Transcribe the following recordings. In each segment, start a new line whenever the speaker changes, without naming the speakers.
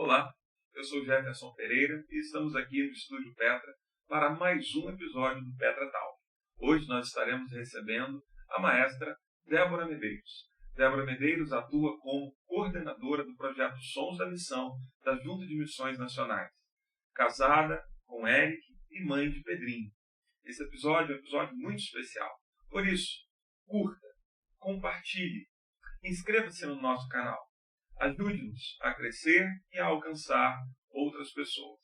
Olá, eu sou Jefferson Pereira e estamos aqui no Estúdio Petra para mais um episódio do Petra Talk. Hoje nós estaremos recebendo a maestra Débora Medeiros. Débora Medeiros atua como coordenadora do projeto Sons da Missão da Junta de Missões Nacionais, casada com Eric e mãe de Pedrinho. Esse episódio é um episódio muito especial. Por isso, curta, compartilhe, inscreva-se no nosso canal. Ajude-nos a crescer e a alcançar outras pessoas.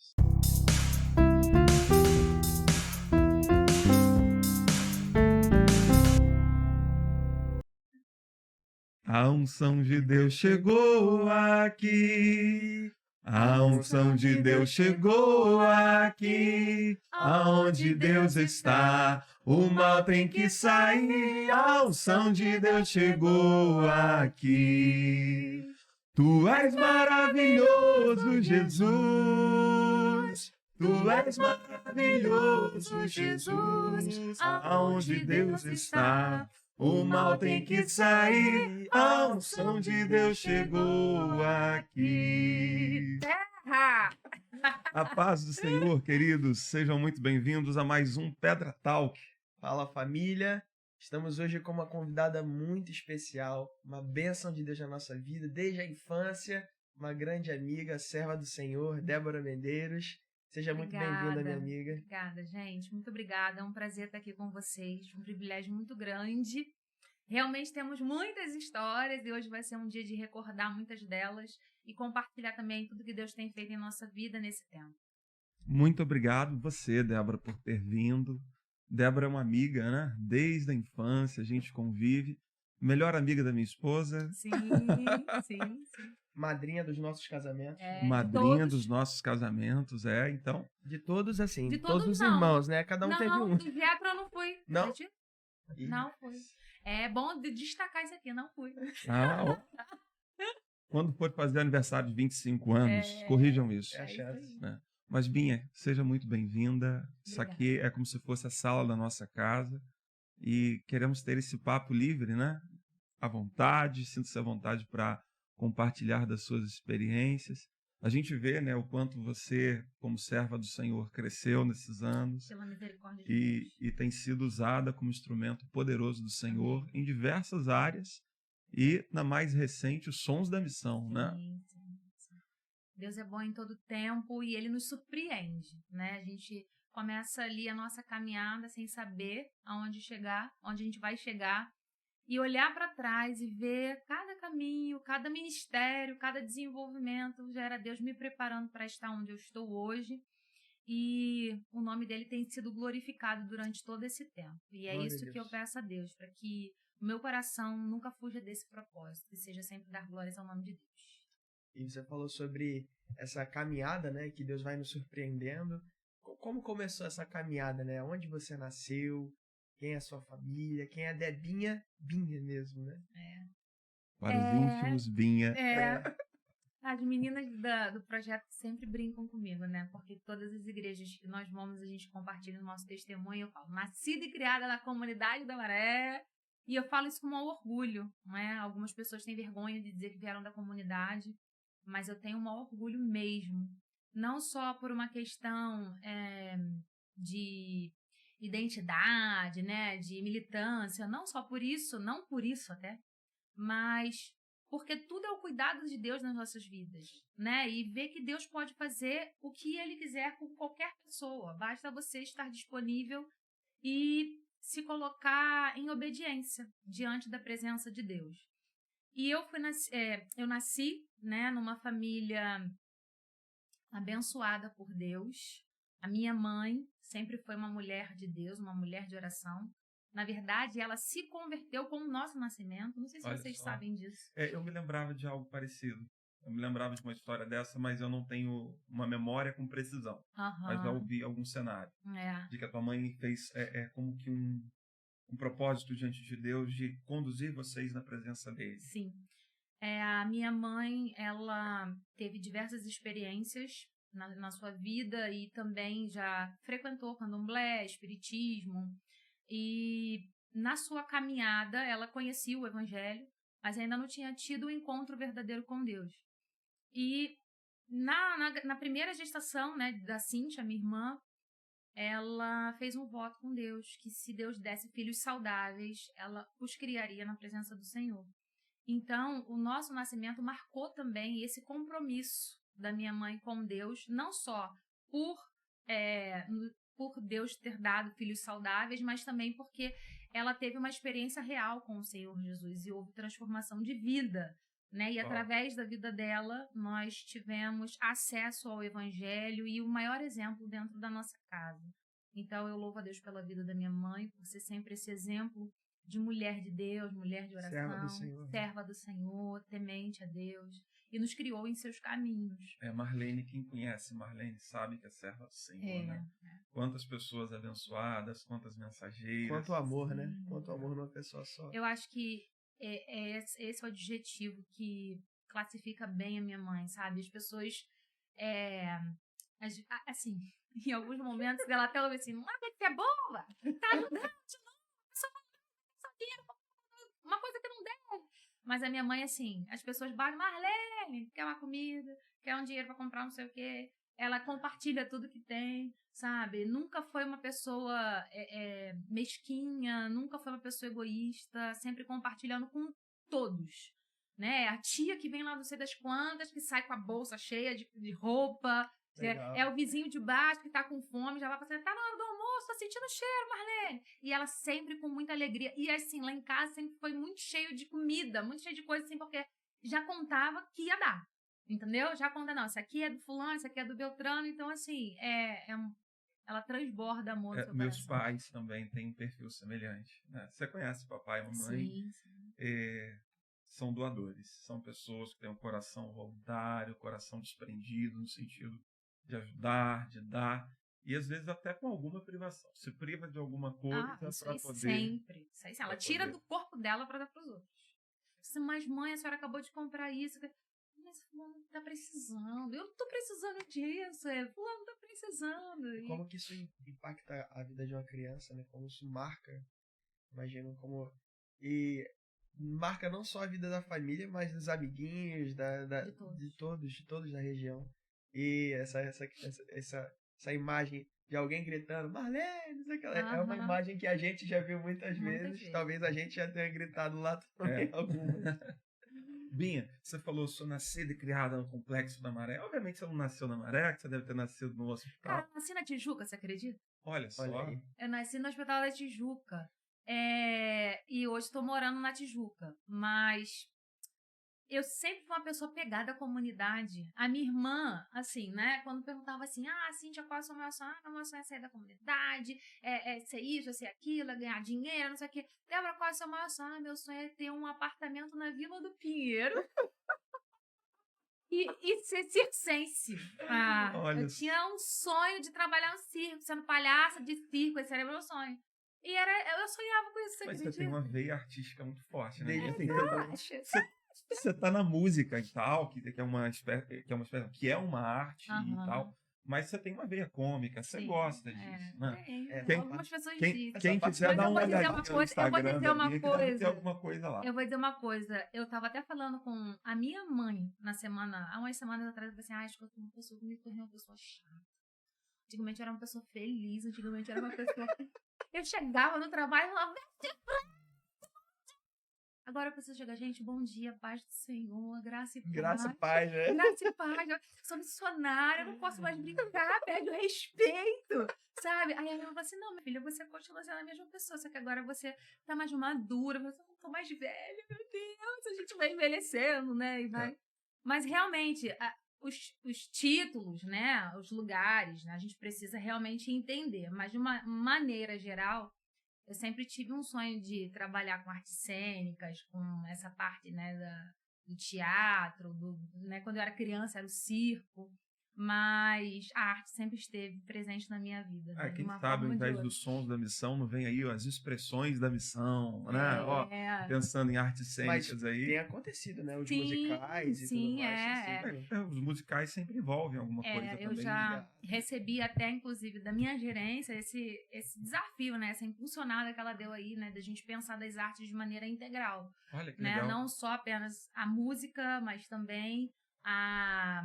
A unção de Deus chegou aqui. A unção de Deus chegou aqui. Aonde Deus está, o mal tem que sair. A unção de Deus chegou aqui. Tu és maravilhoso, Jesus. Tu és maravilhoso, Jesus. Aonde Deus está, o mal tem que sair. A unção de Deus chegou aqui. A paz do Senhor, queridos. Sejam muito bem-vindos a mais um Petra Talk.
Fala, família. Estamos hoje com uma convidada muito especial, uma bênção de Deus na nossa vida, desde a infância, uma grande amiga, serva do Senhor, Débora Medeiros. Seja muito bem-vinda, minha amiga.
Obrigada, gente. Muito obrigada. É um prazer estar aqui com vocês. Um privilégio muito grande. Realmente temos muitas histórias e hoje vai ser um dia de recordar muitas delas e compartilhar também tudo que Deus tem feito em nossa vida nesse tempo.
Muito obrigado você, Débora, por ter vindo. Débora é uma amiga, né? Desde a infância, a gente convive. Melhor amiga da minha esposa.
Sim.
Madrinha dos nossos casamentos.
Madrinha dos nossos casamentos, então.
De todos, assim.
De
todos os
não.
irmãos, né? Cada um teve um.
Não, do Vietro eu não fui.
Não?
Não fui. É bom destacar isso aqui, não fui.
Quando for fazer aniversário de 25 anos, corrijam isso.
É a chance.
Né? Mas, Binha, seja muito bem-vinda. Isso aqui é como se fosse a sala da nossa casa. E queremos ter esse papo livre, né? À vontade, sinta-se à vontade para compartilhar das suas experiências. A gente vê, né, o quanto você, como serva do Senhor, cresceu nesses anos.
Pela misericórdia de Deus.
E tem sido usada como instrumento poderoso do Senhor em diversas áreas. E, na mais recente, os Sons da Missão, né?
Sim. Deus é bom em todo tempo e Ele nos surpreende, né? A gente começa ali a nossa caminhada sem saber aonde chegar, onde a gente vai chegar e olhar para trás e ver cada caminho, cada ministério, cada desenvolvimento, já era Deus me preparando para estar onde eu estou hoje e o nome dele tem sido glorificado durante todo esse tempo. E é isso que eu peço a Deus, para que o meu coração nunca fuja desse propósito e seja sempre dar glórias ao nome de Deus.
E você falou sobre essa caminhada, né? Que Deus vai nos surpreendendo. Como começou essa caminhada, né? Onde você nasceu? Quem é a sua família? Quem é a Debinha? Binha mesmo, né?
Para os íntimos, Binha.
As meninas do projeto sempre brincam comigo, né? Porque todas as igrejas que nós vamos, a gente compartilha o nosso testemunho. Eu falo, nascida e criada na comunidade da Maré. E eu falo isso com um orgulho, né? Algumas pessoas têm vergonha de dizer que vieram da comunidade, mas eu tenho um orgulho mesmo. Não só por uma questão de identidade, né? De militância, não só por isso, não por isso até, mas porque tudo é o cuidado de Deus nas nossas vidas, né? E ver que Deus pode fazer o que Ele quiser com qualquer pessoa. Basta você estar disponível e se colocar em obediência diante da presença de Deus. E eu nasci, né, numa família abençoada por Deus. A minha mãe sempre foi uma mulher de Deus, uma mulher de oração. Na verdade, ela se converteu com o nosso nascimento. Não sei se vocês sabem disso.
Eu me lembrava de algo parecido. Eu me lembrava de uma história dessa, mas eu não tenho uma memória com precisão. Mas já ouvi algum cenário. De que a tua mãe fez como que um propósito diante de Deus de conduzir vocês na presença dele.
Sim. A minha mãe, ela teve diversas experiências na sua vida e também já frequentou candomblé, espiritismo. E na sua caminhada, ela conhecia o evangelho, mas ainda não tinha tido um encontro verdadeiro com Deus. E Na primeira gestação, né, da Cíntia, minha irmã, ela fez um voto com Deus, que se Deus desse filhos saudáveis, ela os criaria na presença do Senhor. Então, o nosso nascimento marcou também esse compromisso da minha mãe com Deus, não só por Deus ter dado filhos saudáveis, mas também porque ela teve uma experiência real com o Senhor Jesus e houve transformação de vida, né? E através da vida dela, nós tivemos acesso ao Evangelho e o maior exemplo dentro da nossa casa. Então, eu louvo a Deus pela vida da minha mãe, por ser sempre esse exemplo de mulher de Deus, mulher de oração, serva do Senhor, temente a Deus, e nos criou em seus caminhos.
Marlene, quem conhece Marlene sabe que é serva do Senhor, né? Quantas pessoas abençoadas, quantas mensageiras.
Quanto amor, né? Quanto amor numa pessoa só.
Eu acho que esse é o adjetivo que classifica bem a minha mãe, sabe? As pessoas, assim, em alguns momentos, ela até ouve assim, você é boa, tá ajudando, uma coisa que não deve. Mas a minha mãe, assim, as pessoas batem, Marlene, quer uma comida, quer um dinheiro pra comprar não sei o quê. Ela compartilha tudo que tem, sabe? Nunca foi uma pessoa mesquinha, nunca foi uma pessoa egoísta, sempre compartilhando com todos, né? A tia que vem lá não sei das quantas, que sai com a bolsa cheia de roupa. É o vizinho de baixo que tá com fome, já vai passando, tá na hora do almoço, tô sentindo cheiro, Marlene. E ela sempre com muita alegria. E assim, lá em casa sempre foi muito cheio de comida, muito cheio de coisa assim, porque já contava que ia dar. Entendeu? Já conta, não, isso aqui é do fulano, isso aqui é do Beltrano. Então, assim, ela transborda amor no seu
meus
coração.
pais também têm um perfil semelhante, né? Você conhece papai e mamãe?
Sim.
São doadores. São pessoas que têm um coração voluntário, coração desprendido, no sentido de ajudar, de dar, e às vezes até com alguma privação. Se priva de alguma coisa para poder...
Sempre. Ela tira do corpo dela para dar para os outros. Mas mãe, a senhora acabou de comprar isso. Mas fulano tá precisando. Eu não tô precisando disso. Fulano tá precisando.
E como que isso impacta a vida de uma criança, né? Como isso marca. Imagino como... E marca não só a vida da família, mas dos amiguinhos, de todos da região. E essa imagem de alguém gritando, Marlene, é uma imagem que a gente já viu muitas vezes. Talvez a gente já tenha gritado lá também algumas.
Binha, você falou, sou nascida e criada no Complexo da Maré. Obviamente você não nasceu na Maré, você deve ter nascido no hospital.
Cara, eu nasci na Tijuca, você acredita?
Olha só.
Eu nasci no Hospital da Tijuca. E hoje estou morando na Tijuca. Mas eu sempre fui uma pessoa pegada à comunidade. A minha irmã, assim, né? Quando perguntava assim, Cíntia, qual é o seu maior sonho? Meu sonho é sair da comunidade, ser isso, ser aquilo, ganhar dinheiro, não sei o quê. Débora, qual é o seu maior sonho? Meu sonho é ter um apartamento na Vila do Pinheiro. E ser circense. Eu tinha um sonho de trabalhar no circo, sendo palhaça de circo, esse era meu sonho. E eu sonhava com isso, você acredita?
Você tem uma veia artística muito forte, né?
Você
tá na música e tal, que é uma arte e tal, mas você tem uma veia cômica, você gosta disso, né?
Algumas pessoas
dizem. Quem quiser dar uma olhadinha no Instagram,
eu vou dizer
alguma coisa lá.
Eu vou dizer uma coisa, eu tava até falando com a minha mãe há umas semanas atrás, eu falei assim, acho que eu me tornei uma pessoa chata. Antigamente eu era uma pessoa feliz, antigamente eu era uma pessoa... Eu chegava no trabalho e falava... Agora eu preciso chegar, gente, bom dia, paz do Senhor, graça e paz.
Graça e paz, né?
Graça e paz. Eu sou missionária, eu não posso mais brincar, perde o respeito, sabe? Aí a minha falou assim, não, minha filha, você continua sendo a mesma pessoa, só que agora você tá mais madura, você não tá mais velha, meu Deus, a gente vai envelhecendo, né? E vai... Mas realmente, os títulos, né, os lugares, né, a gente precisa realmente entender, mas de uma maneira geral, eu sempre tive um sonho de trabalhar com artes cênicas, com essa parte, né, do teatro, né, quando eu era criança era o circo, mas a arte sempre esteve presente na minha vida. Né,
quem sabe, ao invés dos sons da missão, não vem aí as expressões da missão, né? Pensando em artes cênicas aí.
Tem acontecido, né? Os musicais e tudo mais.
Os musicais sempre envolvem alguma coisa também.
Eu já recebi até, inclusive, da minha gerência esse desafio, né? Essa impulsionada que ela deu aí, né? Da gente pensar das artes de maneira integral.
Olha que
né?
legal.
Não só apenas a música, mas também a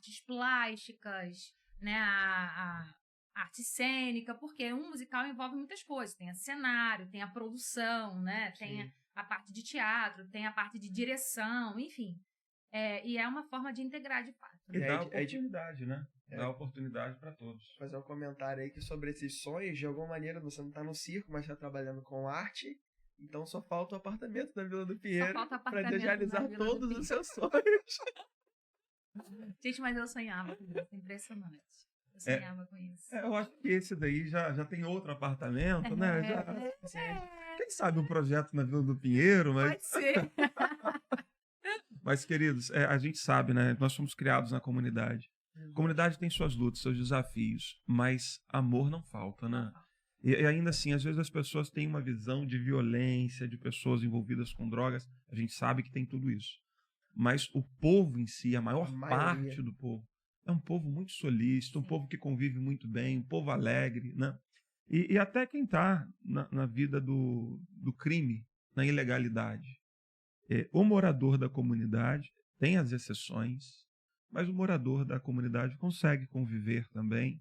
artes plásticas, né, a arte cênica, porque um musical envolve muitas coisas. Tem o cenário, tem a produção, né, tem a parte de teatro, tem a parte de direção, enfim. E é uma forma de integrar de fato.
E dá oportunidade, né? Dá oportunidade para todos.
Fazer um comentário aí que sobre esses sonhos, de alguma maneira você não tá no circo, mas tá trabalhando com arte, então só falta o apartamento da Vila do Pinheiro para realizar todos os seus sonhos.
Gente, mas eu sonhava com isso, impressionante. Eu sonhava com isso.
Eu acho que esse daí já tem outro apartamento, né? Quem sabe um projeto na Vila do Pinheiro, mas...
Pode ser.
Mas, queridos, a gente sabe, né? Nós somos criados na comunidade. A comunidade tem suas lutas, seus desafios, mas amor não falta, né? E ainda assim, às vezes as pessoas têm uma visão de violência, de pessoas envolvidas com drogas. A gente sabe que tem tudo isso. Mas o povo em si, a maior parte do povo, é um povo muito solícito, um povo que convive muito bem, um povo alegre, né? E até quem está na vida do crime, na ilegalidade. O morador da comunidade tem as exceções, mas o morador da comunidade consegue conviver também,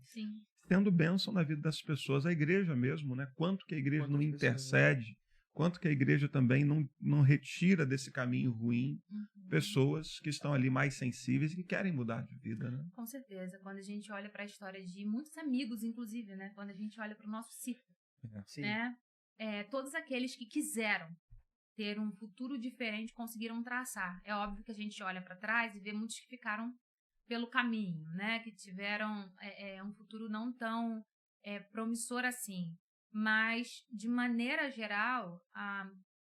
tendo bênção na vida das pessoas. A igreja mesmo, né? Quanto que a igreja não intercede, quanto que a igreja também não retira desse caminho ruim pessoas que estão ali mais sensíveis e que querem mudar de vida, né?
Com certeza. Quando a gente olha para a história de muitos amigos, inclusive, né? Quando a gente olha para o nosso círculo, né? Todos aqueles que quiseram ter um futuro diferente conseguiram traçar. É óbvio que a gente olha para trás e vê muitos que ficaram pelo caminho, né? Que tiveram um futuro não tão promissor assim. Mas, de maneira geral,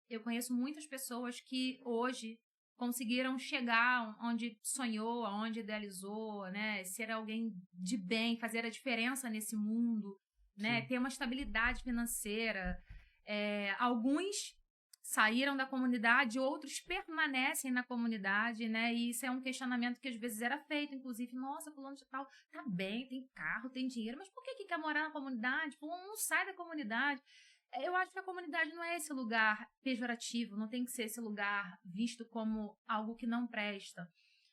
eu conheço muitas pessoas que hoje conseguiram chegar onde sonhou, onde idealizou, né? Ser alguém de bem, fazer a diferença nesse mundo, né? Ter uma estabilidade financeira. Alguns saíram da comunidade, outros permanecem na comunidade, né? E isso é um questionamento que às vezes era feito, inclusive, nossa, fulano de tal tá bem, tem carro, tem dinheiro, mas por que quer morar na comunidade? Fulano não sai da comunidade. Eu acho que a comunidade não é esse lugar pejorativo, não tem que ser esse lugar visto como algo que não presta.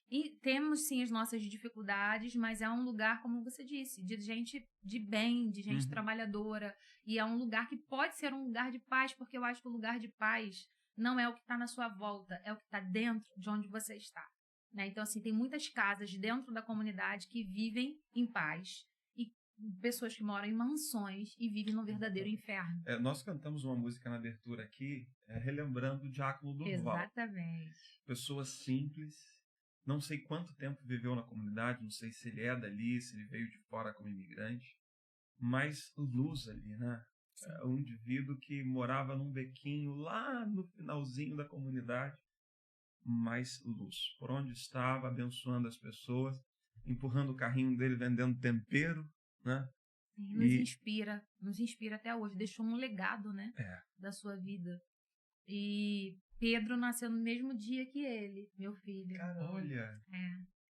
E temos, sim, as nossas dificuldades, mas é um lugar, como você disse, de gente de bem, de gente trabalhadora. E é um lugar que pode ser um lugar de paz, porque eu acho que o lugar de paz não é o que está na sua volta, é o que está dentro de onde você está. Né? Então, assim, tem muitas casas dentro da comunidade que vivem em paz e pessoas que moram em mansões e vivem num verdadeiro inferno.
Nós cantamos uma música na abertura aqui, relembrando o Diácono Durval.
Exatamente.
Pessoas simples. Não sei quanto tempo viveu na comunidade, não sei se ele é dali, se ele veio de fora como imigrante, mas luz ali, né? Um indivíduo que morava num bequinho lá no finalzinho da comunidade, mas luz. Por onde estava, abençoando as pessoas, empurrando o carrinho dele, vendendo tempero, né?
Nos inspira até hoje, deixou um legado, né? Da sua vida. E Pedro nasceu no mesmo dia que ele, meu filho.
Caramba. Olha!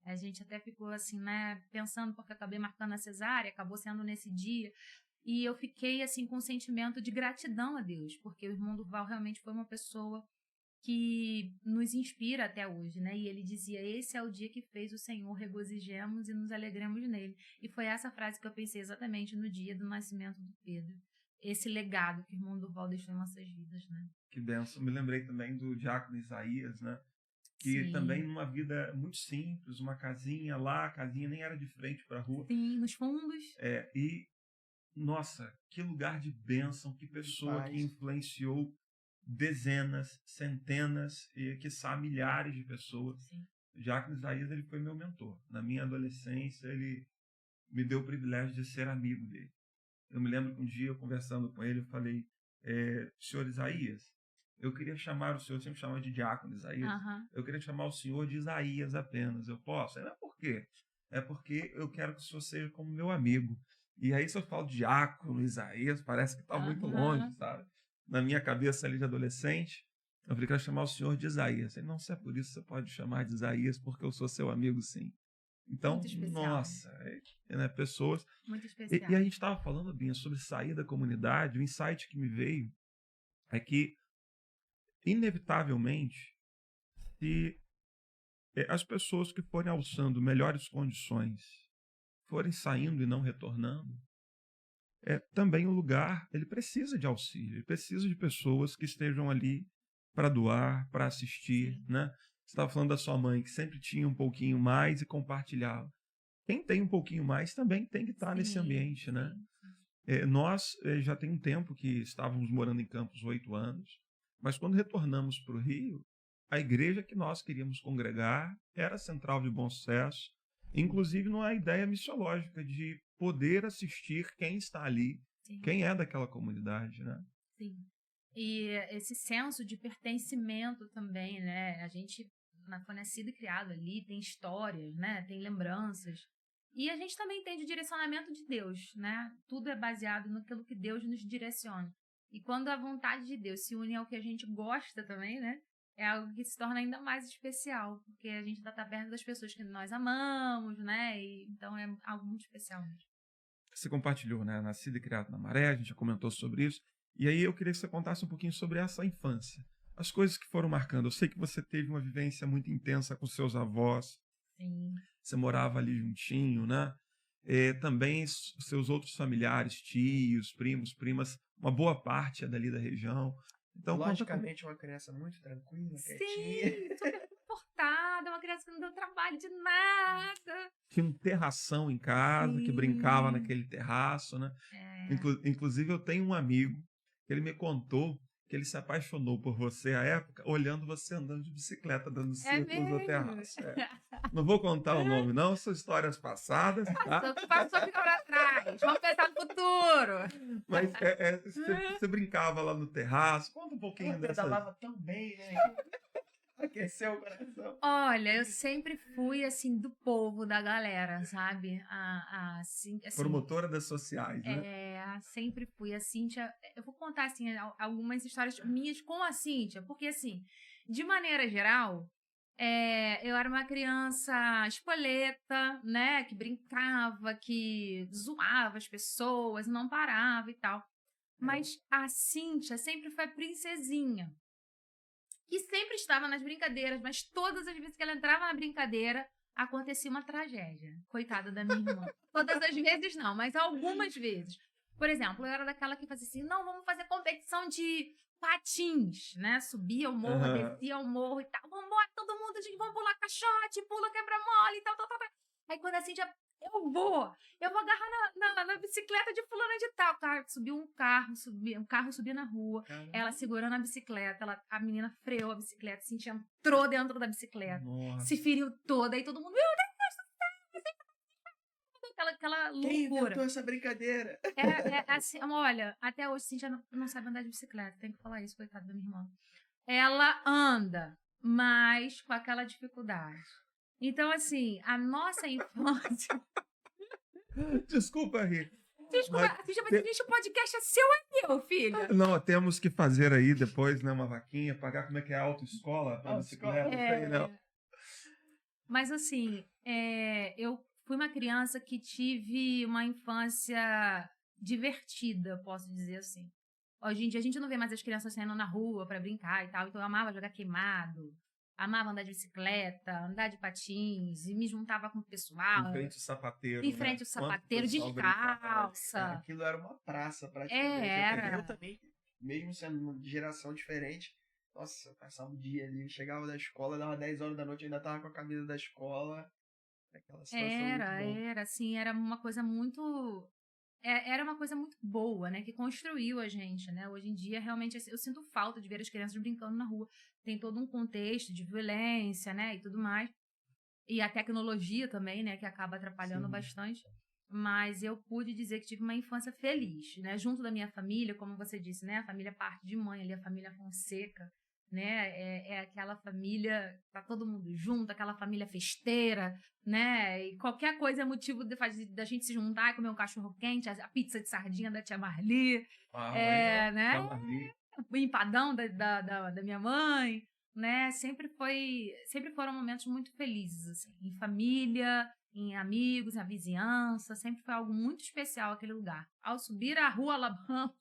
A gente até ficou assim, né, pensando, porque eu acabei marcando a cesárea, acabou sendo nesse dia. E eu fiquei, assim, com um sentimento de gratidão a Deus, porque o irmão Durval realmente foi uma pessoa que nos inspira até hoje, né? E ele dizia, esse é o dia que fez o Senhor, regozijemos e nos alegremos nele. E foi essa frase que eu pensei exatamente no dia do nascimento do Pedro. Esse legado que o irmão Durval deixou em nossas vidas, né?
Que bênção. Me lembrei também do diácono Isaías, né? Que também numa vida muito simples, uma casinha lá, a casinha nem era de frente para a rua.
Sim, nos fundos.
E, nossa, que lugar de bênção, que pessoa que influenciou dezenas, centenas e, quiçá, milhares de pessoas.
Sim.
O diácono Isaías, ele foi meu mentor. Na minha adolescência, ele me deu o privilégio de ser amigo dele. Eu me lembro que um dia, eu conversando com ele, eu falei, senhor Isaías, eu queria chamar o senhor, eu sempre chamava de diácono Isaías, eu queria chamar o senhor de Isaías apenas, eu posso? Ele, por quê? É porque eu quero que o senhor seja como meu amigo. E aí, se eu falo diácono Isaías, parece que está muito longe, sabe? Na minha cabeça ali de adolescente, eu falei, quero chamar o senhor de Isaías. Ele, não, se é por isso, você pode chamar de Isaías, porque eu sou seu amigo, sim. Então, nossa, né, pessoas...
Muito especial.
E a gente estava falando, Binha, sobre sair da comunidade. O insight que me veio é que, inevitavelmente, se as pessoas que forem alçando melhores condições, forem saindo e não retornando, também o lugar ele precisa de auxílio, ele precisa de pessoas que estejam ali para doar, para assistir,
Sim.
né? Você estava falando da sua mãe, que sempre tinha um pouquinho mais e compartilhava. Quem tem um pouquinho mais também tem que estar nesse ambiente, né?
Sim.
Nós já tem um tempo que estávamos morando em Campos, 8 anos, mas quando retornamos para o Rio, a igreja que nós queríamos congregar era a Central de Bom Sucesso, inclusive numa ideia missiológica de poder assistir quem está ali,
Sim.
quem é daquela comunidade, né?
Sim. E esse senso de pertencimento também, né? A gente foi nascido e criado ali, tem histórias, né? Tem lembranças. E a gente também tem de direcionamento de Deus, né? Tudo é baseado naquilo que Deus nos direciona. E quando a vontade de Deus se une ao que a gente gosta também, né? É algo que se torna ainda mais especial, porque a gente está perto das pessoas que nós amamos, né? E, então é algo muito especial mesmo.
Você compartilhou, né? Nascido e criado na Maré, a gente já comentou sobre isso. E aí eu queria que você contasse um pouquinho sobre essa infância. As coisas que foram marcando. Eu sei que você teve uma vivência muito intensa com seus avós.
Sim.
Você morava ali juntinho, né? Também seus outros familiares, tios, primos, primas, uma boa parte é dali da região. Então,
Logicamente, uma criança muito tranquila, quietinha.
Sim, super comportada, uma criança que não deu trabalho de nada.
Tinha um terração em casa, que brincava naquele terraço, né? Inclusive, eu tenho um amigo que ele me contou que ele se apaixonou por você à época, olhando você andando de bicicleta, dando círculos no terraço. Não vou contar o nome, não, são histórias passadas. Tá?
Passou, fica pra trás. Vamos pensar no futuro.
Mas você brincava lá no terraço. Conta um pouquinho dessa.
Pedalava tão bem, né? Aqueceu o coração.
Olha, eu sempre fui, assim, do povo, da galera, sabe? Assim,
promotora das sociais, né?
Sempre fui. A Cíntia... Eu vou contar, assim, algumas histórias minhas com a Cíntia, porque, assim, de maneira geral, eu era uma criança espoleta, né? Que brincava, que zoava as pessoas, não parava e tal. Mas a Cíntia sempre foi a princesinha. Que sempre estava nas brincadeiras, mas todas as vezes que ela entrava na brincadeira, acontecia uma tragédia. Coitada da minha irmã. Todas as vezes não, mas algumas vezes. Por exemplo, eu era daquela que fazia assim, não, vamos fazer competição de patins, né? Subia o morro, descia o morro e tal. Vamos embora, todo mundo, gente, vamos pular caixote, pula quebra-mola e tal. Aí quando a Cíntia, eu vou agarrar na bicicleta de fulana de tal. Cara, subiu um carro subia na rua, ela segurando a bicicleta, a menina freou a bicicleta, Cíntia entrou dentro da bicicleta, se feriu toda, aí todo mundo, meu Deus, aquela loucura.
Quem inventou essa brincadeira?
Assim, olha, até hoje Cíntia não sabe andar de bicicleta, tem que falar isso, coitada da minha irmã. Ela anda, mas com aquela dificuldade. Então, assim, a nossa infância...
Desculpa, Rita.
Desculpa, o podcast é seu ou meu, filha?
Não, temos que fazer aí depois, né, uma vaquinha, pagar como é que é a autoescola para bicicleta.
Mas, assim, eu fui uma criança que tive uma infância divertida, posso dizer assim. Hoje em dia, a gente não vê mais as crianças saindo na rua para brincar e tal, então eu amava jogar queimado. Amava andar de bicicleta, andar de patins, e me juntava com o pessoal.
Em frente ao sapateiro.
Em frente ao sapateiro, descalça.
Aquilo era uma praça, praticamente. Eu também, mesmo sendo de geração diferente, nossa, eu passava o dia ali, chegava da escola, dava 10 horas da noite, eu ainda tava com a camisa da escola. Aquela situação
assim, era uma coisa muito... Era uma coisa muito boa, né? Que construiu a gente, né? Hoje em dia, realmente, eu sinto falta de ver as crianças brincando na rua. Tem todo um contexto de violência, né? E tudo mais. E a tecnologia também, né? Que acaba atrapalhando bastante. Mas eu pude dizer que tive uma infância feliz, né? Junto da minha família, como você disse, né? A família parte de mãe ali, a família Fonseca, né? É aquela família, tá todo mundo junto, aquela família festeira, né? E qualquer coisa é motivo da gente se juntar e comer um cachorro quente, a pizza de sardinha da tia Marli, né? O empadão da minha mãe, né? Sempre foram momentos muito felizes, assim, em família, em amigos, na vizinhança, sempre foi algo muito especial aquele lugar. Ao subir a rua Alabama,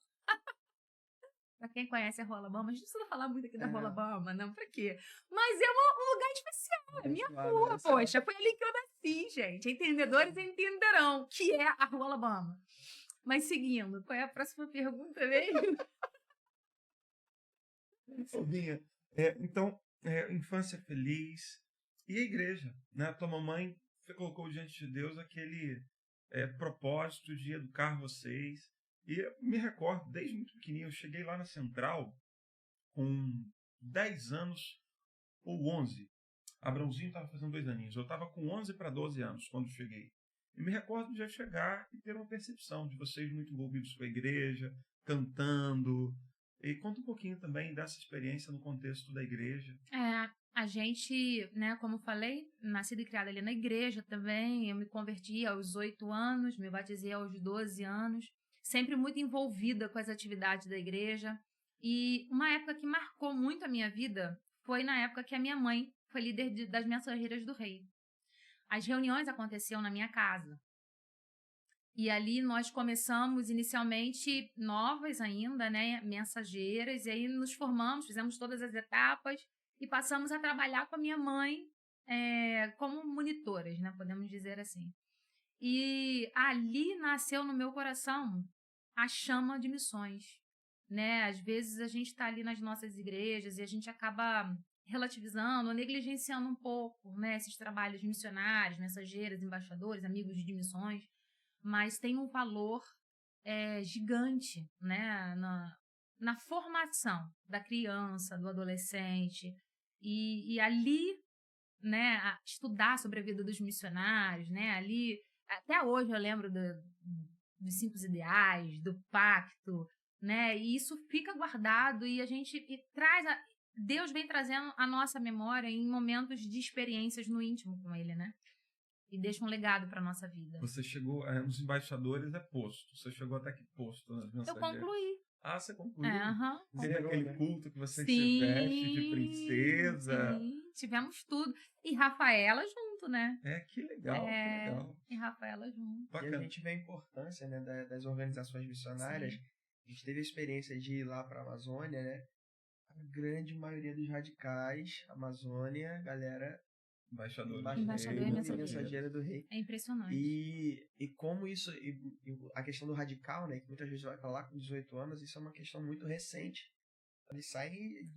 Pra quem conhece a Rua Alabama, a gente não precisa falar muito aqui da Rua Alabama, não, pra quê? Mas é um lugar especial, é minha rua, poxa. Foi ali que eu nasci, gente. Entendedores entenderão que é a Rua Alabama. Mas seguindo, qual é a próxima pergunta mesmo?
Binha, então, infância feliz e a igreja, né? A tua mamãe colocou diante de Deus aquele propósito de educar vocês. E eu me recordo, desde muito pequenininho, eu cheguei lá na Central com 10 anos ou 11. Abrãozinho estava fazendo 2 aninhos. Eu estava com 11 para 12 anos quando cheguei. E me recordo de já chegar e ter uma percepção de vocês muito envolvidos com a igreja, cantando. E conta um pouquinho também dessa experiência no contexto da igreja.
A gente, né, como eu falei, nascida e criada ali na igreja também. Eu me converti aos 8 anos, me batizei aos 12 anos. Sempre muito envolvida com as atividades da igreja. E uma época que marcou muito a minha vida foi na época que a minha mãe foi líder das Mensageiras do Rei. As reuniões aconteciam na minha casa. E ali nós começamos inicialmente novas ainda, né, mensageiras, e aí nos formamos, fizemos todas as etapas e passamos a trabalhar com a minha mãe como monitoras, né, podemos dizer assim. E ali nasceu no meu coração a chama de missões, né? Às vezes a gente está ali nas nossas igrejas e a gente acaba relativizando ou negligenciando um pouco, né, esses trabalhos missionários, mensageiras, embaixadores, amigos de missões, mas tem um valor gigante, né, na formação da criança, do adolescente, e ali, né, estudar sobre a vida dos missionários, né, ali, até hoje eu lembro dos 5 ideais, do pacto, né, e isso fica guardado e a gente Deus vem trazendo a nossa memória em momentos de experiências no íntimo com ele, né? E deixa um legado para nossa vida.
Você chegou, nos embaixadores posto. Você chegou até que posto nas mensageiras?
Eu concluí.
Ah, você concluiu?
Teve
aquele culto que você se veste de princesa.
Sim, tivemos tudo. E Rafaela junto, né?
Que legal, que legal.
E Rafaela junto.
Bacana. E a gente vê a importância, né, das organizações missionárias. Sim. A gente teve a experiência de ir lá para a Amazônia, né? A grande maioria dos radicais, Amazônia, galera...
Embaixador e
mensageira do rei.
É impressionante.
E como isso... a questão do radical, né? Que muitas vezes vai falar com 18 anos, isso é uma questão muito recente. Eles saem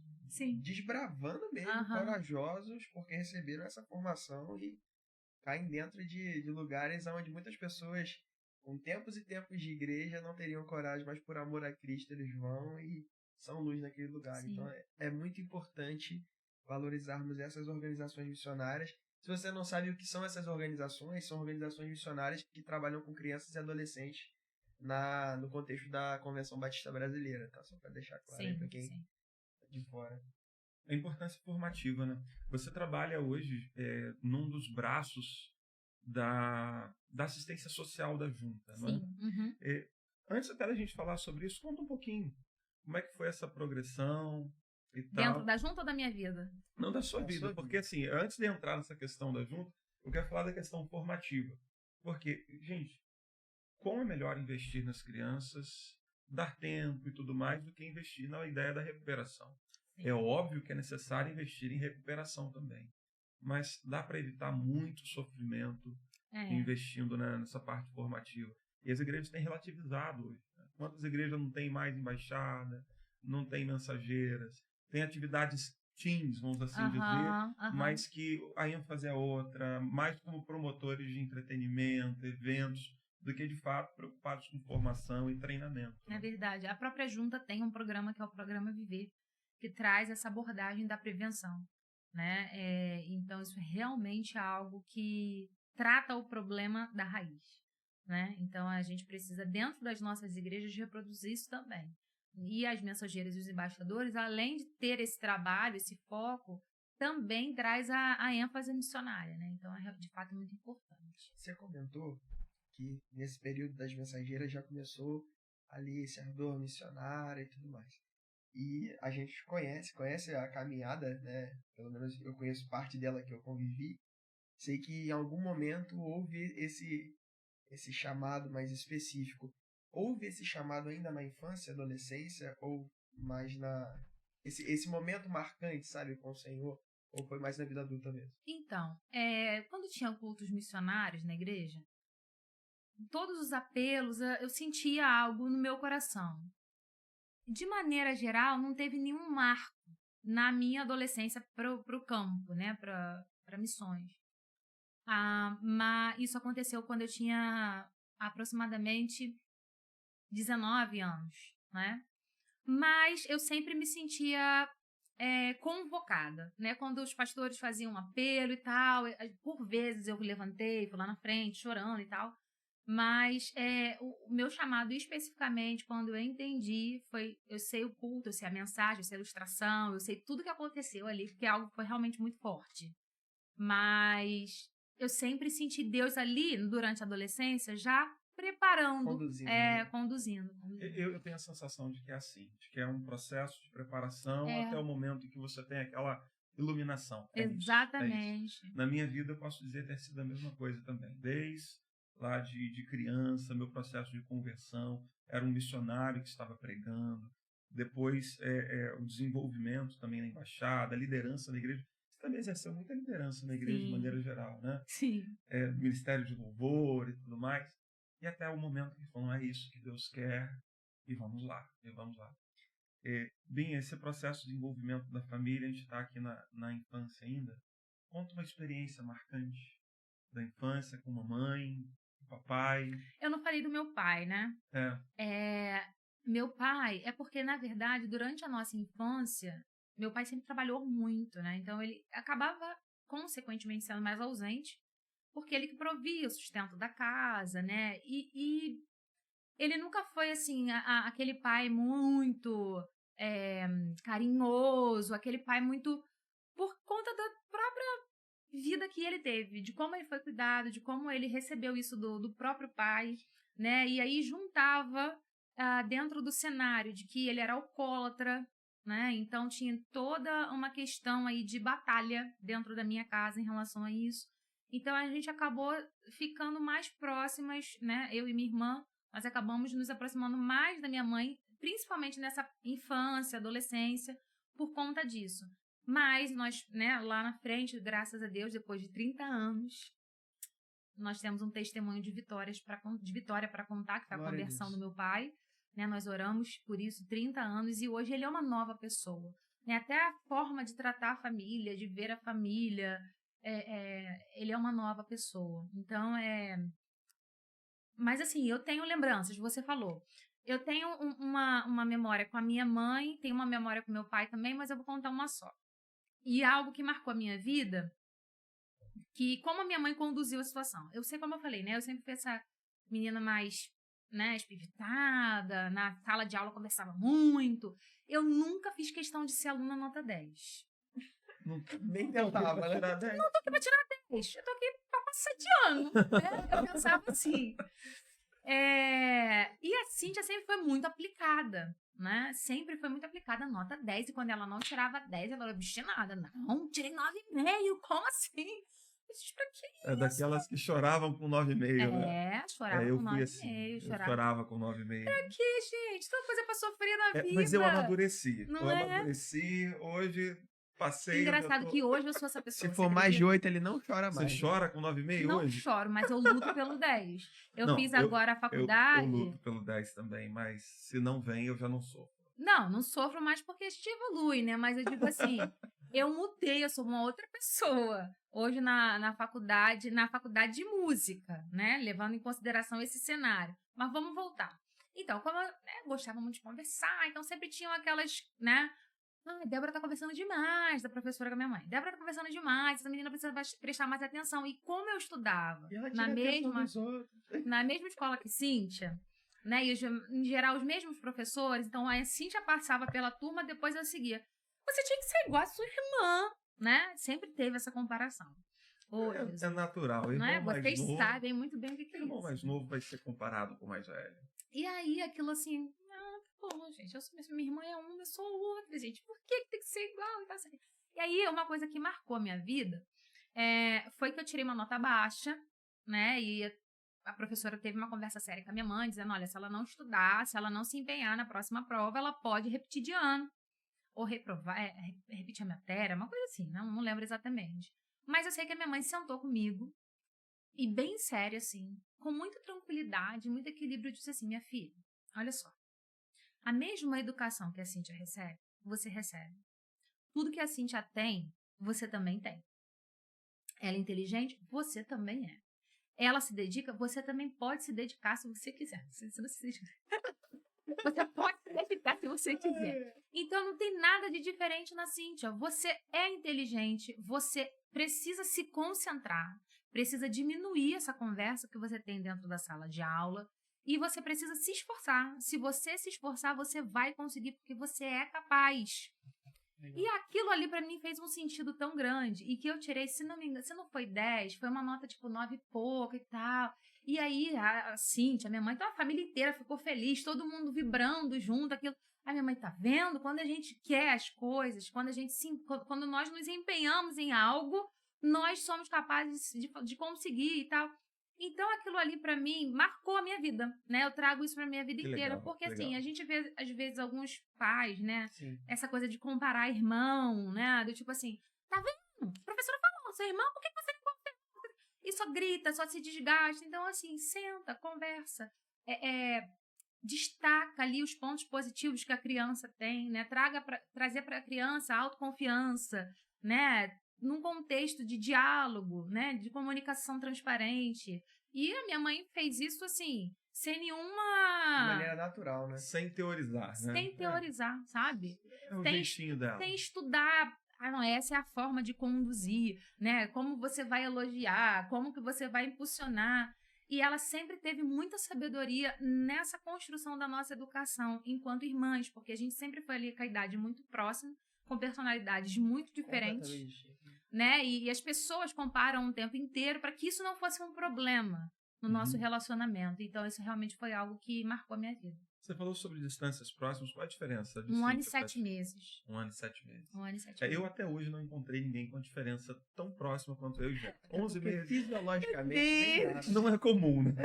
desbravando mesmo, corajosos, porque receberam essa formação e caem dentro de lugares onde muitas pessoas, com tempos e tempos de igreja, não teriam coragem, mas por amor a Cristo eles vão e são luz naquele lugar. Sim. Então é muito importante valorizarmos essas organizações missionárias. Se você não sabe o que são essas organizações, são organizações missionárias que trabalham com crianças e adolescentes no contexto da Convenção Batista Brasileira, tá? Só para deixar claro aí para quem tá de fora.
A importância formativa, né? Você trabalha hoje num dos braços da assistência social da Junta, não é?
Uhum.
Antes até da gente falar sobre isso, conta um pouquinho como é que foi essa progressão e tal.
Dentro da Junta ou da minha vida?
Não, da sua vida, porque assim, antes de entrar nessa questão da Junta, eu quero falar da questão formativa. Porque, gente, como é melhor investir nas crianças, dar tempo e tudo mais, do que investir na ideia da recuperação? Sim. É óbvio que é necessário investir em recuperação também, mas dá para evitar muito sofrimento investindo nessa parte formativa. E as igrejas têm relativizado hoje. Né? Quantas igrejas não têm mais embaixada, não têm mensageiras, tem atividades teens, vamos assim dizer, mas que a ênfase é outra, mais como promotores de entretenimento, eventos, do que de fato preocupados com formação e treinamento.
É verdade. A própria Junta tem um programa que é o Programa Viver, que traz essa abordagem da prevenção, né? Então isso é realmente algo que trata o problema da raiz, né? Então a gente precisa, dentro das nossas igrejas, reproduzir isso também. E as mensageiras e os embaixadores, além de ter esse trabalho, esse foco, também traz a ênfase missionária, né? Então é de fato muito importante.
Você comentou que nesse período das mensageiras já começou ali esse ardor missionário e tudo mais. E a gente conhece a caminhada, né? Pelo menos eu conheço parte dela que eu convivi. Sei que em algum momento houve esse chamado mais específico. Houve esse chamado ainda na infância, adolescência, ou mais esse momento marcante, sabe, com o Senhor? Ou foi mais na vida adulta mesmo?
Então, quando tinha cultos missionários na igreja, todos os apelos, eu sentia algo no meu coração. De maneira geral, não teve nenhum marco na minha adolescência para o campo, né, para missões. Mas isso aconteceu quando eu tinha aproximadamente 19 anos, né? Mas eu sempre me sentia convocada, né? Quando os pastores faziam um apelo e tal, por vezes eu levantei, fui lá na frente, chorando e tal. Mas o meu chamado especificamente, quando eu entendi, foi, eu sei o culto, eu sei a mensagem, eu sei a ilustração, eu sei tudo que aconteceu ali, porque algo foi realmente muito forte. Mas eu sempre senti Deus ali, durante a adolescência, já preparando, conduzindo.
Eu tenho a sensação de que é assim, de que é um processo de preparação até o momento em que você tem aquela iluminação.
Exatamente.
Isso. Na minha vida, eu posso dizer ter sido a mesma coisa também. Desde lá de criança, meu processo de conversão, era um missionário que estava pregando. Depois, o desenvolvimento também na embaixada, a liderança na igreja. Você também exerceu muita liderança na igreja, sim, de maneira geral, né?
Sim.
Ministério de louvor e tudo mais. E até o momento que falam, é isso que Deus quer, e vamos lá. Bem, esse processo de envolvimento da família, a gente está aqui na infância ainda. Conta uma experiência marcante da infância com mamãe, com papai.
Eu não falei do meu pai, né? Meu pai, porque, na verdade, durante a nossa infância, meu pai sempre trabalhou muito, né? Então, ele acabava, consequentemente, sendo mais ausente, porque ele que provia o sustento da casa, né? E ele nunca foi, assim, aquele pai muito carinhoso, aquele pai muito... Por conta da própria vida que ele teve, de como ele foi cuidado, de como ele recebeu isso do próprio pai, né? E aí juntava dentro do cenário de que ele era alcoólatra, né? Então tinha toda uma questão aí de batalha dentro da minha casa em relação a isso. Então a gente acabou ficando mais próximas, né? Eu e minha irmã, nós acabamos nos aproximando mais da minha mãe, principalmente nessa infância, adolescência, por conta disso. Mas nós, né, lá na frente, graças a Deus, depois de 30 anos, nós temos um testemunho de vitória para contar, que foi a conversão do meu pai. Né, nós oramos por isso 30 anos e hoje ele é uma nova pessoa. Né, até a forma de tratar a família, de ver a família, ele é uma nova pessoa. Então, Mas assim, eu tenho lembranças, você falou. Eu tenho uma memória com a minha mãe, tenho uma memória com meu pai também, mas eu vou contar uma só. E algo que marcou a minha vida, que como a minha mãe conduziu a situação. Eu sei como eu falei, né? Eu sempre fui essa menina mais, né, espivitada, na sala de aula conversava muito. Eu nunca fiz questão de ser aluna nota 10.
Nem tentava, né?
Não tô aqui pra tirar 10, eu tô aqui pra passar de ano. Né? Eu pensava assim. E a Cíntia sempre foi muito aplicada, né? Sempre foi muito aplicada, nota 10. E quando ela não tirava 10, ela era obstinada. Não, tirei 9,5. Como assim? Eu disse, pra que isso?
Daquelas que choravam com 9,5, né?
Chorava com 9,5.
Assim, chorava com 9,5.
Pra que, gente? Tanta coisa pra sofrer na vida.
Mas eu amadureci.
Não
amadureci, hoje... Passei,
engraçado que hoje eu sou essa pessoa.
Se for mais de 8, ele não chora mais.
Você chora com 9,5
não
hoje?
Não choro, mas eu luto pelo 10. Eu fiz agora a faculdade.
Eu luto pelo 10 também, mas se não vem, eu já não sofro.
Não sofro mais porque a gente evolui, né? Mas eu digo assim, eu mudei, eu sou uma outra pessoa. Hoje na faculdade de música, né? Levando em consideração esse cenário. Mas vamos voltar. Então, como eu gostava muito de conversar, então sempre tinham aquelas, né? Débora tá conversando demais, da professora com a minha mãe. Débora tá conversando demais, essa menina precisa prestar mais atenção. E como eu estudava na mesma escola que Cíntia, né? E em geral os mesmos professores, então a Cíntia passava pela turma, depois eu seguia. Você tinha que ser igual a sua irmã, né? Sempre teve essa comparação.
É natural.
Não é? Vocês sabem muito bem o que é isso. O
irmão mais novo vai ser comparado com o mais velho.
E aí aquilo assim... Pô, gente, minha irmã é uma, eu sou outra, gente. Por que tem que ser igual? E aí, uma coisa que marcou a minha vida foi que eu tirei uma nota baixa, né? E a professora teve uma conversa séria com a minha mãe, dizendo, olha, se ela não estudar, se ela não se empenhar na próxima prova, ela pode repetir de ano. Ou reprovar, repetir a matéria, uma coisa assim, não lembro exatamente. Mas eu sei que a minha mãe sentou comigo, e bem séria, assim, com muita tranquilidade, muito equilíbrio, disse assim, minha filha, olha só, a mesma educação que a Cíntia recebe, você recebe. Tudo que a Cíntia tem, você também tem. Ela é inteligente, você também é. Ela se dedica, você também pode se dedicar se você quiser. Se você se dedica. Você pode se dedicar se você quiser. Então, não tem nada de diferente na Cíntia. Você é inteligente, você precisa se concentrar, precisa diminuir essa conversa que você tem dentro da sala de aula e você precisa se esforçar. Se você se esforçar, você vai conseguir, porque você é capaz. E aquilo ali pra mim fez um sentido tão grande. E que eu tirei, se não me engano, se não foi 10, foi uma nota tipo 9 e pouco e tal. E aí a Cíntia, minha mãe, então a família inteira ficou feliz, todo mundo vibrando junto, aquilo. A minha mãe, tá vendo? Quando a gente quer as coisas, quando nós nos empenhamos em algo, nós somos capazes de conseguir e tal. Então, aquilo ali, pra mim, marcou a minha vida, né? Eu trago isso pra minha vida inteira.
Legal,
porque,
legal.
assim, a gente vê, às vezes, alguns pais, né?
Sim.
Essa coisa de comparar irmão, né? Do tipo assim, tá vendo? A professora falou, seu irmão, por que você não compara? E só grita, só se desgasta. Então, assim, senta, conversa. Destaca ali os pontos positivos que a criança tem, né? Trazer pra criança autoconfiança, né? Num contexto de diálogo, né? De comunicação transparente. E a minha mãe fez isso, assim, sem nenhuma...
De maneira natural, né?
Sem teorizar, né?
Sem teorizar, sabe?
É o
Sem
jeitinho dela.
Sem estudar. Ah, não, essa é a forma de conduzir, né? Como você vai elogiar, como que você vai impulsionar. E ela sempre teve muita sabedoria nessa construção da nossa educação enquanto irmãs, porque a gente sempre foi ali com a idade muito próxima, com personalidades muito diferentes, né? E as pessoas comparam o tempo inteiro para que isso não fosse um problema no nosso relacionamento. Então, isso realmente foi algo que marcou a minha vida.
Você falou sobre distâncias próximas. Qual é a diferença? De
1 ano e
Cíntia
7 meses.
1 ano e 7 meses.
1 ano e 7 meses.
Eu até hoje não encontrei ninguém com diferença tão próxima quanto eu e Jé. 11
Porque
meses.
fisiologicamente nem dá.
Não é comum, né?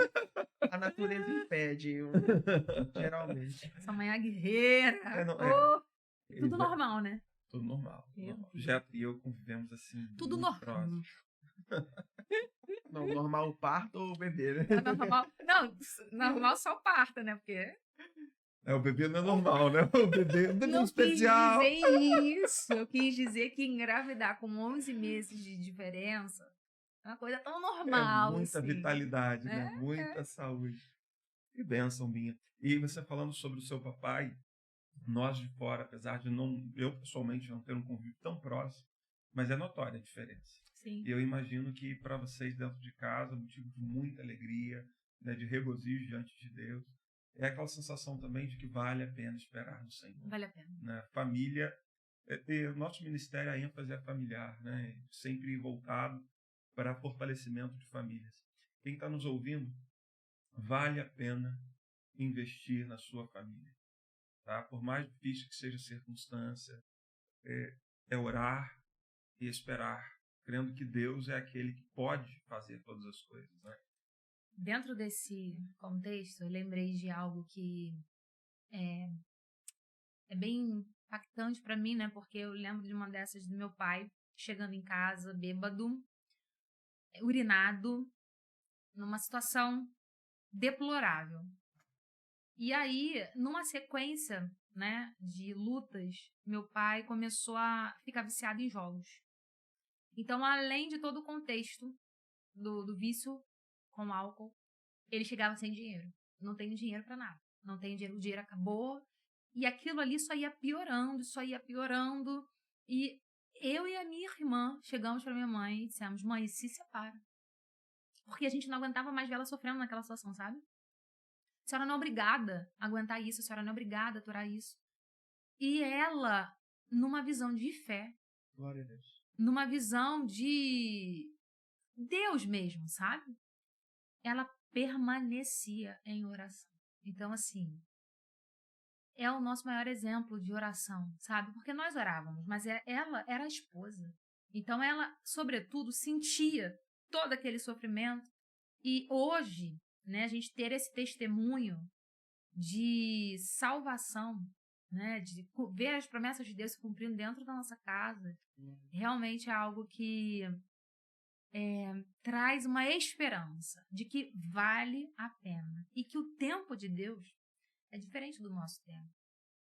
A natureza impede, geralmente.
Essa mãe é guerreira. Tudo normal, né?
Tudo normal.
Eu-
normal. Jeto e eu convivemos assim.
Tudo
muito
normal.
próximo.
Não, normal o parto ou o bebê, né?
Não, normal só o parto, né? Porque
O bebê não é normal, né? O bebê é
não
especial.
quis dizer isso. Eu quis dizer que engravidar com 11 meses de diferença é uma coisa tão normal.
Muita
assim.
vitalidade, né? Muita saúde. Que bênção minha. E você falando sobre o seu papai, nós de fora, apesar de eu pessoalmente não ter um convívio tão próximo, mas é notória a diferença.
Sim.
E eu imagino que para vocês dentro de casa, motivo de muita alegria, né, de regozijo diante de Deus, é aquela sensação também de que vale a pena esperar no Senhor.
Vale a pena.
Né? Família, o nosso ministério, a ênfase é familiar, né? Sempre voltado para fortalecimento de famílias. Quem está nos ouvindo, vale a pena investir na sua família. Tá? Por mais difícil que seja a circunstância, é orar e esperar, crendo que Deus é aquele que pode fazer todas as coisas. Né?
Dentro desse contexto, eu lembrei de algo que é bem impactante para mim, né? Porque eu lembro de uma dessas do meu pai chegando em casa, bêbado, urinado, numa situação deplorável. E aí, numa sequência, né, de lutas, meu pai começou a ficar viciado em jogos. Então, além de todo o contexto do vício com álcool, ele chegava sem dinheiro. Não tenho dinheiro para nada. Não tenho dinheiro, o dinheiro acabou. E aquilo ali só ia piorando, só ia piorando. E eu e a minha irmã chegamos para minha mãe e dissemos, mãe, se separa. Porque a gente não aguentava mais ver ela sofrendo naquela situação, sabe? A senhora não é obrigada a aguentar isso, a senhora não é obrigada a aturar isso. E ela, numa visão de fé,
Glória a Deus.
numa visão de Deus mesmo, sabe? Ela permanecia em oração. Então, assim, é o nosso maior exemplo de oração, sabe? Porque nós orávamos, mas ela era a esposa. Então, ela, sobretudo, sentia todo aquele sofrimento. E hoje, né? A gente ter esse testemunho de salvação, né? De ver as promessas de Deus se cumprindo dentro da nossa casa, realmente é algo que traz uma esperança de que vale a pena e que o tempo de Deus é diferente do nosso tempo,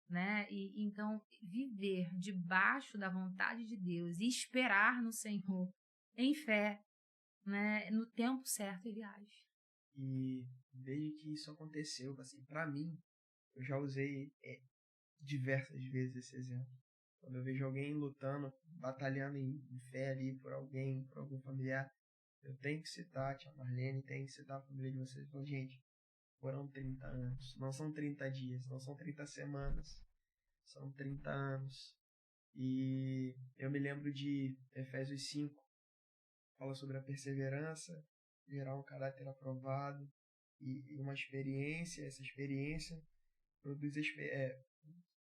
né? E então viver debaixo da vontade de Deus e esperar no Senhor em fé, né? No tempo certo ele age.
E desde que isso aconteceu, assim, para mim, eu já usei diversas vezes esse exemplo. Quando eu vejo alguém lutando, batalhando em fé ali por alguém, por algum familiar, eu tenho que citar a tia Marlene, tenho que citar a família de vocês. Então, gente, foram 30 anos. Não são 30 dias, não são 30 semanas. São 30 anos. E eu me lembro de Efésios 5, fala sobre a perseverança, gerar um caráter aprovado e uma experiência. Essa experiência produz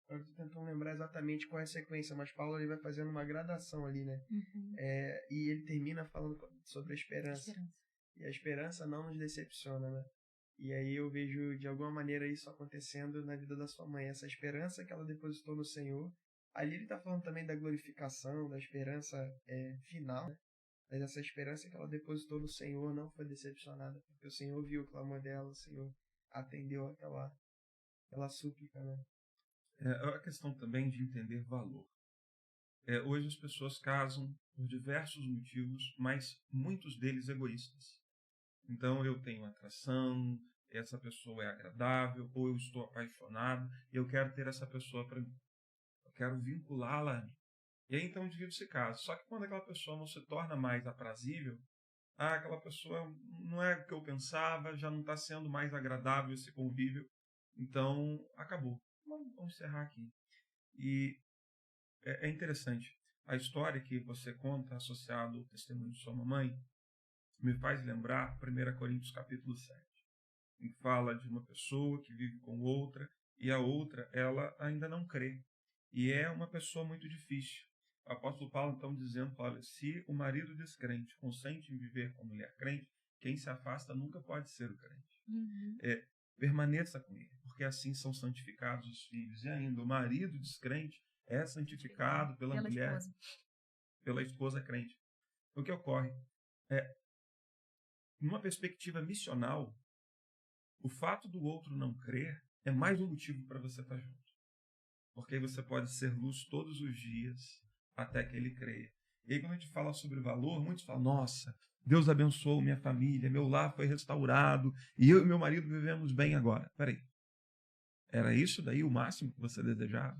eu tô tentando lembrar exatamente qual é a sequência, mas Paulo ele vai fazendo uma gradação ali, né? E ele termina falando sobre a esperança. E a esperança não nos decepciona, né? E aí eu vejo de alguma maneira isso acontecendo na vida da sua mãe. Essa esperança que ela depositou no Senhor. Ali ele tá falando também da glorificação, da esperança final, né? Mas essa esperança que ela depositou no Senhor não foi decepcionada, porque o Senhor viu o clamor dela, o Senhor atendeu aquela súplica, né?
É a questão também de entender valor. Hoje as pessoas casam por diversos motivos, mas muitos deles egoístas. Então eu tenho atração, essa pessoa é agradável, ou eu estou apaixonado, e eu quero ter essa pessoa para mim. Eu quero vinculá-la a mim. E aí então o indivíduo se casa. Só que quando aquela pessoa não se torna mais aprazível, aquela pessoa não é o que eu pensava, já não está sendo mais agradável esse convívio, então acabou. Vamos encerrar aqui. E é interessante. A história que você conta, associado ao testemunho de sua mamãe, me faz lembrar 1 Coríntios capítulo 7, em que fala de uma pessoa que vive com outra, e a outra, ela ainda não crê. E é uma pessoa muito difícil. O apóstolo Paulo, então, dizendo, olha, se o marido descrente consente em viver com a mulher crente, quem se afasta nunca pode ser o crente. Permaneça com ele, porque assim são santificados os filhos. E ainda, o marido descrente é santificado pela mulher, pela esposa crente. O que ocorre numa perspectiva missional, o fato do outro não crer é mais um motivo para você estar junto. Porque aí você pode ser luz todos os dias até que ele creia. E aí quando a gente fala sobre valor, muitos falam, nossa, Deus abençoou minha família, meu lar foi restaurado e eu e meu marido vivemos bem agora. Peraí, era isso daí o máximo que você desejava?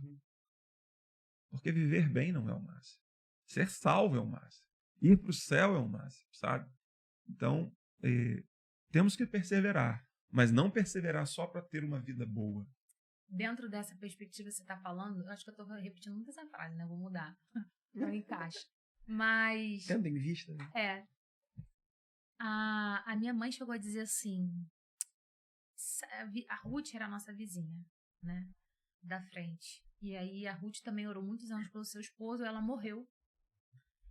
Porque viver bem não é o máximo. Ser salvo é o máximo. Ir para o céu é o máximo, sabe? Então, temos que perseverar, mas não perseverar só para ter uma vida boa.
Dentro dessa perspectiva que você está falando, acho que eu estou repetindo muito essa frase, né? Vou mudar. Não encaixa. Mas...
Tendo em vista, né?
A minha mãe chegou a dizer assim, a Ruth era a nossa vizinha, né? Da frente. E aí a Ruth também orou muitos anos pelo seu esposo, ela morreu.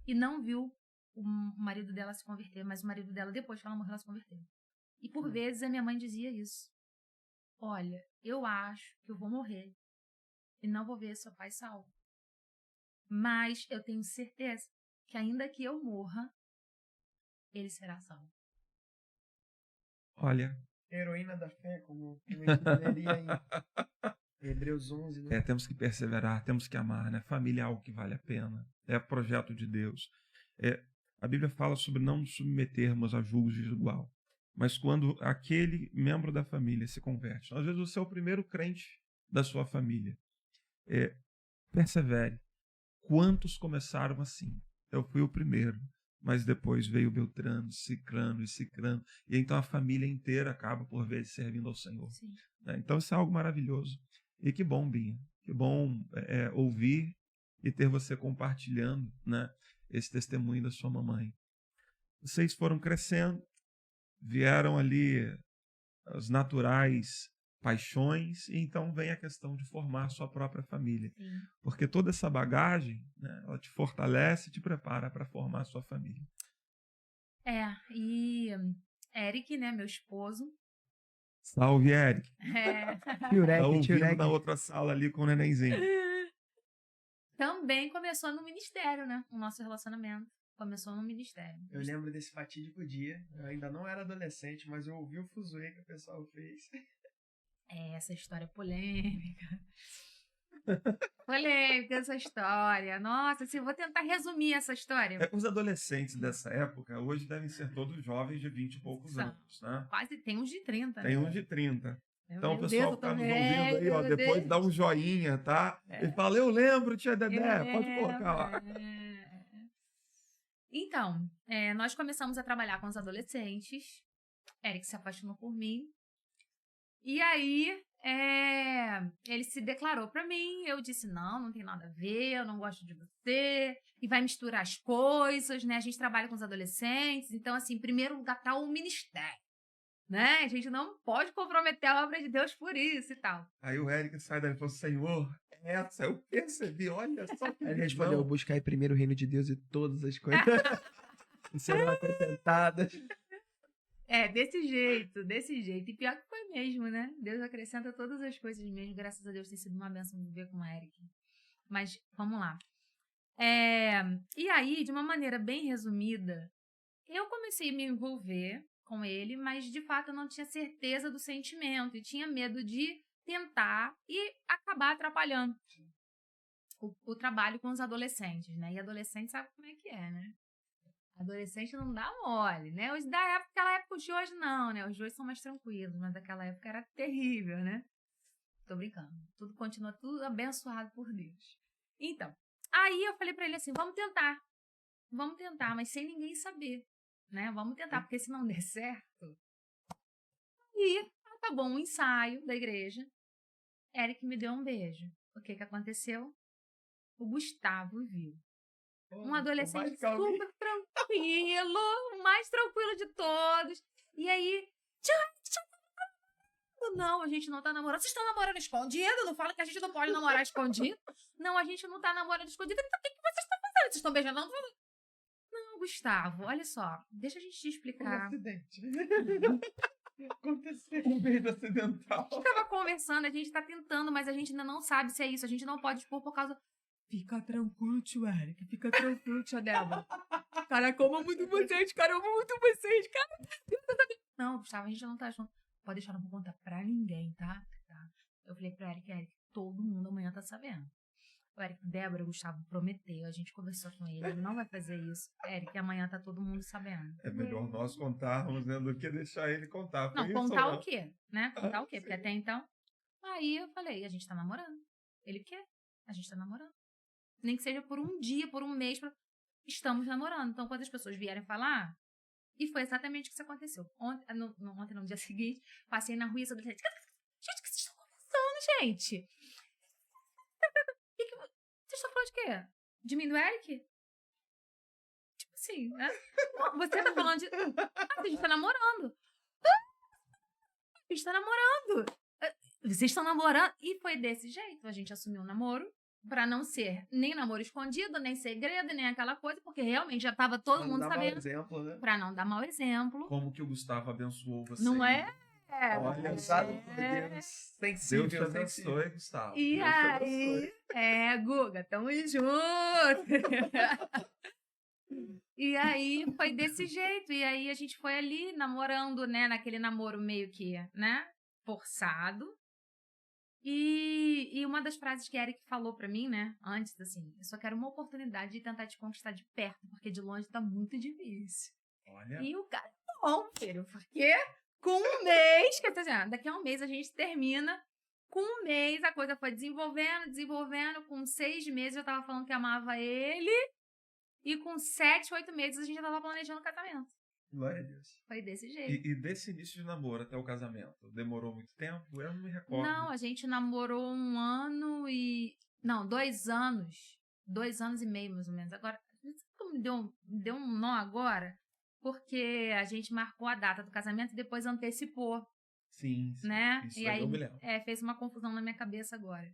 E não viu o marido dela se converter, mas o marido dela, depois que ela morreu, ela se converteu. E por vezes a minha mãe dizia isso. Olha, eu acho que eu vou morrer e não vou ver seu pai salvo. Mas eu tenho certeza que ainda que eu morra, ele será salvo.
Olha.
Heroína da fé, como a gente leria em Hebreus 11, né?
Temos que perseverar, temos que amar, né? Família é algo que vale a pena. É projeto de Deus. A Bíblia fala sobre não nos submetermos a julgo desigual. Mas quando aquele membro da família se converte, às vezes você é o primeiro crente da sua família, persevere. Quantos começaram assim? Eu fui o primeiro, mas depois veio Beltrano, Cicrano, e então a família inteira acaba por vezes servindo ao Senhor. Então isso é algo maravilhoso. E que bom, Binha, que bom ouvir e ter você compartilhando, né, esse testemunho da sua mamãe. Vocês foram crescendo, vieram ali as naturais paixões, e então vem a questão de formar a sua própria família.
Sim.
Porque toda essa bagagem, né, ela te fortalece e te prepara para formar a sua família.
E Eric, né, meu esposo,
Salve, Eric.
Tio
Tá
Rec, tio
ouvindo
Rec.
na outra sala ali com o nenenzinho.
Também começou no ministério, né? O nosso relacionamento começou no ministério.
Eu lembro desse fatídico dia. Eu ainda não era adolescente, mas eu ouvi o fuzuê que o pessoal fez.
Essa história é polêmica. Polêmica essa história. Nossa, assim, vou tentar resumir essa história.
Os adolescentes dessa época, hoje devem ser todos jovens de 20 e poucos
São.
anos, né?
Quase tem uns de 30.
Tem
né?
uns de 30.
Meu
Então, o
Deus,
pessoal
eu
que
tô
tá nos
velha,
ouvindo aí, ó,
meu
depois
Deus.
dá um joinha, tá?
É.
Ele fala, eu lembro, tia Dedé, pode
É,
colocar lá.
Então, nós começamos a trabalhar com os adolescentes. Eric se apaixonou por mim. E aí, ele se declarou pra mim. Eu disse, não tem nada a ver, eu não gosto de você. E vai misturar as coisas, né? A gente trabalha com os adolescentes. Então, assim, em primeiro lugar tá o ministério, né? A gente não pode comprometer a obra de Deus por isso e tal.
Aí o Eric sai daí e falou, Senhor, essa eu percebi, olha só que
Aí ele respondeu,
visão.
buscar primeiro o reino de Deus e todas as coisas serão acrescentadas.
Desse jeito. E pior que foi mesmo, né? Deus acrescenta todas as coisas mesmo. Graças a Deus tem sido uma bênção viver com o Eric. Mas, vamos lá. E aí, de uma maneira bem resumida, eu comecei a me envolver com ele, mas de fato eu não tinha certeza do sentimento e tinha medo de tentar e acabar atrapalhando o trabalho com os adolescentes, né? E adolescente sabe como é que é, né? Adolescente não dá mole, né? Os daquela época, os de hoje não, né? Os de hoje são mais tranquilos, mas daquela época era terrível, né? Tô brincando. Tudo continua tudo abençoado por Deus. Então, aí eu falei pra ele assim, vamos tentar, mas sem ninguém saber, né? Vamos tentar, porque se não der certo... E acabou um ensaio da igreja, Eric me deu um beijo. O que aconteceu? O Gustavo viu. Um adolescente super tranquilo, o mais tranquilo de todos. E aí, não, a gente não tá namorando. Vocês estão namorando escondido? Não fala que a gente não pode namorar escondido. Não, a gente não tá namorando escondido. Então, o que vocês estão fazendo? Vocês estão beijando? Não, Gustavo, olha só. Deixa a gente te explicar.
acidente. Aconteceu um beijo acidental.
A gente tava conversando, a gente tá tentando, mas a gente ainda não sabe se é isso. A gente não pode expor por causa... Fica tranquilo, tio Eric. Fica tranquilo, tia Débora. Cara, como muito vocês, cara. Não, Gustavo, a gente não tá junto. Pode deixar, não vou contar pra ninguém, tá? Eu falei pra Eric, todo mundo amanhã tá sabendo. O Eric, Débora, o Gustavo prometeu, a gente conversou com ele não vai fazer isso. Eric, amanhã tá todo mundo sabendo.
É melhor nós contarmos, né, do que deixar ele contar.
Não, contar o quê? Né? Contar o quê? Porque até então... Aí eu falei, a gente tá namorando. Ele quer? A gente tá namorando. Nem que seja por um dia, por um mês, estamos namorando. Então, quando as pessoas vierem falar... E foi exatamente o que isso aconteceu. Ontem, no dia seguinte, passei na rua e eu disse, gente, o que vocês estão conversando, gente? Vocês estão falando de quê? De mim do Eric? Tipo assim, né? Você tá falando de... a gente tá namorando. A gente tá namorando. Vocês estão namorando. E foi desse jeito. A gente assumiu o namoro. Pra não ser nem namoro escondido, nem segredo, nem aquela coisa, porque realmente já tava todo mundo sabendo.
Exemplo, né?
Pra não dar mau exemplo.
Como que o Gustavo abençoou você?
Não é?
Olha, usado por Deus. Sensível,
Deus te abençoe, Gustavo.
E
Deus te
aí, Guga, tamo junto. E aí foi desse jeito. E aí a gente foi ali namorando, né? Naquele namoro meio que, né? Forçado. E uma das frases que Eric falou pra mim, né? Antes, assim, eu só quero uma oportunidade de tentar te conquistar de perto, porque de longe tá muito difícil.
Olha.
E o cara, bom, filho, porque com um mês, quer dizer, daqui a um mês a gente termina. Com um mês a coisa foi desenvolvendo. Com 6 meses eu tava falando que amava ele. E com 7, 8 meses a gente já tava planejando o casamento.
Glória a Deus.
Foi desse jeito.
E desse início de namoro até o casamento, demorou muito tempo? Eu não me recordo.
Não, a gente namorou 1 ano e... Não, 2 anos. 2 anos e meio, mais ou menos. Agora, me deu um nó agora, porque a gente marcou a data do casamento e depois antecipou.
Sim.
Né?
Isso
e
aí
aí
eu me lembro.
fez uma confusão na minha cabeça agora.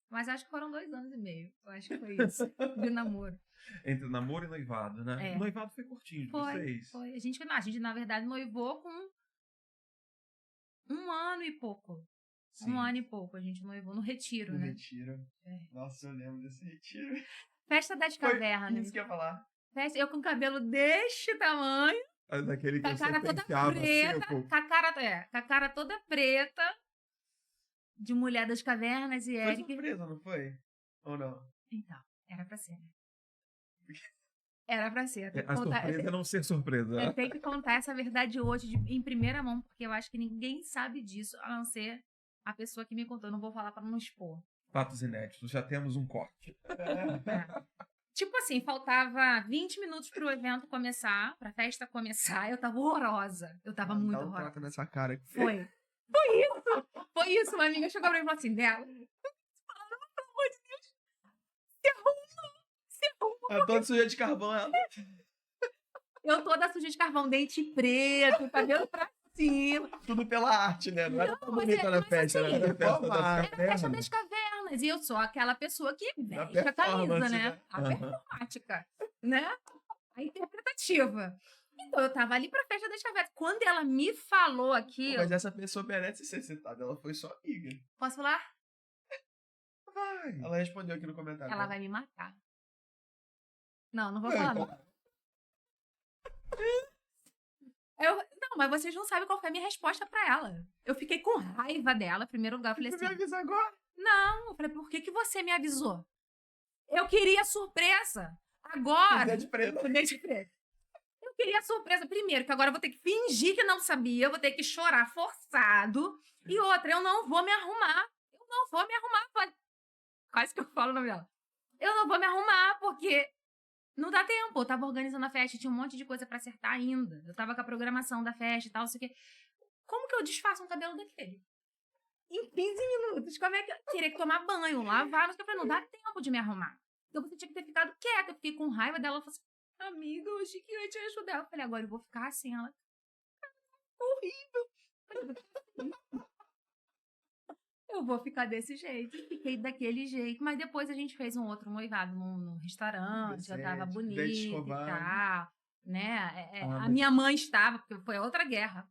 Mas acho que foram 2 anos e meio. Eu acho que foi isso, de namoro.
Entre namoro e noivado, né?
É.
O noivado foi curtinho de vocês.
Foi. A gente, na verdade, noivou com 1 um ano e pouco.
Sim.
Um ano e pouco a gente noivou no retiro,
No
né?
retiro.
É.
Nossa, eu lembro desse retiro.
Festa das
Foi
cavernas.
isso que eu ia falar.
Eu com cabelo deste tamanho,
Daquele que
com a
você
cara toda
penteava
preta,
seco.
com a cara toda preta, de Mulher das Cavernas e
Foi
Eric.
surpresa, não foi? Ou não?
Então, era pra ser, né? Era pra ser. Eu tenho que
A
contar-
surpresa é não ser surpresa.
eu tenho que contar essa verdade hoje em primeira mão, porque eu acho que ninguém sabe disso, a não ser a pessoa que me contou. Eu não vou falar pra não expor.
Fatos inéditos, já temos um corte.
É. Tipo assim, faltava 20 minutos pro evento começar, pra festa começar, eu tava horrorosa. Eu tava muito
Dá um
horrorosa.
trato nessa cara.
Foi. Foi isso. Uma amiga chegou pra mim e falou assim, Dela, pelo amor de Deus, se arruma.
Eu tô suja de carvão. Ela...
Eu toda suja de carvão, dente preto, cabelo pra cima.
Tudo pela arte, né? Não era tão
mas
bonita
é-
na
mas
festa,
assim,
né? Na festa
Era
das
Era a festa
cavernas.
das cavernas. E eu sou aquela pessoa que
Da
veste a camisa,
performance,
né?
né?
A
Aham.
performática, né? A interpretativa. Então, eu tava ali pra festa das cavernas. Quando ela me falou aquilo...
Mas essa pessoa merece ser citada. Ela foi sua amiga.
Posso falar?
Vai.
Ela respondeu aqui no comentário.
Ela vai me matar. Não vou
Ué,
falar, não. Não, mas vocês não sabem qual foi a minha resposta pra ela. Eu fiquei com raiva dela, em primeiro lugar. Eu falei
Você
assim,
me avisa agora?
não. Eu falei, por que você me avisou? Eu queria surpresa. Agora...
Zé de preto.
Dente preto. Eu queria surpresa primeiro, que agora eu vou ter que fingir que não sabia, eu vou ter que chorar forçado. E outra, eu não vou me arrumar. Eu não vou me arrumar. Quase que eu falo o nome dela. Eu não vou me arrumar, porque não dá tempo. Eu tava organizando a festa, tinha um monte de coisa pra acertar ainda. Eu tava com a programação da festa e tal, não sei o quê. Como que eu desfaço um cabelo daquele? Em 15 minutos. Como é que eu teria que tomar banho, lavar? Não sei o que. Eu falei, não dá tempo de me arrumar. Então você tinha que ter ficado quieta. Eu fiquei com raiva dela. Ela falou assim, amiga, eu achei que eu ia te ajudar. Eu falei, agora eu vou ficar assim. Ela, horrível. Eu vou ficar desse jeito. E fiquei daquele jeito. Mas depois a gente fez um outro noivado num restaurante. Já tava
Certo,
bonita
dente
e
escovado.
tal. Né?
Ah,
A
mas-
minha mãe estava, porque foi outra guerra.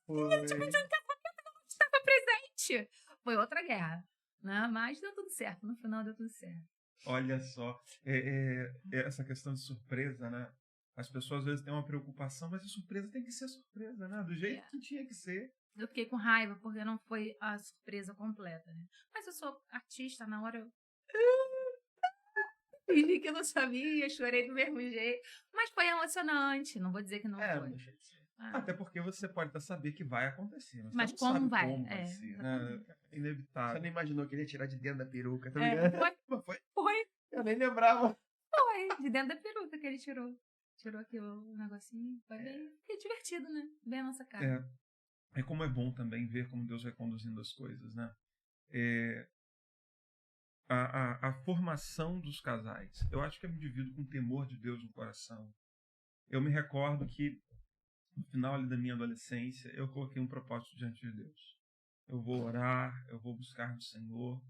Foi.
Estava presente. Foi outra guerra. Né? Mas deu tudo certo. No final deu tudo certo.
Olha só, essa questão de surpresa, né? As pessoas às vezes têm uma preocupação, mas a surpresa tem que ser surpresa, né? Do jeito que tinha que ser.
Eu fiquei com raiva porque não foi a surpresa completa, né? Mas eu sou artista, na hora eu fingi que eu não sabia, chorei do mesmo jeito. Mas foi emocionante, não vou dizer que não
É,
foi.
não deixa de ser.
Ah,
Até porque você pode até saber que vai acontecer, mas,
Mas
você não
como
sabe
vai?
como vai
É,
ser,
exatamente.
né? É
Você
inevitável.
não imaginou que ele ia tirar de dentro da peruca, tá
É,
ligado?
foi,
Mas foi.
foi,
Eu nem lembrava.
de dentro da peruca que ele tirou. Tirou aqui o negocinho, foi bem fiquei divertido, né? Bem a nossa cara.
É como é bom também ver como Deus vai conduzindo as coisas, né? A formação dos casais. Eu acho que é um indivíduo com temor de Deus no coração. Eu me recordo que no final ali da minha adolescência, eu coloquei um propósito diante de Deus. Eu vou orar, eu vou buscar no Senhor.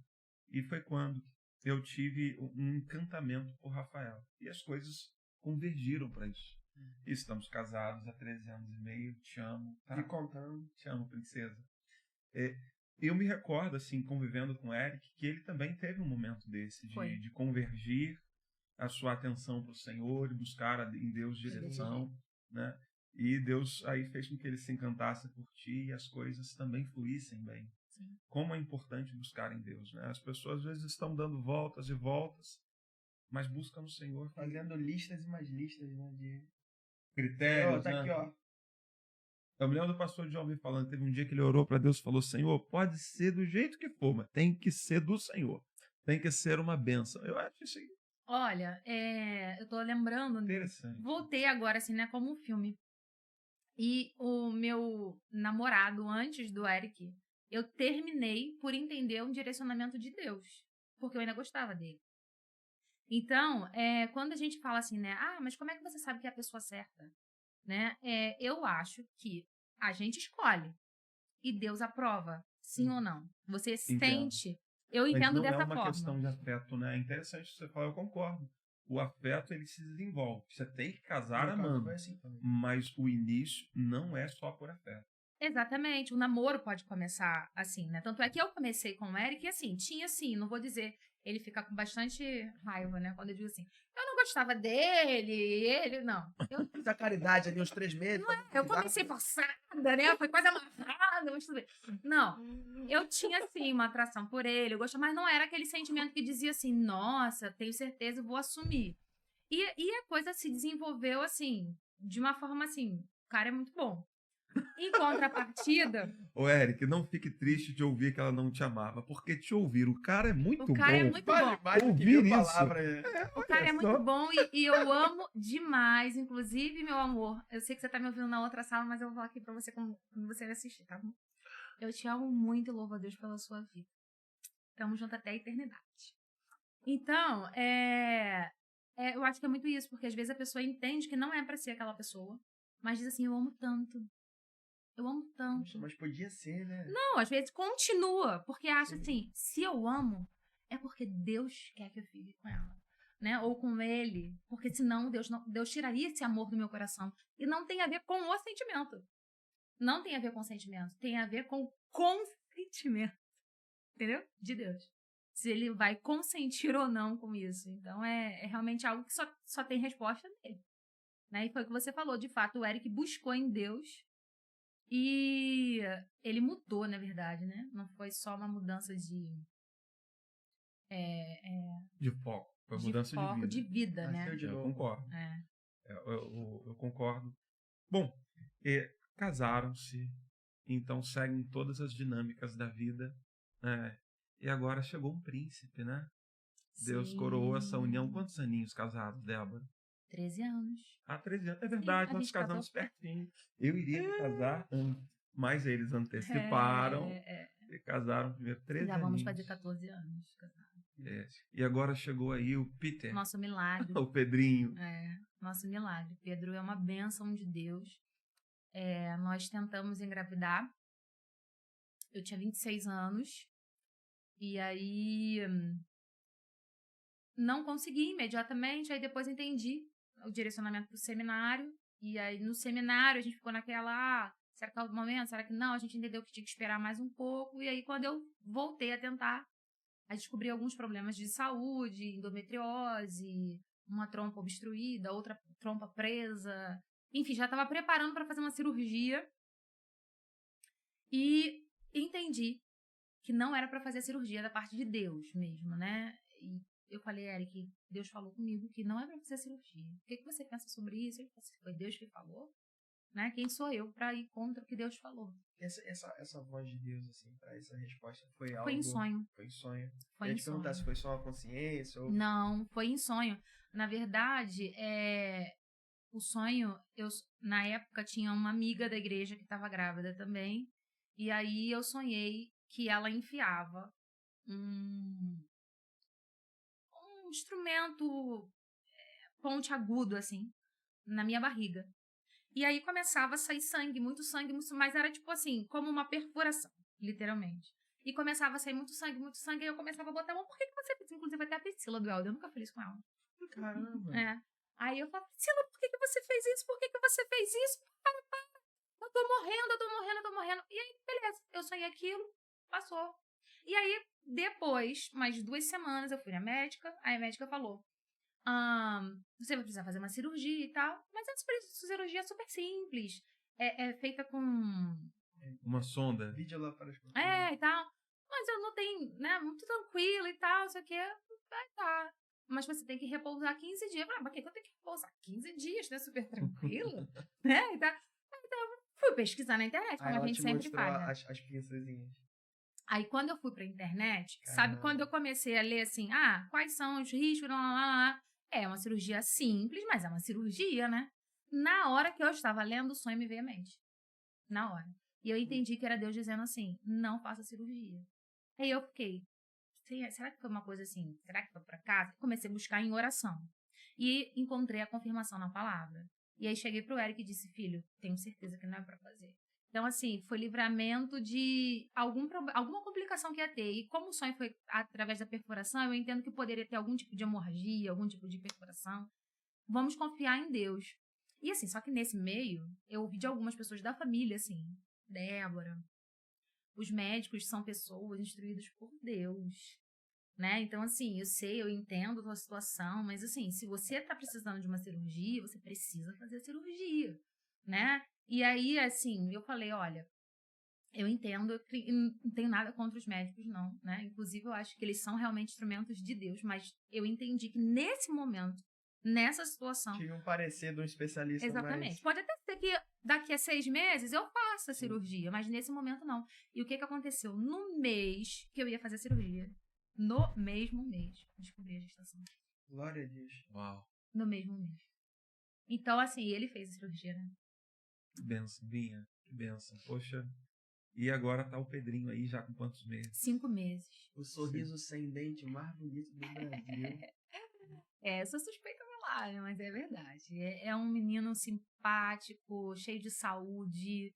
E foi quando eu tive um encantamento por Rafael. E as coisas convergiram para isso. E estamos casados há 13 anos e meio. Te amo, tá?
Me contando.
Te amo, princesa. Eu me recordo, assim, convivendo com o Eric, que ele também teve um momento desse,
Foi.
de convergir a sua atenção para o Senhor e buscar em Deus direção, né? E Deus aí fez com que ele se encantasse por ti e as coisas também fluíssem bem.
Sim.
Como é importante buscar em Deus, né? As pessoas às vezes estão dando voltas e voltas, mas buscam no Senhor
Fazendo listas e mais listas, né? De...
critérios,
Ó, tá
né?
aqui, ó.
Eu me lembro do pastor John me falando, teve um dia que ele orou para Deus e falou, Senhor, pode ser do jeito que for, mas tem que ser do Senhor. Tem que ser uma bênção. Eu acho isso aí
Olha, eu tô lembrando,
interessante.
voltei agora, assim, né, como um filme. E o meu namorado, antes do Eric, eu terminei por entender um direcionamento de Deus. Porque eu ainda gostava dele. Então, quando a gente fala assim, né? Ah, mas como é que você sabe que é a pessoa certa? Né? Eu acho que a gente escolhe. E Deus aprova. Sim ou não? Você sente. Eu
Mas
entendo
não
dessa
é uma
forma.
questão de afeto, né? É interessante você falar, eu concordo. O afeto, ele se desenvolve. Você tem que casar
No caso,
amando.
foi assim também.
Mas o início não é só por afeto.
Exatamente, o namoro pode começar assim, né? Tanto é que eu comecei com o Eric e assim, tinha assim, não vou dizer, ele fica com bastante raiva, né? Quando eu digo assim, eu não gostava dele, ele, não.
Fiz a caridade ali uns 3 meses.
Eu comecei forçada, né? Foi quase amarrada, mas tudo bem. Não, eu tinha assim uma atração por ele, eu gostava, mas não era aquele sentimento que dizia assim, nossa, tenho certeza, vou assumir. E a coisa se desenvolveu assim, de uma forma assim, o cara é muito bom. Em contrapartida,
Ô, Eric, não fique triste de ouvir que ela não te amava, porque te ouvir, o cara é muito bom.
o cara é muito bom.
Mais do que
Ouvir
mil
isso.
palavras.
O cara é muito bom e eu amo demais. Inclusive, meu amor, eu sei que você tá me ouvindo na outra sala, mas eu vou falar aqui pra você quando você me assistir, tá bom? Eu te amo muito e louvo a Deus pela sua vida. Tamo junto até a eternidade. Então, eu acho que é muito isso, porque às vezes a pessoa entende que não é pra ser aquela pessoa, mas diz assim, eu amo tanto. Eu amo tanto.
Mas podia ser, né?
Não, às vezes continua, porque acha assim, se eu amo, é porque Deus quer que eu fique com ela, né? Ou com ele, porque senão Deus tiraria esse amor do meu coração. E não tem a ver com o sentimento. Não tem a ver com o sentimento, tem a ver com o consentimento, entendeu? De Deus. Se ele vai consentir ou não com isso. Então, é realmente algo que só tem resposta dele. Né? E foi o que você falou, de fato, o Eric buscou em Deus. E ele mudou, na verdade, né? Não foi só uma mudança de
foco. Foi mudança
foco,
de vida.
de vida, né?
Eu concordo.
É.
Eu concordo. Bom, casaram-se, então seguem todas as dinâmicas da vida, né? E agora chegou um príncipe, né? Deus
Sim.
coroou essa união. Quantos aninhos casados, Débora?
13 anos.
13 anos. É verdade,
Sim, a
nós
gente
casamos
casou
pertinho. Eu iria me casar antes, mas eles anteciparam e casaram primeiro 13
Já vamos
aninhos.
fazer 14 anos.
E agora chegou aí o Peter.
Nosso milagre.
O Pedrinho.
Nosso milagre. Pedro é uma bênção de Deus. Nós tentamos engravidar. Eu tinha 26 anos. E aí não consegui imediatamente. Aí depois entendi o direcionamento para o seminário. E aí no seminário a gente ficou naquela... será que é o momento? Será que não? A gente entendeu que tinha que esperar mais um pouco. E aí quando eu voltei a tentar, aí descobri alguns problemas de saúde, endometriose, uma trompa obstruída, outra trompa presa. Enfim, já estava preparando para fazer uma cirurgia. E entendi que não era para fazer a cirurgia da parte de Deus mesmo, né? E eu falei, Eric, Deus falou comigo que não é para fazer a cirurgia. O que você pensa sobre isso? Ele falou assim, foi Deus que falou? Né? Quem sou eu para ir contra o que Deus falou?
Essa voz de Deus, assim, para essa resposta foi algo...
Foi em sonho.
Foi em sonho.
Foi
eu ia
em
te perguntar se foi só uma consciência ou...
Não, foi em sonho. Na verdade, o sonho... na época, tinha uma amiga da igreja que estava grávida também. E aí, eu sonhei que ela enfiava um instrumento pontiagudo, assim, na minha barriga. E aí começava a sair sangue, muito sangue, mas era tipo assim, como uma perfuração, literalmente. E começava a sair muito sangue, e eu começava a botar a mão, por que você fez? Inclusive até a Priscila do Elder, eu nunca falei isso com ela.
Caramba.
Aí eu falava, Priscila, por que você fez isso? Por que você fez isso? Para. Eu tô morrendo. E aí, beleza, eu sonhei aquilo, passou. E aí, depois, mais 2 semanas, eu fui na médica, aí a médica falou, você vai precisar fazer uma cirurgia e tal, mas essa cirurgia é super simples, é feita com...
uma sonda.
Vídeo lá para as
e tal, mas eu não tenho, né, muito tranquilo e tal, isso aqui, tá. Mas você tem que repousar 15 dias. Eu falei, mas que eu tenho que repousar 15 dias, né, super tranquilo, né, e tal. Então, fui pesquisar na internet, como a gente sempre faz, né?
As pinçazinhas.
Aí, quando eu fui pra internet, sabe quando eu comecei a ler assim, quais são os riscos, é uma cirurgia simples, mas é uma cirurgia, né? Na hora que eu estava lendo, o sonho me veio à mente. Na hora. E eu entendi que era Deus dizendo assim, não faça cirurgia. Aí eu fiquei, será que foi uma coisa assim? Será que foi por acaso? Comecei a buscar em oração. E encontrei a confirmação na palavra. E aí cheguei pro Eric e disse, filho, tenho certeza que não é pra fazer. Então, assim, foi livramento de alguma complicação que ia ter. E como o sonho foi através da perfuração, eu entendo que poderia ter algum tipo de hemorragia, algum tipo de perfuração. Vamos confiar em Deus. E assim, só que nesse meio, eu ouvi de algumas pessoas da família, assim, Débora, os médicos são pessoas instruídas por Deus, né? Então, assim, eu entendo a tua situação, mas, assim, se você tá precisando de uma cirurgia, você precisa fazer a cirurgia, né? E aí, assim, eu falei, olha, eu entendo, não tenho nada contra os médicos, não, né? Inclusive, eu acho que eles são realmente instrumentos de Deus, mas eu entendi que nesse momento, nessa situação...
Tive um parecer de um especialista.
Exatamente.
Mais...
Pode até ser que daqui a 6 meses eu faça a cirurgia, mas nesse momento não. E o que aconteceu? No mês que eu ia fazer a cirurgia, no mesmo mês, descobri a gestação.
Glória a Deus.
Uau.
No mesmo mês. Então, assim, ele fez a cirurgia, né?
Que bênção, Binha. Que bênção. Poxa. E agora tá o Pedrinho aí já com quantos meses?
5 meses.
O sorriso sem dente mais bonito do Brasil.
Eu sou suspeita de falar, né? Mas é verdade. É um menino simpático, cheio de saúde,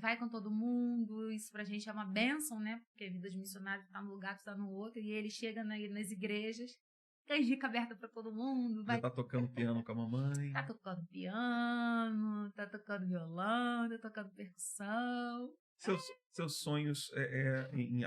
vai com todo mundo. Isso pra gente é uma bênção, né? Porque a vida de missionário tá num lugar, tá no outro. E ele chega nas igrejas, canjica aberta pra todo mundo.
Já tá tocando piano com a mamãe.
Tá tocando piano, tá tocando violão, tá tocando percussão.
Seus sonhos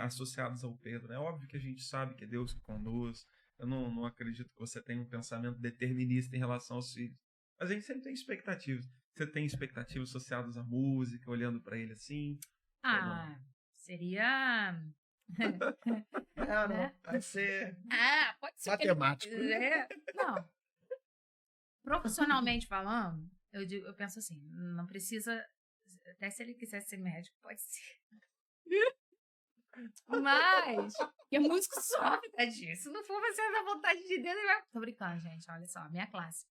associados ao Pedro. É óbvio que a gente sabe que é Deus que conduz. Eu não acredito que você tenha um pensamento determinista em relação aos filhos. Mas a gente sempre tem expectativas. Você tem expectativas associadas à música, olhando pra ele assim?
Seria...
Não. Vai ser...
pode ser
matemático.
Não. Profissionalmente falando, eu penso assim, não precisa... Até se ele quiser ser médico, pode ser. Mas, que músico sofre disso. Se não for você da vontade de Deus, ele vai... Tô brincando, gente. Olha só, minha classe.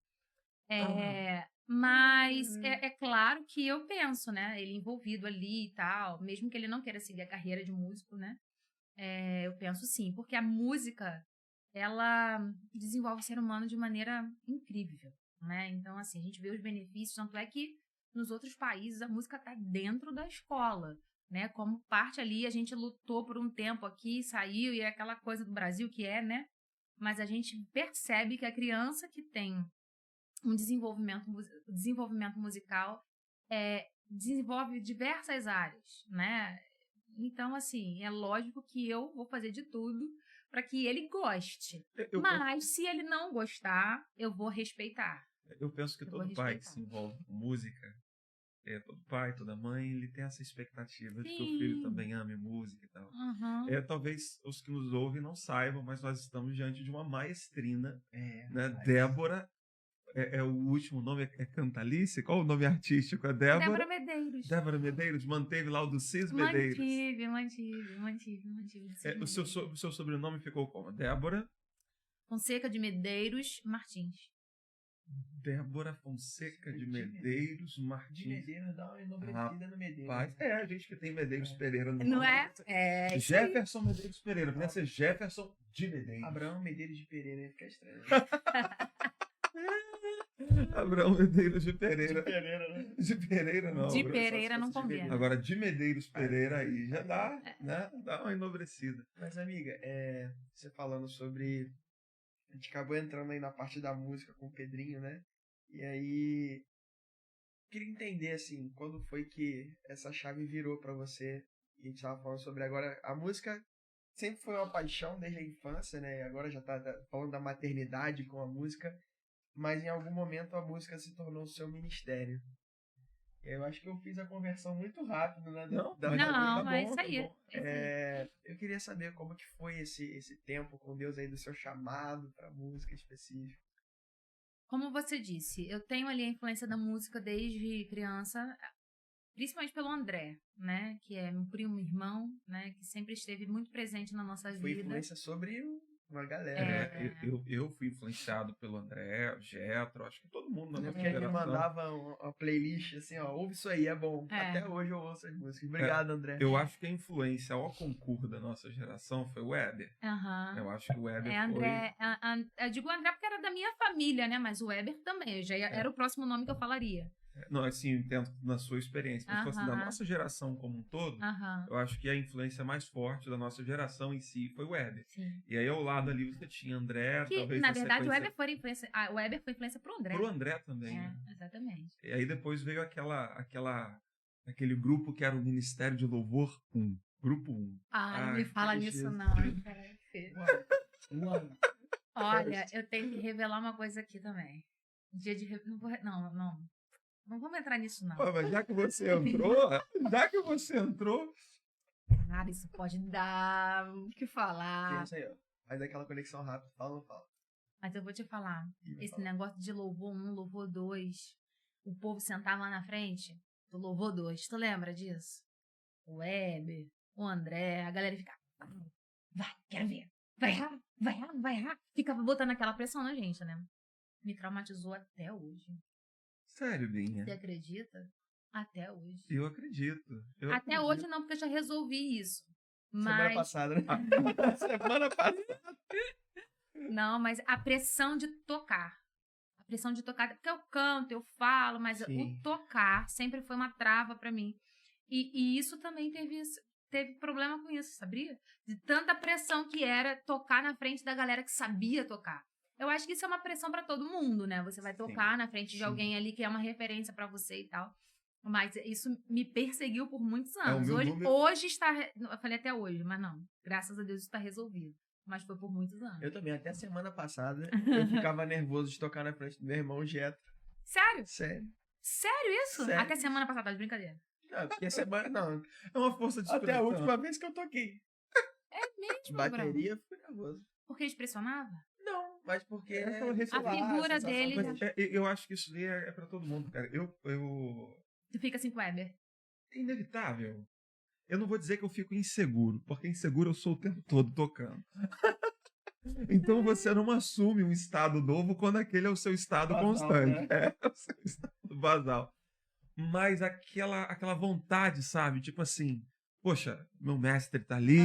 Mas é claro que eu penso, né? Ele envolvido ali e tal, mesmo que ele não queira seguir a carreira de músico, né? Eu penso sim, porque a música, ela desenvolve o ser humano de maneira incrível, né? Então, assim, a gente vê os benefícios, tanto é que nos outros países a música tá dentro da escola, né? Como parte ali, a gente lutou por um tempo aqui, saiu, e é aquela coisa do Brasil que né? Mas a gente percebe que a criança que tem um desenvolvimento musical desenvolve diversas áreas, né? Então, assim, é lógico que eu vou fazer de tudo para que ele goste. Mas se ele não gostar, eu vou respeitar.
Eu penso que todo pai que se envolve com música, todo pai, toda mãe, ele tem essa expectativa de que o filho também ame música e tal.
Uhum.
Talvez os que nos ouvem não saibam, mas nós estamos diante de uma maestrina, né? Débora, o último nome é Cantalice? Qual o nome artístico? É
Débora Medeiros.
Débora Medeiros, manteve lá o do Cis Medeiros.
Mantive.
O seu sobrenome ficou como? Débora?
Fonseca de Medeiros Martins.
Débora Fonseca de Medeiros Martins.
De Medeiros, dá uma enobrecida no Medeiros.
Rapaz, a gente que tem Medeiros Pereira no
Não
nome.
É?
Jefferson Medeiros Pereira. Podia ser Jefferson de Medeiros.
Abraão Medeiros de Pereira, ia ficar estranho.
Abraão Medeiros de Pereira.
De Pereira, né?
De Pereira não.
De Pereira não combina.
Agora, de Medeiros Pereira aí já dá, né? Dá uma enobrecida.
Mas, amiga, você falando sobre... A gente acabou entrando aí na parte da música com o Pedrinho, né? E aí... Queria entender, assim, quando foi que essa chave virou pra você. E a gente tava falando sobre agora... A música sempre foi uma paixão desde a infância, né? Agora já tá falando da maternidade com a música. Mas em algum momento a música se tornou o seu ministério. Eu acho que eu fiz a conversão muito rápido, né?
Mas isso aí.
Eu queria saber como que foi esse tempo com Deus aí do seu chamado pra música específica.
Como você disse, eu tenho ali a influência da música desde criança, principalmente pelo André, né? Que é meu primo irmão, né? Que sempre esteve muito presente na nossa vida.
Foi influência sobre uma galera.
Eu fui influenciado pelo André, o Getro, acho que todo mundo na minha
Porque ele
geração.
mandava uma playlist assim, ó, ouve isso aí, é bom. Até hoje eu ouço as músicas. Obrigado, André.
Eu acho que a influência ao concurso da nossa geração foi o Weber.
Eu
acho que o Weber
André, eu digo André porque era da minha família, né? Mas o Weber também, era o próximo nome que eu falaria.
Não, assim, eu entendo na sua experiência, mas da nossa geração como um todo, eu acho que a influência mais forte da nossa geração em si foi o Weber.
Sim.
E aí ao lado ali você tinha André,
que,
talvez
na verdade, o Weber foi influência pro André.
Pro André também.
Exatamente.
E aí depois veio aquela Naquele grupo que era o Ministério de Louvor 1. Grupo 1.
Não me fala nisso
Jesus.
não. Olha, eu tenho que revelar uma coisa aqui também. Dia de... Não vamos entrar nisso, não.
Pô, mas já que você entrou...
Cara, isso pode dar o que falar.
Pensa aí, ó. Faz aquela conexão rápida, fala ou não fala?
Mas eu vou te falar. Esse negócio de louvor 1, louvor 2. O povo sentava lá na frente do louvor 2. Tu lembra disso? O Weber, o André, a galera ficava... Vai, quero ver. Vai errar. Ficava botando aquela pressão na gente, né? Me traumatizou até hoje.
Sério, Binha?
Você acredita? Até hoje.
Eu acredito.
Até hoje não, porque eu já resolvi isso.
Semana passada, né? Semana passada.
Não, mas a pressão de tocar. A pressão de tocar, porque eu canto, eu falo, mas
Sim.
o tocar sempre foi uma trava pra mim. E isso também teve problema com isso, sabia? De tanta pressão que era tocar na frente da galera que sabia tocar. Eu acho que isso é uma pressão pra todo mundo, né? Você vai tocar na frente de alguém ali que é uma referência pra você e tal. Mas isso me perseguiu por muitos anos. Hoje está... Eu falei até hoje, mas não. Graças a Deus isso está resolvido. Mas foi por muitos anos.
Eu também. Até semana passada, eu ficava nervoso de tocar na frente do meu irmão Jetro.
Sério?
Sério.
Sério isso?
Sério.
Até semana passada, de brincadeira.
Não, porque semana... Não.
É uma força de
Até a
expressão.
última vez que eu toquei.
É mesmo,
Bateria, fui nervoso.
Porque ele pressionava?
Não, mas porque...
A figura dele...
Mas eu acho que isso é pra todo mundo, cara.
Tu fica assim com o Weber.
É inevitável. Eu não vou dizer que eu fico inseguro, porque inseguro eu sou o tempo todo tocando. Então você não assume um estado novo quando aquele é o seu estado
basal,
constante.
né?
É o seu estado basal. Mas aquela vontade, sabe? Tipo assim, poxa, meu mestre tá ali,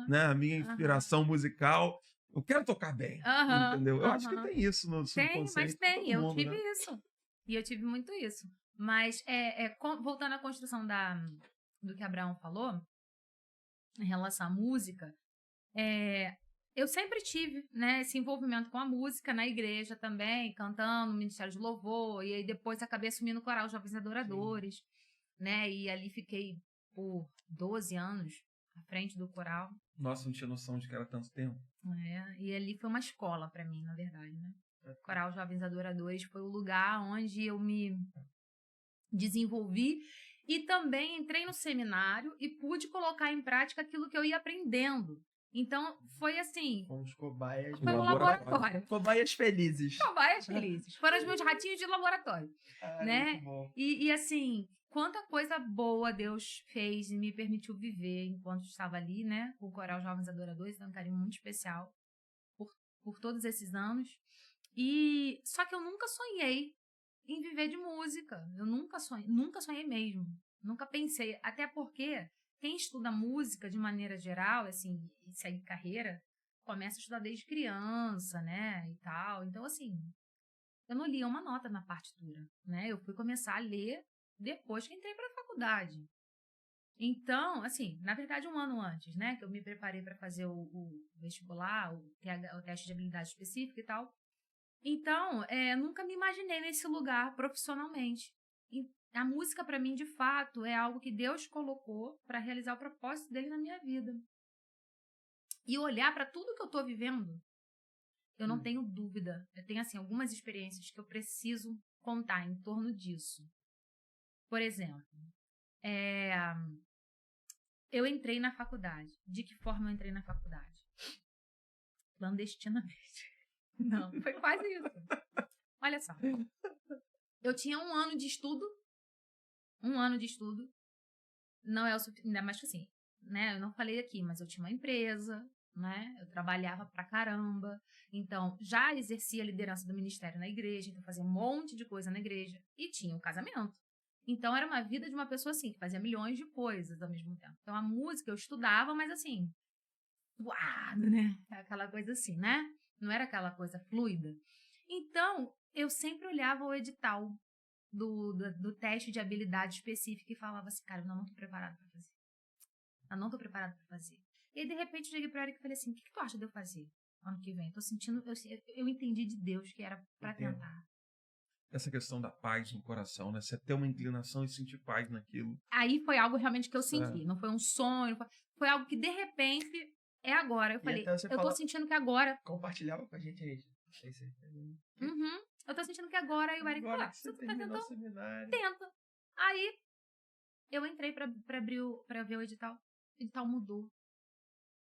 né? A minha inspiração musical. Eu quero tocar bem, entendeu? Eu acho que tem isso no subconsciente.
Tem, mas tem. Eu tive
né?
isso. E eu tive muito isso. Mas, voltando à construção do que Abraão falou, em relação à música, eu sempre tive, né, esse envolvimento com a música na igreja também, cantando no Ministério de Louvor, e aí depois acabei assumindo o Coral Jovens Adoradores, né, e ali fiquei por 12 anos à frente do coral.
Nossa, não tinha noção de que era tanto tempo.
E ali foi uma escola para mim, na verdade, né. O Coral Jovens Adoradores foi o lugar onde eu me desenvolvi e também entrei no seminário e pude colocar em prática aquilo que eu ia aprendendo. Então, foi assim...
Fomos cobaias.
Foi um laboratório.
Cobaias felizes.
Cobaias felizes. Foram os meus ratinhos de laboratório. Né?
Muito bom.
E assim, quanta coisa boa Deus fez e me permitiu viver enquanto estava ali, né? Com o Coral Jovens Adoradores, então um carinho muito especial por todos esses anos. E só que eu nunca sonhei em viver de música. Eu nunca sonhei mesmo. Nunca pensei. Até porque quem estuda música de maneira geral, assim, e segue carreira, começa a estudar desde criança, né, e tal. Então, assim, eu não lia uma nota na partitura, né? Eu fui começar a ler depois que entrei para a faculdade. Então, assim, na verdade, um ano antes, né, que eu me preparei para fazer o vestibular, o teste de habilidade específica e tal. Então, nunca me imaginei nesse lugar profissionalmente. E a música, para mim, de fato, é algo que Deus colocou para realizar o propósito dele na minha vida. E olhar para tudo que eu estou vivendo, eu não tenho dúvida. Eu tenho, assim, algumas experiências que eu preciso contar em torno disso. Por exemplo, eu entrei na faculdade. De que forma eu entrei na faculdade? Clandestinamente. Não, foi quase isso. Olha só. Eu tinha 1 ano de estudo. 1 ano de estudo. Não é o suficiente. Ainda mais que assim, né? Eu não falei aqui, mas eu tinha uma empresa, né? Eu trabalhava pra caramba. Então, já exercia a liderança do ministério na igreja. Então, fazia um monte de coisa na igreja. E tinha um casamento. Então, era uma vida de uma pessoa assim, que fazia milhões de coisas ao mesmo tempo. Então, a música eu estudava, mas assim, suado, né? Aquela coisa assim, né? Não era aquela coisa fluida. Então, eu sempre olhava o edital do teste de habilidade específica e falava assim, cara, eu não tô preparada para fazer. Eu não tô preparada para fazer. E aí, de repente, eu cheguei pra Erika e falei assim, o que tu acha de eu fazer ano que vem? Tô sentindo, eu entendi de Deus que era para tentar.
essa questão da paz no coração, né? Você ter uma inclinação e sentir paz naquilo.
Aí foi algo realmente que eu senti.
É.
Não foi um sonho. Foi algo que, de repente, é agora. Eu falei,
até você
eu tô
falou-
sentindo que agora...
Compartilhava com a gente. Aí você...
Uhum, eu tô sentindo que agora... Aí o Eric falou,
Agora que você
você tá
terminou o
tentando?
seminário.
Tenta. Aí, eu entrei pra ver o edital. O edital mudou.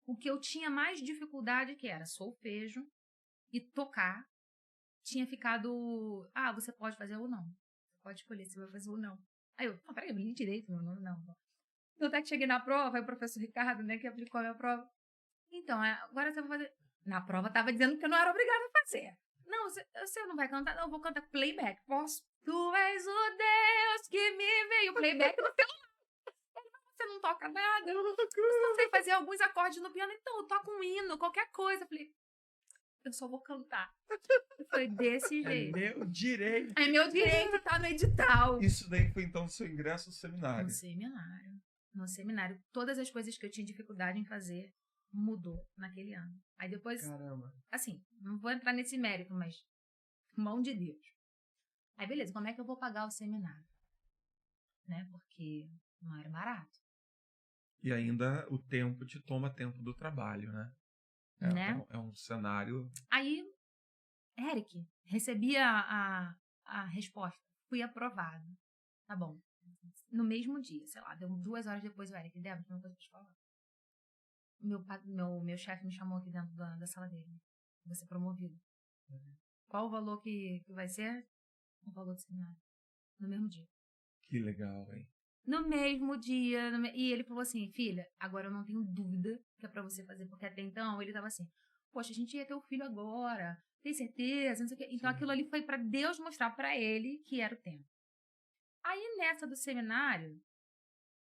O que eu tinha mais dificuldade, que era solfejo e tocar, tinha ficado... Ah, você pode fazer ou não. Você pode escolher se vai fazer ou não. Aí eu, peraí, eu li direito, meu nome não. Então, até que cheguei na prova, aí o professor Ricardo, né, que aplicou a minha prova. Então, agora você vai fazer... Na prova tava dizendo que eu não era obrigada a fazer. Não, você não vai cantar? Não, eu vou cantar playback. Posso? Tu és o Deus que me veio. Playback no celular. Você não toca nada? Eu só sei fazer alguns acordes no piano. Então, eu toco um hino, qualquer coisa. Eu falei, eu só vou cantar. Foi desse jeito.
É meu direito.
É meu direito, tá no edital.
Isso daí foi, então, o seu ingresso ao seminário.
No seminário. No seminário. Todas as coisas que eu tinha dificuldade em fazer mudou naquele ano. Aí depois,
Caramba.
assim, não vou entrar nesse mérito, mas mão de Deus. Aí beleza, como é que eu vou pagar o seminário? Né? Porque não era barato.
E ainda o tempo te toma tempo do trabalho, né?
Né?
É um cenário...
Aí, Eric, recebi a resposta. Fui aprovado. Tá bom. No mesmo dia, sei lá, deu 2 horas depois, o Eric, Débora, tem uma coisa pra te falar. Meu chefe me chamou aqui dentro da sala dele. Vou ser promovido. Qual o valor que vai ser? O valor do seminário. No mesmo dia.
Que legal, hein?
No mesmo dia. E ele falou assim, filha, agora eu não tenho dúvida que é pra você fazer. Porque até então ele tava assim, poxa, a gente ia ter o filho agora. Tem certeza? Não sei o quê. Então aquilo ali foi pra Deus mostrar pra ele que era o tempo. Aí nessa do seminário,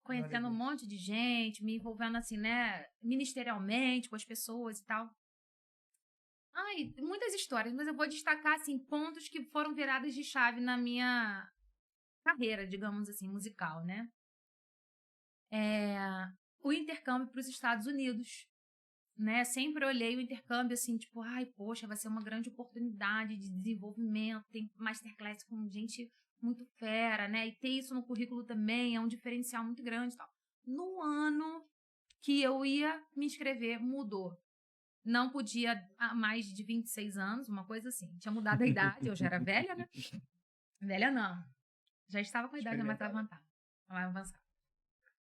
conhecendo um monte de gente, me envolvendo assim, né, ministerialmente com as pessoas e tal. Ai, muitas histórias, mas eu vou destacar, assim, pontos que foram viradas de chave na minha carreira, digamos assim, musical, né? O intercâmbio para os Estados Unidos, né? Sempre olhei o intercâmbio assim, tipo, ai, poxa, vai ser uma grande oportunidade de desenvolvimento, tem masterclass com gente muito fera, né? E ter isso no currículo também é um diferencial muito grande e tal. No ano que eu ia me inscrever, mudou. Não podia há mais de 26 anos, uma coisa assim. Tinha mudado a idade, eu já era velha, né? Velha não. Já estava com a idade mais avançada.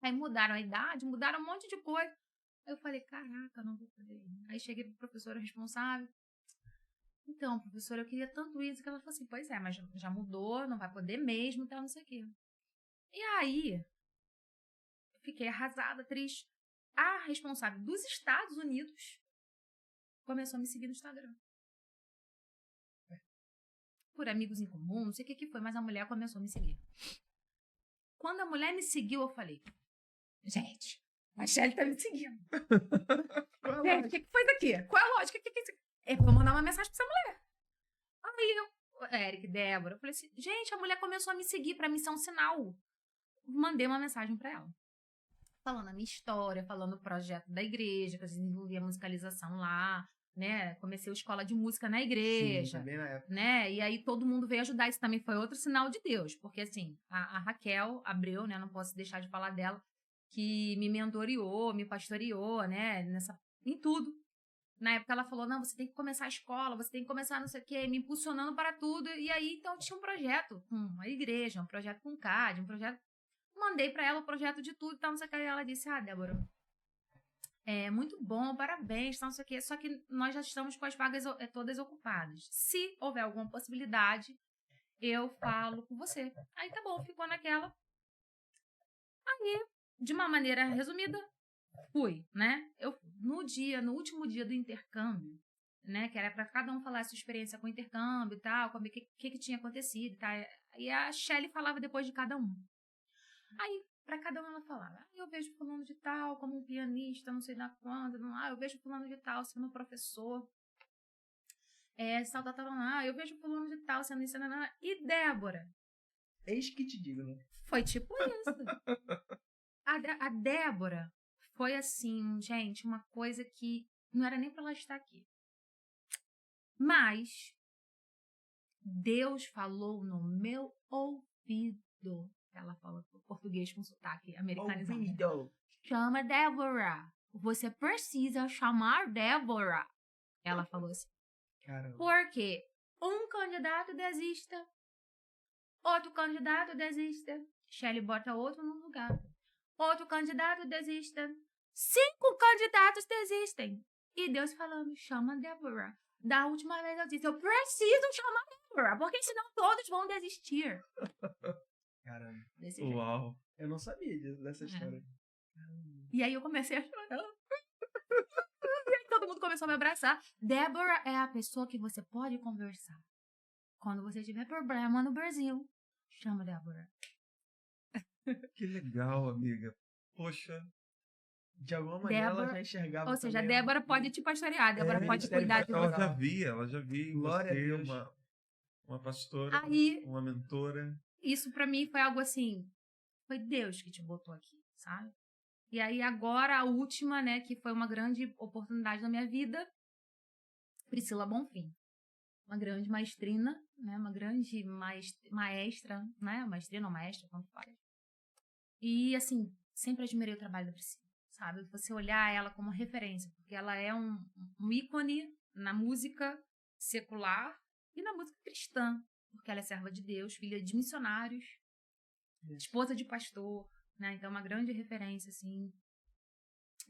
Aí mudaram a idade, mudaram um monte de coisa. Aí eu falei, caraca, não vou poder ir. Aí cheguei para a professora responsável. Então, professora, eu queria tanto isso. Que ela falou assim, pois é, mas já mudou, não vai poder mesmo, então não sei o quê. E aí, fiquei arrasada, triste. A responsável dos Estados Unidos começou a me seguir no Instagram. Por amigos em comum, não sei o que foi, mas a mulher começou a me seguir. Quando a mulher me seguiu, eu falei, gente, a Shelly tá me seguindo. Gente, o que foi daqui? Qual é a lógica? Eu vou mandar uma mensagem pra essa mulher. Aí eu, Eric, Débora, eu falei assim, gente, a mulher começou a me seguir pra mim ser um sinal. Mandei uma mensagem pra ela. Falando a minha história, falando o projeto da igreja, que eu desenvolvi a musicalização lá, né? Comecei a escola de música na igreja.
Sim, também na época.
Né? E aí todo mundo veio ajudar. Isso também foi outro sinal de Deus. Porque, assim, a Raquel Abreu, né? Não posso deixar de falar dela, que me mentoreou, me pastoreou, né? Em tudo. Na época ela falou, não, você tem que começar a escola, você tem que começar não sei o quê, me impulsionando para tudo. E aí, então, tinha um projeto com a igreja, um projeto com o CAD, um projeto... Mandei para ela o projeto de tudo e tal, não sei o que. E ela disse, Débora, é muito bom, parabéns, tal, não sei o que. Só que nós já estamos com as vagas todas ocupadas. Se houver alguma possibilidade, eu falo com você. Aí tá bom, ficou naquela. Aí, de uma maneira resumida, fui, né? Eu, no último dia do intercâmbio, né? Que era para cada um falar a sua experiência com o intercâmbio e tal, o que tinha acontecido e tal. E a Shelly falava depois de cada um. Aí, para cada um ela falava, eu vejo fulano de tal como um pianista, não sei da quando, eu vejo fulano de tal sendo um professor, eu vejo fulano de tal sendo ensinador. E Débora?
Eis que te digo, né?
Foi tipo isso. A Débora foi assim, gente, uma coisa que não era nem para ela estar aqui. Mas Deus falou no meu ouvido. Ela fala português com sotaque americanizado.
Ouvido.
Chama Débora. Você precisa chamar Débora. Ela falou assim.
Caramba.
Porque um candidato desista, outro candidato desista, Shelley bota outro no lugar. Outro candidato desista, 5 candidatos desistem. E Deus falando, chama Débora. Da última vez eu disse, eu preciso chamar Débora, porque senão todos vão desistir.
Caramba.
Desse jeito.
Uau.
Eu não sabia dessa história.
E aí eu comecei a chorar. E aí todo mundo começou a me abraçar. Débora é a pessoa que você pode conversar. Quando você tiver problema no Brasil, chama Débora.
Que legal, amiga. Poxa.
De alguma maneira ela
Débora,
já enxergava.
ou seja, a
também
Débora pode te pastorear, a Débora
É,
pode
Débora
cuidar de
pode-
você.
Ela já via em
Glória a
você
Deus.
uma pastora,
Aí,
uma mentora.
isso pra mim foi algo assim, foi Deus que te botou aqui, sabe? E aí agora a última, né, que foi uma grande oportunidade na minha vida, Priscila Bonfim. Uma grande maestrina, né, uma grande maestra, né, maestrina ou maestra, como faz. E assim, sempre admirei o trabalho da Priscila, sabe? Você olhar ela como referência, porque ela é um ícone na música secular e na música cristã, porque ela é serva de Deus, filha de missionários, esposa de pastor, né? Então, uma grande referência, assim.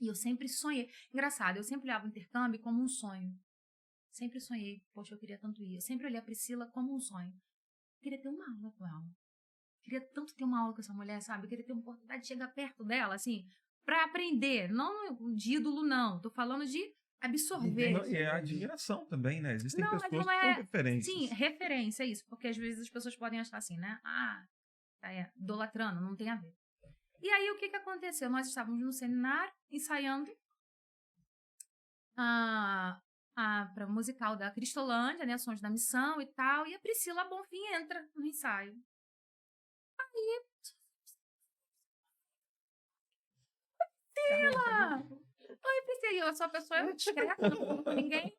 E eu sempre sonhei. Engraçado, eu sempre olhava o intercâmbio como um sonho. Sempre sonhei, poxa, eu queria tanto ir. Eu sempre olhei a Priscila como um sonho. Eu queria ter uma aula com ela. Eu queria tanto ter uma aula com essa mulher, sabe? Eu queria ter uma oportunidade de chegar perto dela, assim, pra aprender. Não de ídolo, não. Tô falando de absorver.
Não, e é a admiração também, né? Existem
Não, mas
pessoas
não
que são
é-
referências.
Sim, referência, é isso. Porque às vezes as pessoas podem achar assim, né? Ah, idolatrando, não tem a ver. E aí, o que aconteceu? Nós estávamos no seminário, ensaiando para musical da Cristolândia, né? Sons da Missão e tal. E a Priscila Bonfim entra no ensaio. Aí... Priscila! Oi, Priscila. Eu sou a pessoa discreta, não falo com ninguém.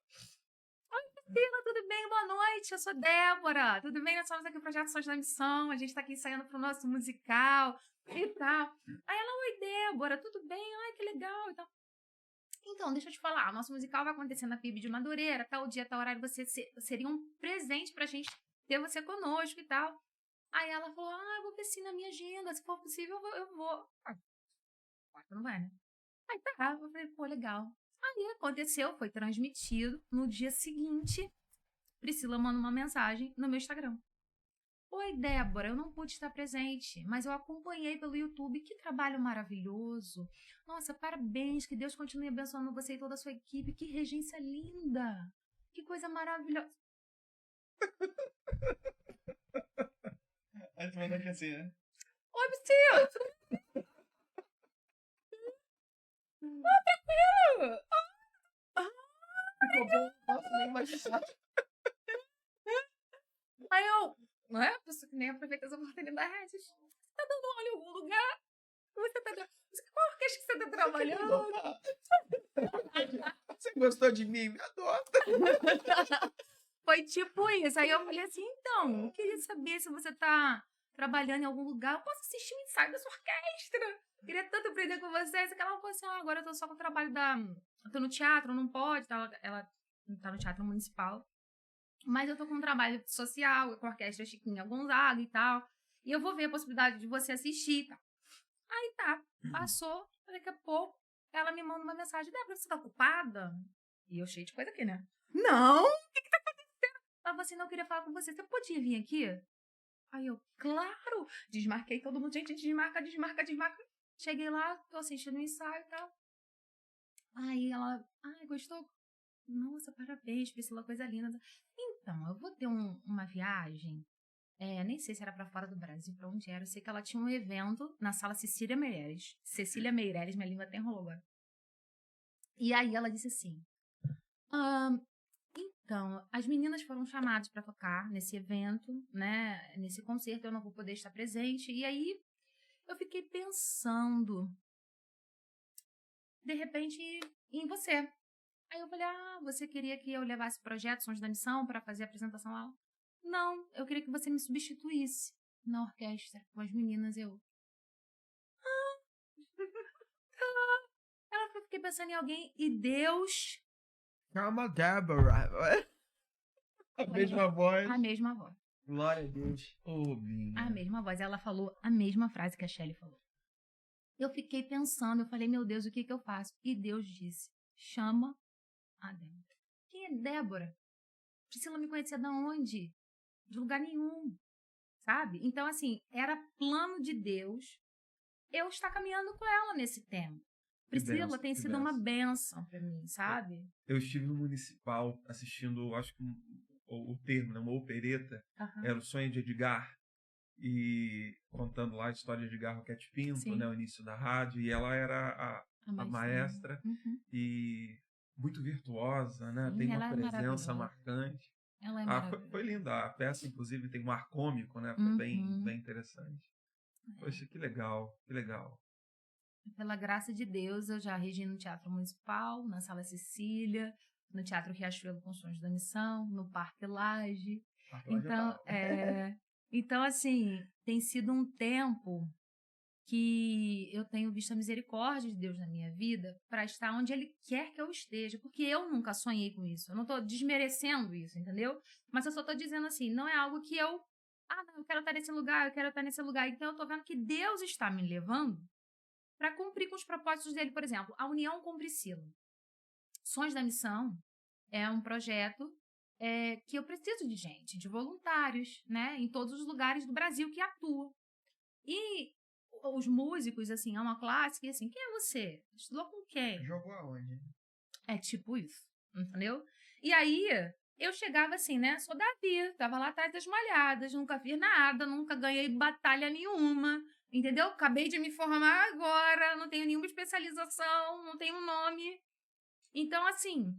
Priscila, tudo bem? Boa noite, eu sou Débora. Tudo bem? Nós estamos aqui no Projeto Sons da Missão. A gente está aqui ensaiando para o nosso musical e tal. Aí ela, oi, Débora, tudo bem? Ai, que legal e tal. Então, deixa eu te falar, o nosso musical vai acontecer na PIB de Madureira, tal dia, tal horário, você seria um presente pra gente ter você conosco e tal. Aí ela falou, eu vou ver sim na minha agenda, se for possível eu vou. Não vai, né? Aí tá, eu falei, pô, legal. Aí aconteceu, foi transmitido. No dia seguinte, Priscila manda uma mensagem no meu Instagram. Oi, Débora, eu não pude estar presente, mas eu acompanhei pelo YouTube. Que trabalho maravilhoso. Nossa, parabéns, que Deus continue abençoando você e toda a sua equipe. Que regência linda. Que coisa maravilhosa.
Aí tu mandou aqui assim, né?
Oi, Priscila. Tranquilo.
Ficou bom. Nossa, nem imaginava.
Aí eu, não é? Pessoa que nem aproveita as oportunidades. Você tá dando olho em algum lugar? Você tá dando... Qual orquestra que você tá trabalhando?
Você gostou de mim? Me adota.
Foi tipo isso. Aí eu falei assim, então, eu queria saber se você tá trabalhando em algum lugar. Eu posso assistir um ensaio da sua orquestra. Queria tanto aprender com vocês. Ela falou assim, agora eu tô só com o trabalho da... Eu tô no teatro, não pode. Ela tá no Teatro Municipal. Mas eu tô com um trabalho social, com a Orquestra Chiquinha Gonzaga e tal. E eu vou ver a possibilidade de você assistir e tal. Aí tá, passou. Daqui a pouco, ela me manda uma mensagem. Débora, você tá ocupada? E eu cheio de coisa aqui, né? Não! O que tá acontecendo? Ela falou assim, não, eu queria falar com você. Você podia vir aqui? Aí eu, claro! Desmarquei todo mundo. Gente, desmarca. Cheguei lá, tô assistindo o ensaio e tal. Aí ela, gostou? Nossa, parabéns, Priscila, coisa linda. Então, eu vou ter uma viagem, nem sei se era pra fora do Brasil, pra onde era. Eu sei que ela tinha um evento na sala Cecília Meireles. Cecília Meireles, minha língua até enrolou agora. E aí ela disse assim, então, as meninas foram chamadas pra tocar nesse evento, né, nesse concerto, eu não vou poder estar presente. E aí, eu fiquei pensando, de repente, em você. Aí eu falei, você queria que eu levasse o projeto Sons da Missão para fazer a apresentação lá? não, eu queria que você me substituísse na orquestra com as meninas. Eu, ela eu fiquei pensando em alguém e Deus...
Calma, Débora. A mesma voz.
A mesma voz.
Glória a Deus.
Ô, minha.
A mesma voz. Ela falou a mesma frase que a Shelley falou. Eu fiquei pensando, eu falei, meu Deus, o que eu faço? E Deus disse, chama a Débora. Quem é Débora? Priscila me conhecia de onde? De lugar nenhum, sabe? Então, assim, era plano de Deus eu estar caminhando com ela nesse tempo. Priscila
benção,
tem
que
sido uma
benção.
bênção pra mim, sabe?
Eu estive no Municipal assistindo, acho que o termo, né, uma opereta,
Uhum.
era o Sonho de Edgar, e contando lá a história de Edgar Roquete Pinto,
Sim.
né, o início da rádio, e ela era a maestra,
Uhum.
e muito virtuosa, né,
Sim,
tem
ela
uma
é
presença
maravilhosa.
marcante.
Ela é
Foi
maravilhosa.
linda, a peça inclusive tem um ar cômico, né, foi bem
Uhum.
interessante. Poxa, que legal, que legal.
Pela graça de Deus, eu já regi no Teatro Municipal, na Sala Cecília, no Teatro Riachuelo com Sons da Missão, no Parque Lage. Então, assim, tem sido um tempo que eu tenho visto a misericórdia de Deus na minha vida para estar onde Ele quer que eu esteja, porque eu nunca sonhei com isso. Eu não estou desmerecendo isso, entendeu? Mas eu só estou dizendo assim, não é algo que eu não, eu quero estar nesse lugar, eu quero estar nesse lugar. Então, eu estou vendo que Deus está me levando para cumprir com os propósitos dele. Por exemplo, a União com Priscila. Sons da Missão é um projeto que eu preciso de gente, de voluntários, né, em todos os lugares do Brasil que atuam. E os músicos, assim, é uma classe que, assim, quem é você? Estudou com quem?
Jogou aonde?
É tipo isso, entendeu? E aí, eu chegava assim, né, sou Davi, tava lá atrás das malhadas, nunca fiz nada, nunca ganhei batalha nenhuma, entendeu? Acabei de me formar agora, não tenho nenhuma especialização, não tenho nome. Então, assim,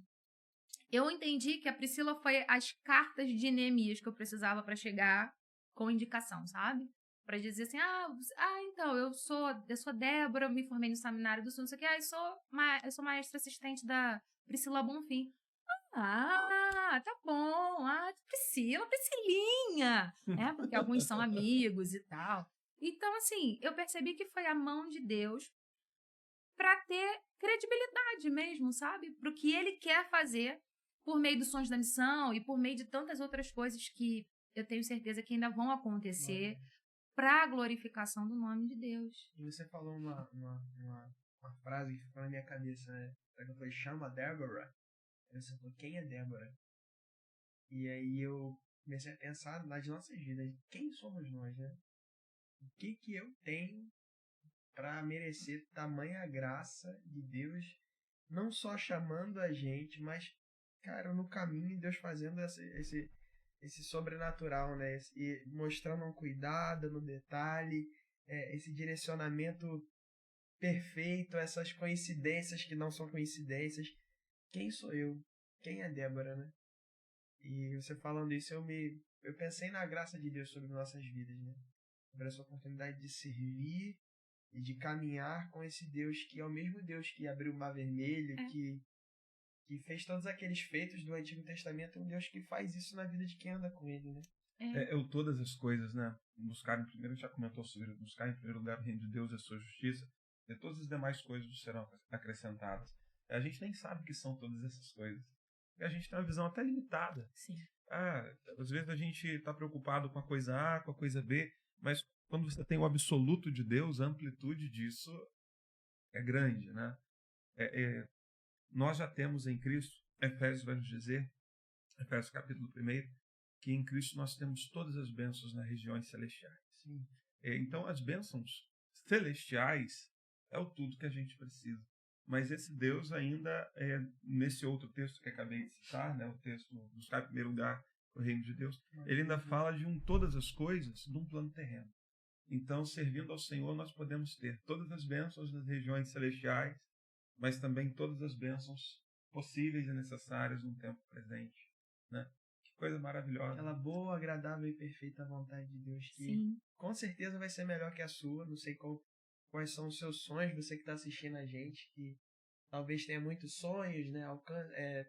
eu entendi que a Priscila foi as cartas de Neemias que eu precisava para chegar com indicação, sabe? Para dizer assim, então, eu sou Débora, eu me formei no seminário do Sul, não sei o que, eu sou maestra assistente da Priscila Bonfim. Tá bom, Priscilinha, né? Porque alguns são amigos e tal. Então, assim, eu percebi que foi a mão de Deus para ter credibilidade mesmo, sabe? Para o que Ele quer fazer por meio dos Sons da Missão e por meio de tantas outras coisas que eu tenho certeza que ainda vão acontecer para a glorificação do nome de Deus.
E você falou uma frase que ficou na minha cabeça, né? Eu falei, chama Débora. Aí você falou, quem é Débora? E aí eu comecei a pensar nas nossas vidas. Quem somos nós, né? O que eu tenho para merecer tamanha graça de Deus, não só chamando a gente, mas, cara, no caminho Deus fazendo esse sobrenatural, né? E mostrando um cuidado no detalhe, esse direcionamento perfeito, essas coincidências que não são coincidências. Quem sou eu? Quem é Débora, né? E você falando isso, eu pensei na graça de Deus sobre nossas vidas, né? Sobre essa oportunidade de servir e de caminhar com esse Deus que é o mesmo Deus que abriu o Mar Vermelho, que fez todos aqueles feitos do Antigo Testamento, é um Deus que faz isso na vida de quem anda com ele, né?
Todas as coisas, né? Buscar em primeiro, já comentou sobre buscar em primeiro lugar o reino de Deus e a sua justiça, e todas as demais coisas serão acrescentadas. A gente nem sabe o que são todas essas coisas. E a gente tem uma visão até limitada.
Sim.
Às vezes a gente está preocupado com a coisa A, com a coisa B, mas quando você tem o absoluto de Deus, a amplitude disso é grande, né? Nós já temos em Cristo, Efésios vai nos dizer, Efésios capítulo 1, que em Cristo nós temos todas as bênçãos nas regiões celestiais.
Sim.
Então as bênçãos celestiais é o tudo que a gente precisa. Mas esse Deus ainda, nesse outro texto que acabei de citar, né, o texto buscar em primeiro lugar o reino de Deus, ele ainda fala de todas as coisas num plano terreno. Então, servindo ao Senhor, nós podemos ter todas as bênçãos nas regiões celestiais, mas também todas as bênçãos possíveis e necessárias no tempo presente, né? Que coisa maravilhosa.
Aquela boa, agradável e perfeita vontade de Deus que
Sim.
Com certeza vai ser melhor que a sua. Não sei quais são os seus sonhos, você que está assistindo a gente, que talvez tenha muitos sonhos, né?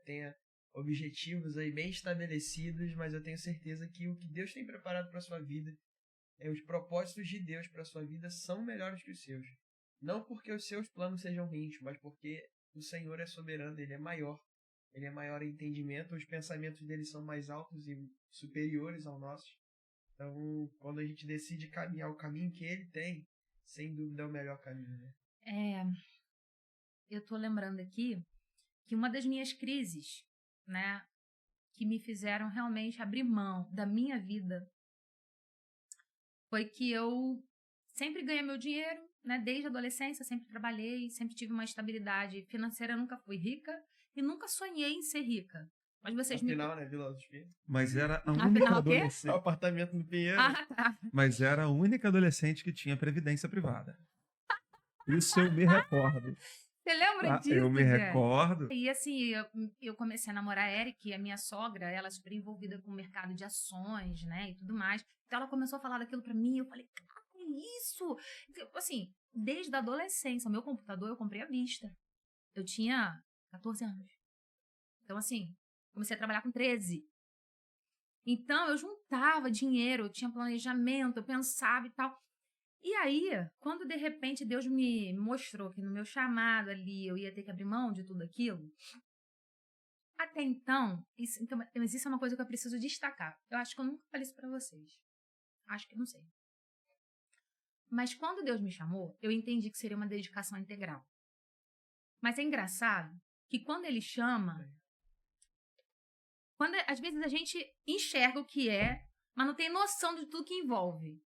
Tenha objetivos aí bem estabelecidos, mas eu tenho certeza que o que Deus tem preparado para sua vida, os propósitos de Deus para sua vida são melhores que os seus. Não porque os seus planos sejam ruins, mas porque o Senhor é soberano, Ele é maior. Ele é maior em entendimento, os pensamentos dele são mais altos e superiores ao nosso. Então, quando a gente decide caminhar o caminho que ele tem, sem dúvida é o melhor caminho, né?
Eu tô lembrando aqui que uma das minhas crises, né, que me fizeram realmente abrir mão da minha vida foi que eu sempre ganhei meu dinheiro, né, desde a adolescência, sempre trabalhei, sempre tive uma estabilidade financeira, nunca fui rica e nunca sonhei em ser rica. Mas vocês
Afinal, né, Vila dos Pinheiros?
Mas era a
Afinal,
única
o quê?
adolescente.
O apartamento no Pinheiro.
Tá.
Mas era a única adolescente que tinha previdência privada. Isso eu me recordo.
Você lembra disso,
Eu me
gente?
recordo.
E assim, eu comecei a namorar a Eric, a minha sogra, ela é super envolvida com o mercado de ações, né, e tudo mais. Então ela começou a falar daquilo pra mim, eu falei, cara, que isso? Assim, desde a adolescência, o meu computador eu comprei à vista. Eu tinha 14 anos. Então assim, comecei a trabalhar com 13. Então eu juntava dinheiro, eu tinha planejamento, eu pensava e tal. E aí, quando de repente Deus me mostrou que no meu chamado ali eu ia ter que abrir mão de tudo aquilo, até então, mas isso é uma coisa que eu preciso destacar. Eu acho que eu nunca falei isso pra vocês. Acho que não sei. Mas quando Deus me chamou, eu entendi que seria uma dedicação integral. Mas é engraçado que quando Ele chama, às vezes a gente enxerga o que é, mas não tem noção de tudo que envolve.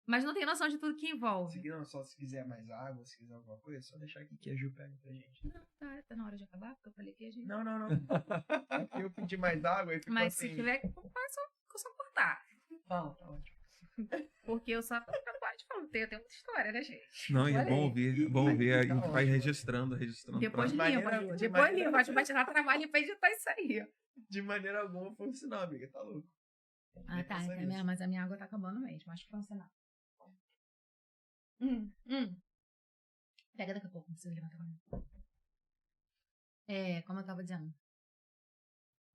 Mas não tem noção de tudo que envolve.
Se quiser mais água, se quiser alguma coisa, é só deixar aqui que a Ju pega pra gente.
Não, tá na hora de acabar, porque eu falei que a gente...
Não. Aqui eu pedi mais água e ficou
Mas
assim...
se tiver que cortar, eu só cortar.
Fala, tá ótimo.
Porque eu só pode falar, tem muita história, né, gente?
Não, e é bom ouvir, a
Tá
gente vai
ótimo.
registrando.
Depois
pra-
limpa, Ju. Depois limpa, acho que vai te dar trabalho pra editar isso aí.
De maneira alguma funcionou, amiga, tá louco.
Ah, tá, mas a minha água tá acabando mesmo, acho que funciona. Pega daqui a pouco, não precisa levantar agora. Como eu tava dizendo.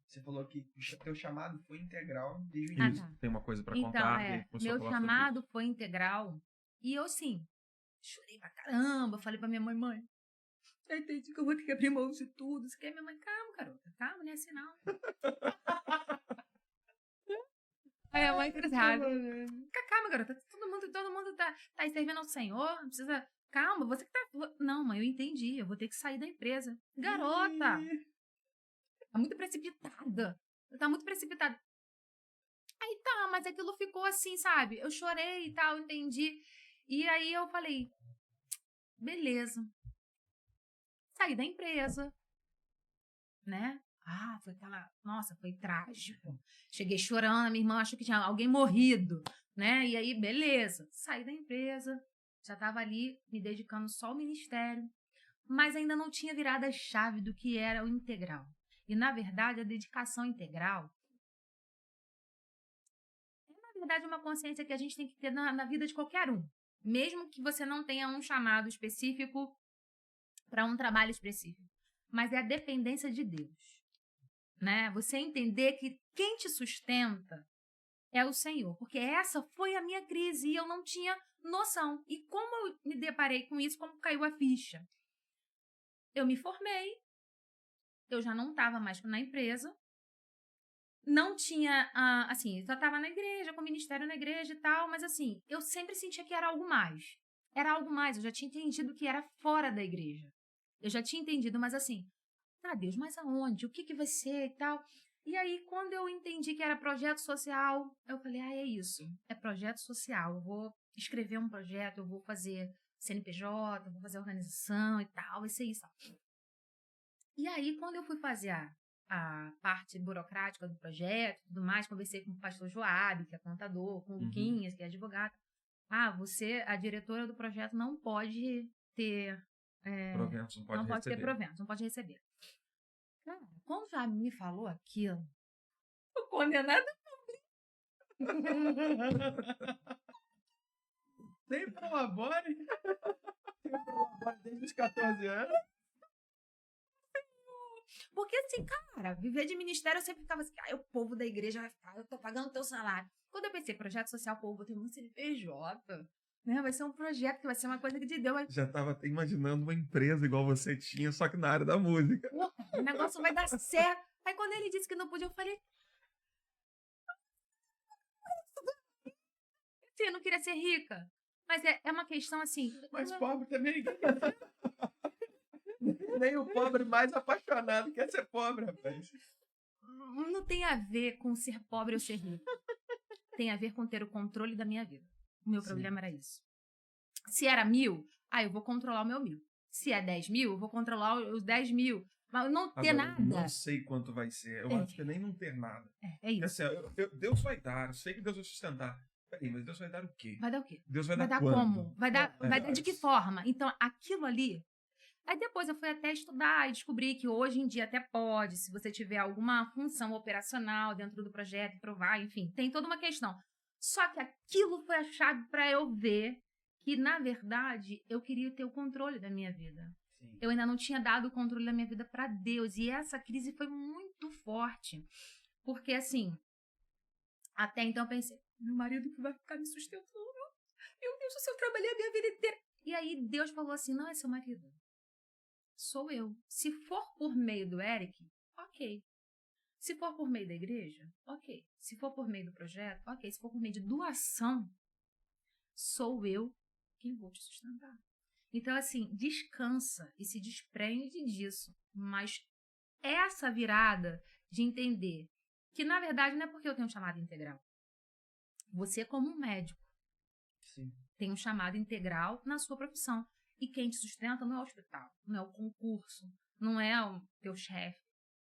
Você falou que o teu chamado foi integral desde o
Ah,
início.
tá.
Tem uma coisa pra
Então,
contar. e aí começou a
meu
falar sobre
chamado foi integral e eu, sim, chorei pra caramba, falei pra minha mãe, eu entendi que eu vou ter que abrir mão de tudo. Você quer? Minha mãe, calma, garota, calma, não é assim não. Aí a mãe cruzada. Fica calma, garota, todo mundo tá aí servindo ao Senhor, não precisa... Calma, você que tá... Não, mãe, eu entendi, eu vou ter que sair da empresa. Garota! Tá muito precipitada. Tá muito precipitada. Aí tá, mas aquilo ficou assim, sabe? Eu chorei e tal, entendi. E aí eu falei, beleza. Saí da empresa, né? Foi aquela... Nossa, foi trágico. Cheguei chorando, a minha irmã achou que tinha alguém morrido, né? E aí, beleza. Saí da empresa, já tava ali me dedicando só ao ministério, mas ainda não tinha virado a chave do que era o integral. E, na verdade, a dedicação integral é, na verdade, uma consciência que a gente tem que ter na vida de qualquer um. Mesmo que você não tenha um chamado específico para um trabalho específico. Mas é a dependência de Deus. Né? Você entender que quem te sustenta é o Senhor. Porque essa foi a minha crise e eu não tinha noção. E como eu me deparei com isso, como caiu a ficha? Eu me formei. Eu já não estava mais na empresa. Não tinha, assim, eu só estava na igreja, com o ministério na igreja e tal, mas assim, eu sempre sentia que era algo mais. Era algo mais, eu já tinha entendido que era fora da igreja. Eu já tinha entendido, mas assim, Deus, mas aonde? O que vai ser e tal? E aí, quando eu entendi que era projeto social, eu falei, é isso, é projeto social. Eu vou escrever um projeto, eu vou fazer CNPJ, eu vou fazer organização e tal, vai ser isso. E aí, quando eu fui fazer a parte burocrática do projeto e tudo mais, conversei com o pastor Joab, que é contador, com o Luquinhas, que é advogado. Você, a diretora do projeto, não pode ter...
proventos,
não pode ter proventos, não pode receber. Cara, quando já me falou aquilo, tô condenada.
Sem prolabore. Sem prolabore desde os 14 anos.
Porque assim, cara, viver de ministério eu sempre ficava assim, o povo da igreja vai ficar, eu tô pagando teu salário. Quando eu pensei, projeto social, pô, vou ter um CNPJ, né? Vai ser um projeto que vai ser uma coisa que de Deus.
Já tava até imaginando uma empresa igual você tinha, só que na área da música.
O negócio vai dar certo. Aí quando ele disse que não podia, eu falei, sim, eu não queria ser rica. Mas é uma questão assim.
Mas pobre também ninguém quer ser. Nem o pobre mais apaixonado quer ser pobre, rapaz.
Não tem a ver com ser pobre ou ser rico. Tem a ver com ter o controle da minha vida. O meu problema era isso. Se era 1.000, eu vou controlar o meu 1.000. Se é 10.000, eu vou controlar os 10.000. Mas não ter nada.
Não sei quanto vai ser. Eu acho que nem não ter nada.
É isso.
Assim, Deus vai dar. Eu sei que Deus vai sustentar. Peraí, mas Deus vai dar o quê?
Vai dar o quê?
Deus vai
Vai
dar
dar
quanto?
como? Vai dar de que forma? Então, aquilo ali... Aí depois eu fui até estudar e descobri que hoje em dia até pode, se você tiver alguma função operacional dentro do projeto, provar, enfim, tem toda uma questão. Só que aquilo foi a chave para eu ver que, na verdade, eu queria ter o controle da minha vida. Sim. Eu ainda não tinha dado o controle da minha vida para Deus. E essa crise foi muito forte. Porque, assim, até então eu pensei, meu marido que vai ficar me sustentando. Meu Deus do céu, eu trabalhei a minha vida inteira. E aí Deus falou assim, não é seu marido. Sou eu. Se for por meio do Eric, ok. Se for por meio da igreja, ok. Se for por meio do projeto, ok. Se for por meio de doação, sou eu quem vou te sustentar. Então, assim, descansa e se desprende disso. Mas essa virada de entender que, na verdade, não é porque eu tenho um chamado integral. Você, como um médico,
Sim,
tem um chamado integral na sua profissão. E quem te sustenta não é o hospital, não é o concurso, não é o teu chefe,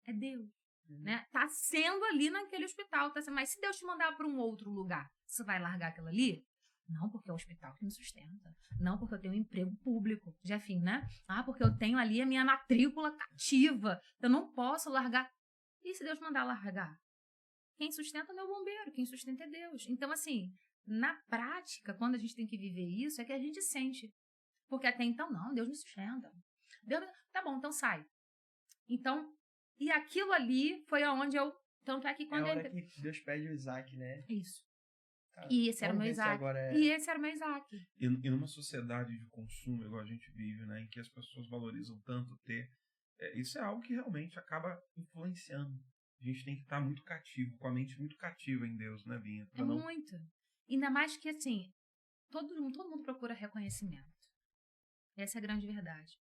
é Deus. Né? Tá sendo ali naquele hospital. Mas se Deus te mandar para um outro lugar, você vai largar aquilo ali? Não, porque é o hospital que me sustenta. Não, porque eu tenho um emprego público. Já enfim, né? Porque eu tenho ali a minha matrícula cativa. Eu não posso largar. E se Deus mandar largar? Quem sustenta não é o bombeiro, quem sustenta é Deus. Então, assim, na prática, quando a gente tem que viver isso, é que a gente sente. Porque até então, não, Deus me sustenta. Deus... Tá bom, então sai. Então, e aquilo ali foi aonde eu... Tanto é que quando...
É a hora que Deus pede o Isaac, né?
Isso.
Cara,
e esse era o meu Isaac. E esse era o meu Isaac.
E numa sociedade de consumo, igual a gente vive, né? Em que as pessoas valorizam tanto ter... isso é algo que realmente acaba influenciando. A gente tem que estar muito cativo, com a mente muito cativa em Deus, né, Binha?
Muito. Ainda mais que, assim, todo mundo procura reconhecimento. Essa é a grande verdade.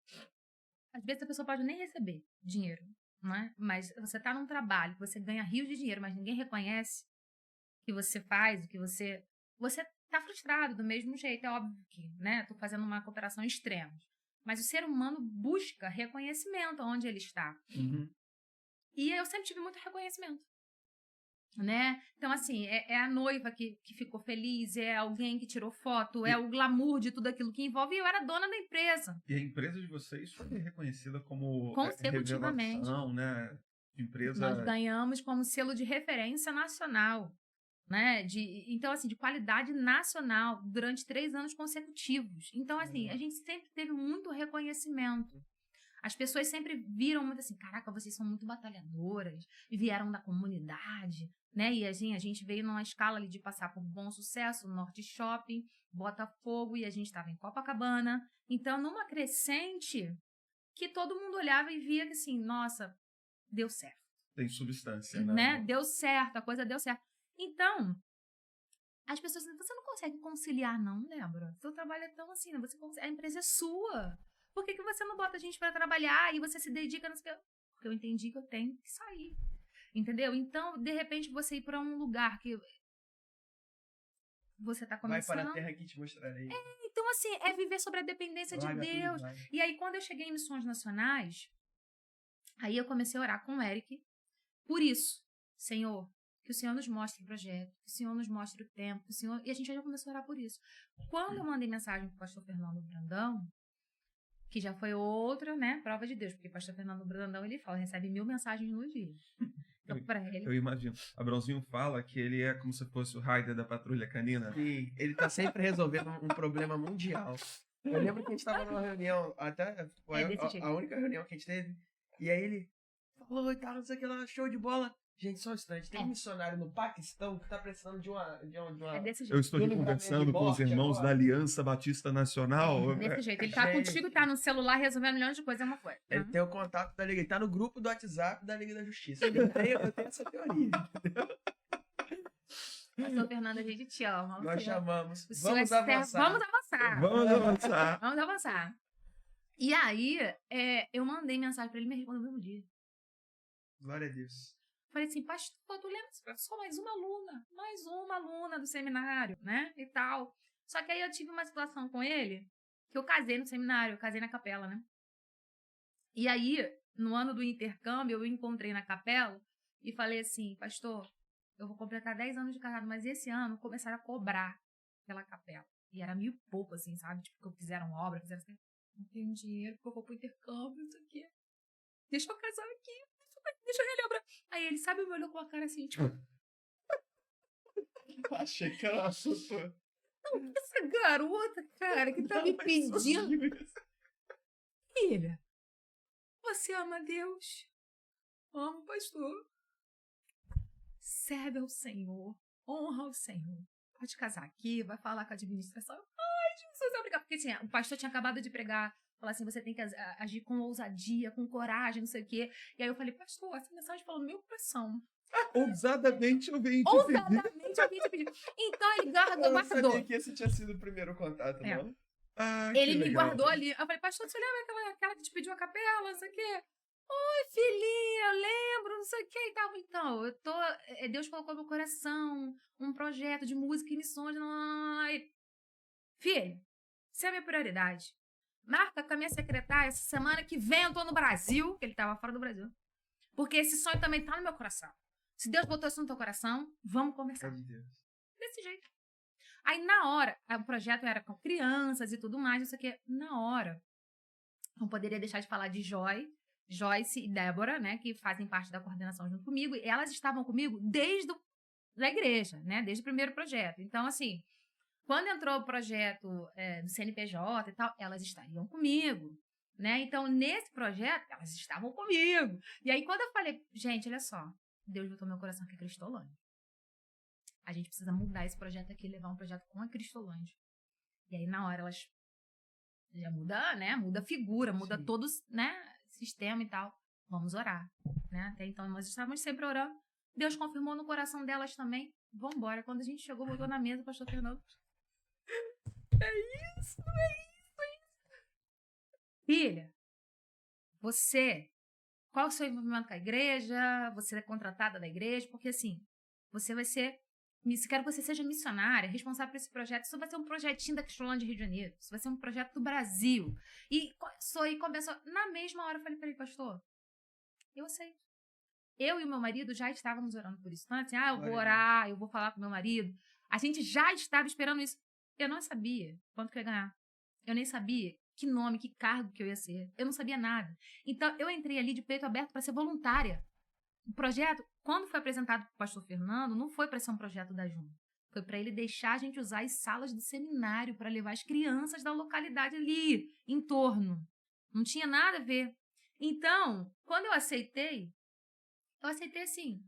Às vezes a pessoa pode nem receber dinheiro, não é? Mas você está num trabalho, você ganha rios de dinheiro, mas ninguém reconhece o que você faz, o que você... Você está frustrado do mesmo jeito, é óbvio que, né? Estou fazendo uma comparação extrema. Mas o ser humano busca reconhecimento onde ele está.
Uhum.
E eu sempre tive muito reconhecimento. Né? Então, assim, é a noiva que ficou feliz, é alguém que tirou foto, é o glamour de tudo aquilo que envolve. E eu era dona da empresa.
E a empresa de vocês foi reconhecida como
consecutivamente,
revelação, né? Empresa...
Nós ganhamos como selo de referência nacional, né? Então, assim, de qualidade nacional durante 3 anos consecutivos. Então, assim, a gente sempre teve muito reconhecimento. As pessoas sempre viram muito assim, caraca, vocês são muito batalhadoras, vieram da comunidade, né? E a gente veio numa escala ali de passar por Bom Sucesso, Norte Shopping, Botafogo, e a gente estava em Copacabana. Então, numa crescente que todo mundo olhava e via que assim, nossa, deu certo.
Tem substância,
né? Deu certo, a coisa deu certo. Então, as pessoas dizem, você não consegue conciliar não, Débora? Seu trabalho é tão assim, né? A empresa é sua. Por que você não bota a gente para trabalhar e você se dedica... Porque eu entendi que eu tenho que sair. Entendeu? Então, de repente, você ir para um lugar que você tá começando...
Vai para a terra que te mostrarei.
Então, assim, é viver sobre a dependência de Deus. E aí, quando eu cheguei em Missões Nacionais, aí eu comecei a orar com o Eric. Por isso, Senhor, que o Senhor nos mostre o projeto, que o Senhor nos mostre o tempo, que o Senhor... E a gente já começou a orar por isso. Quando eu mandei mensagem para o pastor Fernando Brandão, que já foi outra, né, prova de Deus, porque o pastor Fernando Brandão, ele fala, recebe 1000 mensagens no dia. Então, para ele...
Eu imagino. Abrãozinho fala que ele é como se fosse o Raider da Patrulha Canina.
Sim, ele tá sempre resolvendo um problema mundial. Eu lembro que a gente tava numa reunião, até foi a única reunião que a gente teve, e aí ele falou e tal, não sei o que lá, show de bola. Gente, só um instante. Tem um missionário no Paquistão que tá precisando de uma...
É desse jeito.
Eu estou aqui conversando com os irmãos da Aliança Batista Nacional.
Desse jeito. Ele tá contigo, tá no celular resolvendo milhões de coisas, é uma coisa.
Ele tem o contato da Liga. Ele tá no grupo do WhatsApp da Liga da Justiça. Eu tenho essa teoria, entendeu?
Pastor Fernando, a gente te ama.
Nós chamamos.
O senhor
Vamos
é servo.
avançar.
Vamos avançar.
Vamos avançar.
Vamos avançar. E aí, eu mandei mensagem pra ele e me respondeu no mesmo dia.
Glória a Deus.
Falei assim, pastor, tu lembra? Só mais uma aluna do seminário, né? E tal. Só que aí eu tive uma situação com ele, que eu casei no seminário, eu casei na capela, né? E aí, no ano do intercâmbio, eu encontrei na capela e falei assim, pastor, eu vou completar 10 anos de casado, mas esse ano começaram a cobrar pela capela. E era 1.000 e pouco, assim, sabe? Tipo, que fizeram obra, fizeram assim, não tenho dinheiro, porque eu vou pro intercâmbio, isso aqui. Deixa eu casar aqui. Deixa eu relembrar. Aí ele, sabe, me olhou com a cara assim, tipo...
Achei que era um assunto...
Não, essa garota, cara, que tá me pedindo... Filha, você ama Deus? Amo o pastor. Serve ao Senhor. Honra ao Senhor. Pode casar aqui, vai falar com a administração. Ai, Jesus, obrigado. Porque assim, o pastor tinha acabado de pregar... Falar assim, você tem que agir com ousadia, com coragem, não sei o quê. E aí eu falei, pastor, essa mensagem falou no meu coração.
Ousadamente eu venho te
Ousadamente eu vim te pedir. Então ele guardou.
Eu não sabia que esse tinha sido o primeiro contato, não.
Ah,
ele me guardou ali. Eu falei, pastor, você lembra aquela que te pediu a capela, não sei o quê? Oi, filhinha, eu lembro, não sei o quê e tal. Então, Deus colocou no meu coração um projeto de música e missões. Filho, isso é a minha prioridade. Marca com a minha secretária, essa semana que vem eu tô no Brasil, que ele tava fora do Brasil. Porque esse sonho também tá no meu coração. Se Deus botou isso no teu coração, vamos conversar. Desse jeito. Aí, na hora, o projeto era com crianças e tudo mais, não sei o quê. Na hora, não poderia deixar de falar de Joyce e Débora, né, que fazem parte da coordenação junto comigo. E elas estavam comigo desde a igreja, né, desde o primeiro projeto. Então, assim... Quando entrou o projeto do CNPJ e tal, elas estariam comigo, né? Então, nesse projeto, elas estavam comigo. E aí, quando eu falei, gente, olha só, Deus botou meu coração aqui, Cristolândia. A gente precisa mudar esse projeto aqui, levar um projeto com a Cristolândia. E aí, na hora, elas já muda, né? Muda a figura, muda Sim. todo, né? Sistema e tal. Vamos orar, né? Até então, nós estávamos sempre orando. Deus confirmou no coração delas também. Vamos embora. Quando a gente chegou, botou na mesa, o pastor Fernando... É isso. Filha, qual é o seu envolvimento com a igreja? Você é contratada da igreja? Porque assim, você vai ser, quero que você seja missionária, responsável por esse projeto. Isso vai ser um projetinho da Cristolândia de Rio de Janeiro. Isso vai ser um projeto do Brasil. E começou, na mesma hora eu falei para ele, pastor, eu aceito. Eu e o meu marido já estávamos orando por isso. Então, assim, eu vou orar, eu vou falar com o meu marido. A gente já estava esperando isso. Eu não sabia quanto que eu ia ganhar. Eu nem sabia que nome, que cargo que eu ia ser. Eu não sabia nada. Então, eu entrei ali de peito aberto para ser voluntária. O projeto, quando foi apresentado para o pastor Fernando, não foi para ser um projeto da Junta. Foi para ele deixar a gente usar as salas do seminário para levar as crianças da localidade ali, em torno. Não tinha nada a ver. Então, quando eu aceitei assim,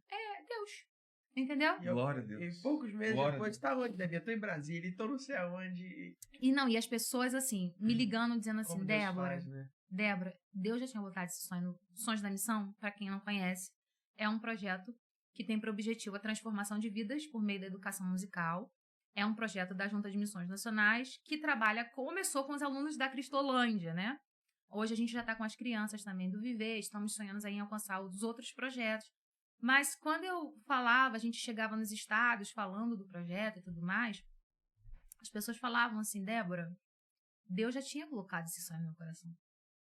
Deus. Entendeu?
Glória a Deus.
E poucos meses depois, tá onde, Davi? Eu tô em Brasília e tô não sei aonde.
E as pessoas, assim, me ligando, dizendo assim,
Como
Débora,
Deus faz, né?
Débora, Deus já tinha botado esse sonho no Sonhos da Missão, para quem não conhece. É um projeto que tem por objetivo a transformação de vidas por meio da educação musical. É um projeto da Junta de Missões Nacionais que começou com os alunos da Cristolândia, né? Hoje a gente já está com as crianças também do Viver, estamos sonhando em alcançar os outros projetos. Mas quando eu falava, a gente chegava nos estados falando do projeto e tudo mais, as pessoas falavam assim, Débora, Deus já tinha colocado esse sonho no meu coração,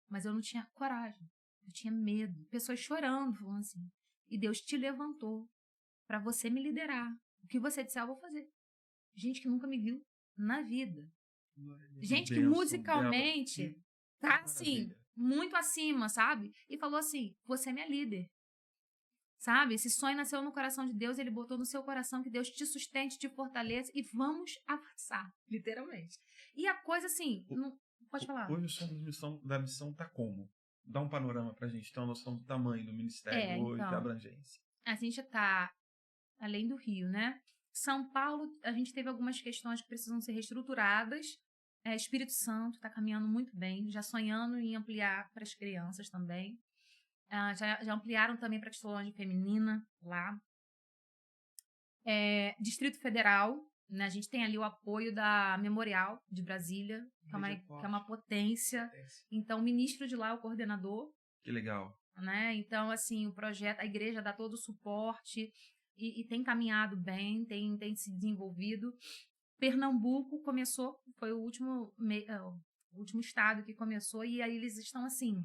mas eu não tinha coragem, eu tinha medo. Pessoas chorando, falando assim, e Deus te levantou para você me liderar. O que você disser, eu vou fazer. Gente que nunca me viu na vida. Gente que musicalmente tá assim, muito acima, sabe? E falou assim, você é minha líder. Sabe? Esse sonho nasceu no coração de Deus, ele botou no seu coração que Deus te sustente, te fortaleça e vamos avançar, literalmente. E a coisa assim, não, pode falar.
Hoje o sonho da missão tá como? Dá um panorama pra gente ter uma noção do tamanho do ministério hoje,
então,
da abrangência.
a gente está além do Rio, né? São Paulo, a gente teve algumas questões que precisam ser reestruturadas. Espírito Santo está caminhando muito bem, já sonhando em ampliar para as crianças também. Já ampliaram também para a Cristolândia Feminina lá. Distrito Federal, né? A gente tem ali o apoio da Memorial de Brasília, que é uma potência. Então, o ministro de lá é o coordenador.
Que legal.
Né? Então, assim, o projeto, a igreja dá todo o suporte e tem caminhado bem, tem se desenvolvido. Pernambuco começou, foi o último estado que começou, e aí eles estão, assim,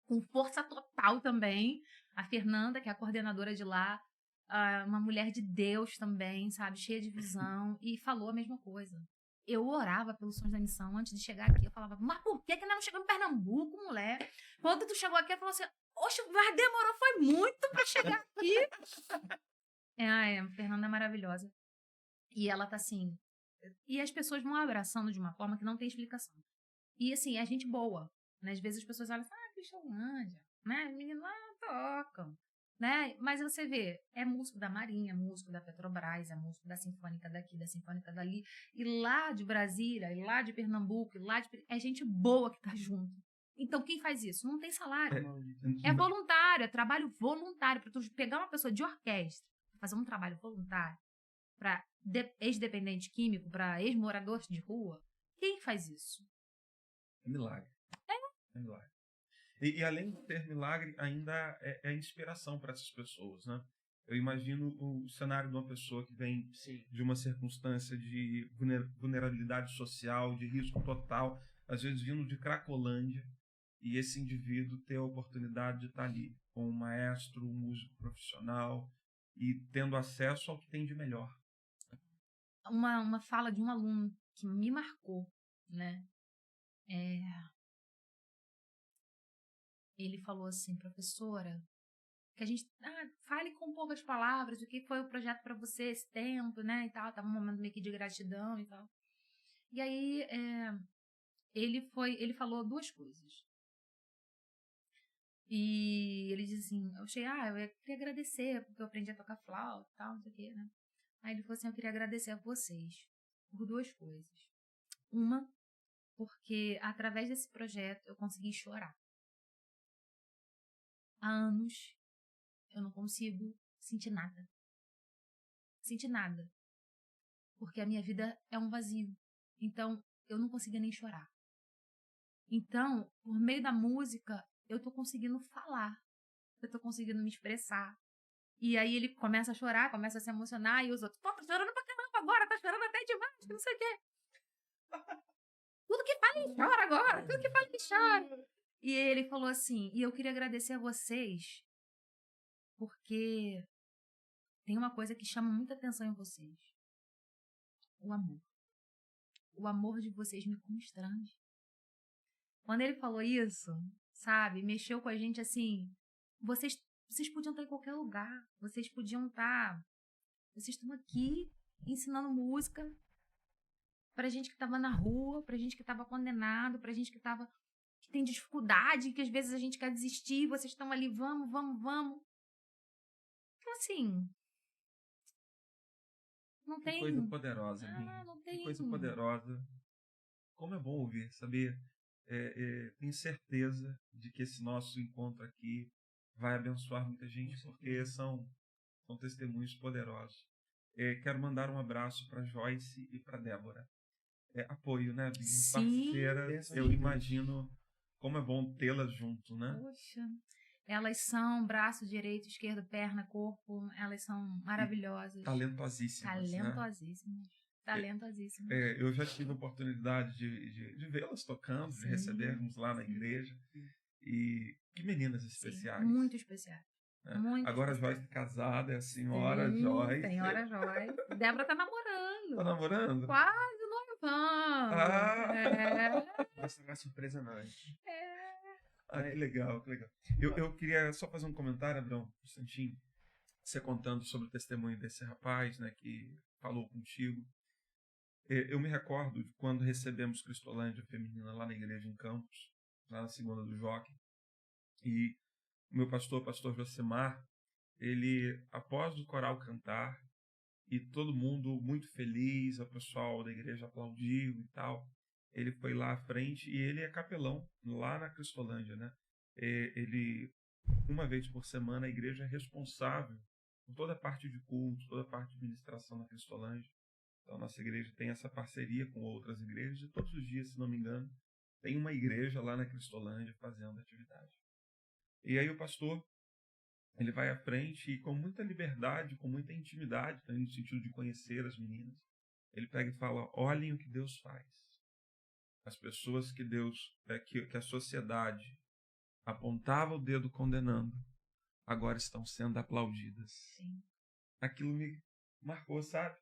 com força total também. A Fernanda, que é a coordenadora de lá, uma mulher de Deus também, sabe, cheia de visão, e falou a mesma coisa. Eu orava pelos Sons da Missão antes de chegar aqui. Eu falava, mas por que ainda não chegou em Pernambuco, mulher? Quando tu chegou aqui, ela falou assim, oxe, mas demorou, foi muito pra chegar aqui. A Fernanda é maravilhosa. E ela tá assim... E as pessoas vão abraçando de uma forma que não tem explicação. E assim, é gente boa. Né? Às vezes as pessoas olham assim, Cristolândia, né? Os meninos lá tocam. Né? Mas você vê, é músico da Marinha, músico da Petrobras, é músico da Sinfônica daqui, da Sinfônica dali, e lá de Brasília, e lá de Pernambuco, é gente boa que tá junto. Então, quem faz isso? Não tem salário. É voluntário, é trabalho voluntário. Para tu pegar uma pessoa de orquestra, fazer um trabalho voluntário para ex-dependente químico, para ex-morador de rua, quem faz isso?
É milagre. É milagre. E além de ter milagre, ainda é inspiração para essas pessoas, né? Eu imagino o cenário de uma pessoa que vem de uma circunstância de vulnerabilidade social, de risco total, às vezes vindo de Cracolândia, e esse indivíduo ter a oportunidade de estar ali com um maestro, um músico profissional e tendo acesso ao que tem de melhor.
Uma fala de um aluno que me marcou, né? Ele falou assim, professora, que a gente fale com poucas palavras o que foi o projeto para você esse tempo, né, e tal, tava um momento meio que de gratidão e tal. E aí ele falou duas coisas. E ele disse assim, eu queria agradecer porque eu aprendi a tocar flauta e tal, não sei o quê, né? Aí ele falou assim, eu queria agradecer a vocês por duas coisas. Uma, porque através desse projeto eu consegui chorar. Há anos eu não consigo sentir nada. Sentir nada. Porque a minha vida é um vazio. Então, eu não conseguia nem chorar. Então, por meio da música, eu tô conseguindo falar. Eu tô conseguindo me expressar. E aí ele começa a chorar, começa a se emocionar, e os outros, pô, tá chorando pra caramba agora, tá chorando até demais, não sei o quê. Tudo que fala ele chora agora, tudo que fala ele chora. E ele falou assim, e eu queria agradecer a vocês, porque tem uma coisa que chama muita atenção em vocês. O amor. O amor de vocês me constrange. Quando ele falou isso, sabe, mexeu com a gente assim, vocês podiam estar em qualquer lugar, vocês estão aqui ensinando música pra gente que tava na rua, pra gente que tava condenado, pra gente que tem dificuldade, que às vezes a gente quer desistir, vocês estão ali, vamos. Então, assim, não tem...
Que coisa poderosa,
não tem...
Que coisa poderosa. Como é bom ouvir, saber. Tenho certeza de que esse nosso encontro aqui vai abençoar muita gente, porque são testemunhos poderosos. Quero mandar um abraço para Joyce e para Débora. Apoio, né, Binha?
Sim.
Parceira, eu imagino como é bom tê-las junto, né?
Poxa, elas são braço direito, esquerdo, perna, corpo, elas são maravilhosas.
Talentosíssimas.
Talentosíssimas.
Eu já tive a oportunidade de vê-las tocando, de recebermos lá na igreja. E que meninas especiais.
Sim, muito especiais. Muito
agora
especiais.
A Joyce está casada, é a senhora Joyce.
Senhora Joyce. Débora tá namorando.
Tá namorando?
Quase noivando.
Vai ser uma surpresa nós.
Que legal, que legal. Eu queria só fazer um comentário, Abrão, um instantinho. Você contando sobre o testemunho desse rapaz, né, que falou contigo. Eu me recordo de quando recebemos Cristolândia Feminina lá na igreja em Campos, lá na Segunda do Jockey. E o meu pastor Josemar, ele, após o coral cantar, e todo mundo muito feliz, o pessoal da igreja aplaudiu e tal, ele foi lá à frente e ele é capelão lá na Cristolândia, né? Ele, uma vez por semana, a igreja é responsável por toda a parte de culto, toda a parte de ministração na Cristolândia. Então, a nossa igreja tem essa parceria com outras igrejas e todos os dias, se não me engano, tem uma igreja lá na Cristolândia fazendo atividade. E aí o pastor, ele vai à frente e com muita liberdade, com muita intimidade, também no sentido de conhecer as meninas, ele pega e fala: olhem o que Deus faz. As pessoas que que a sociedade apontava o dedo condenando, agora estão sendo aplaudidas.
Sim.
Aquilo me marcou, sabe?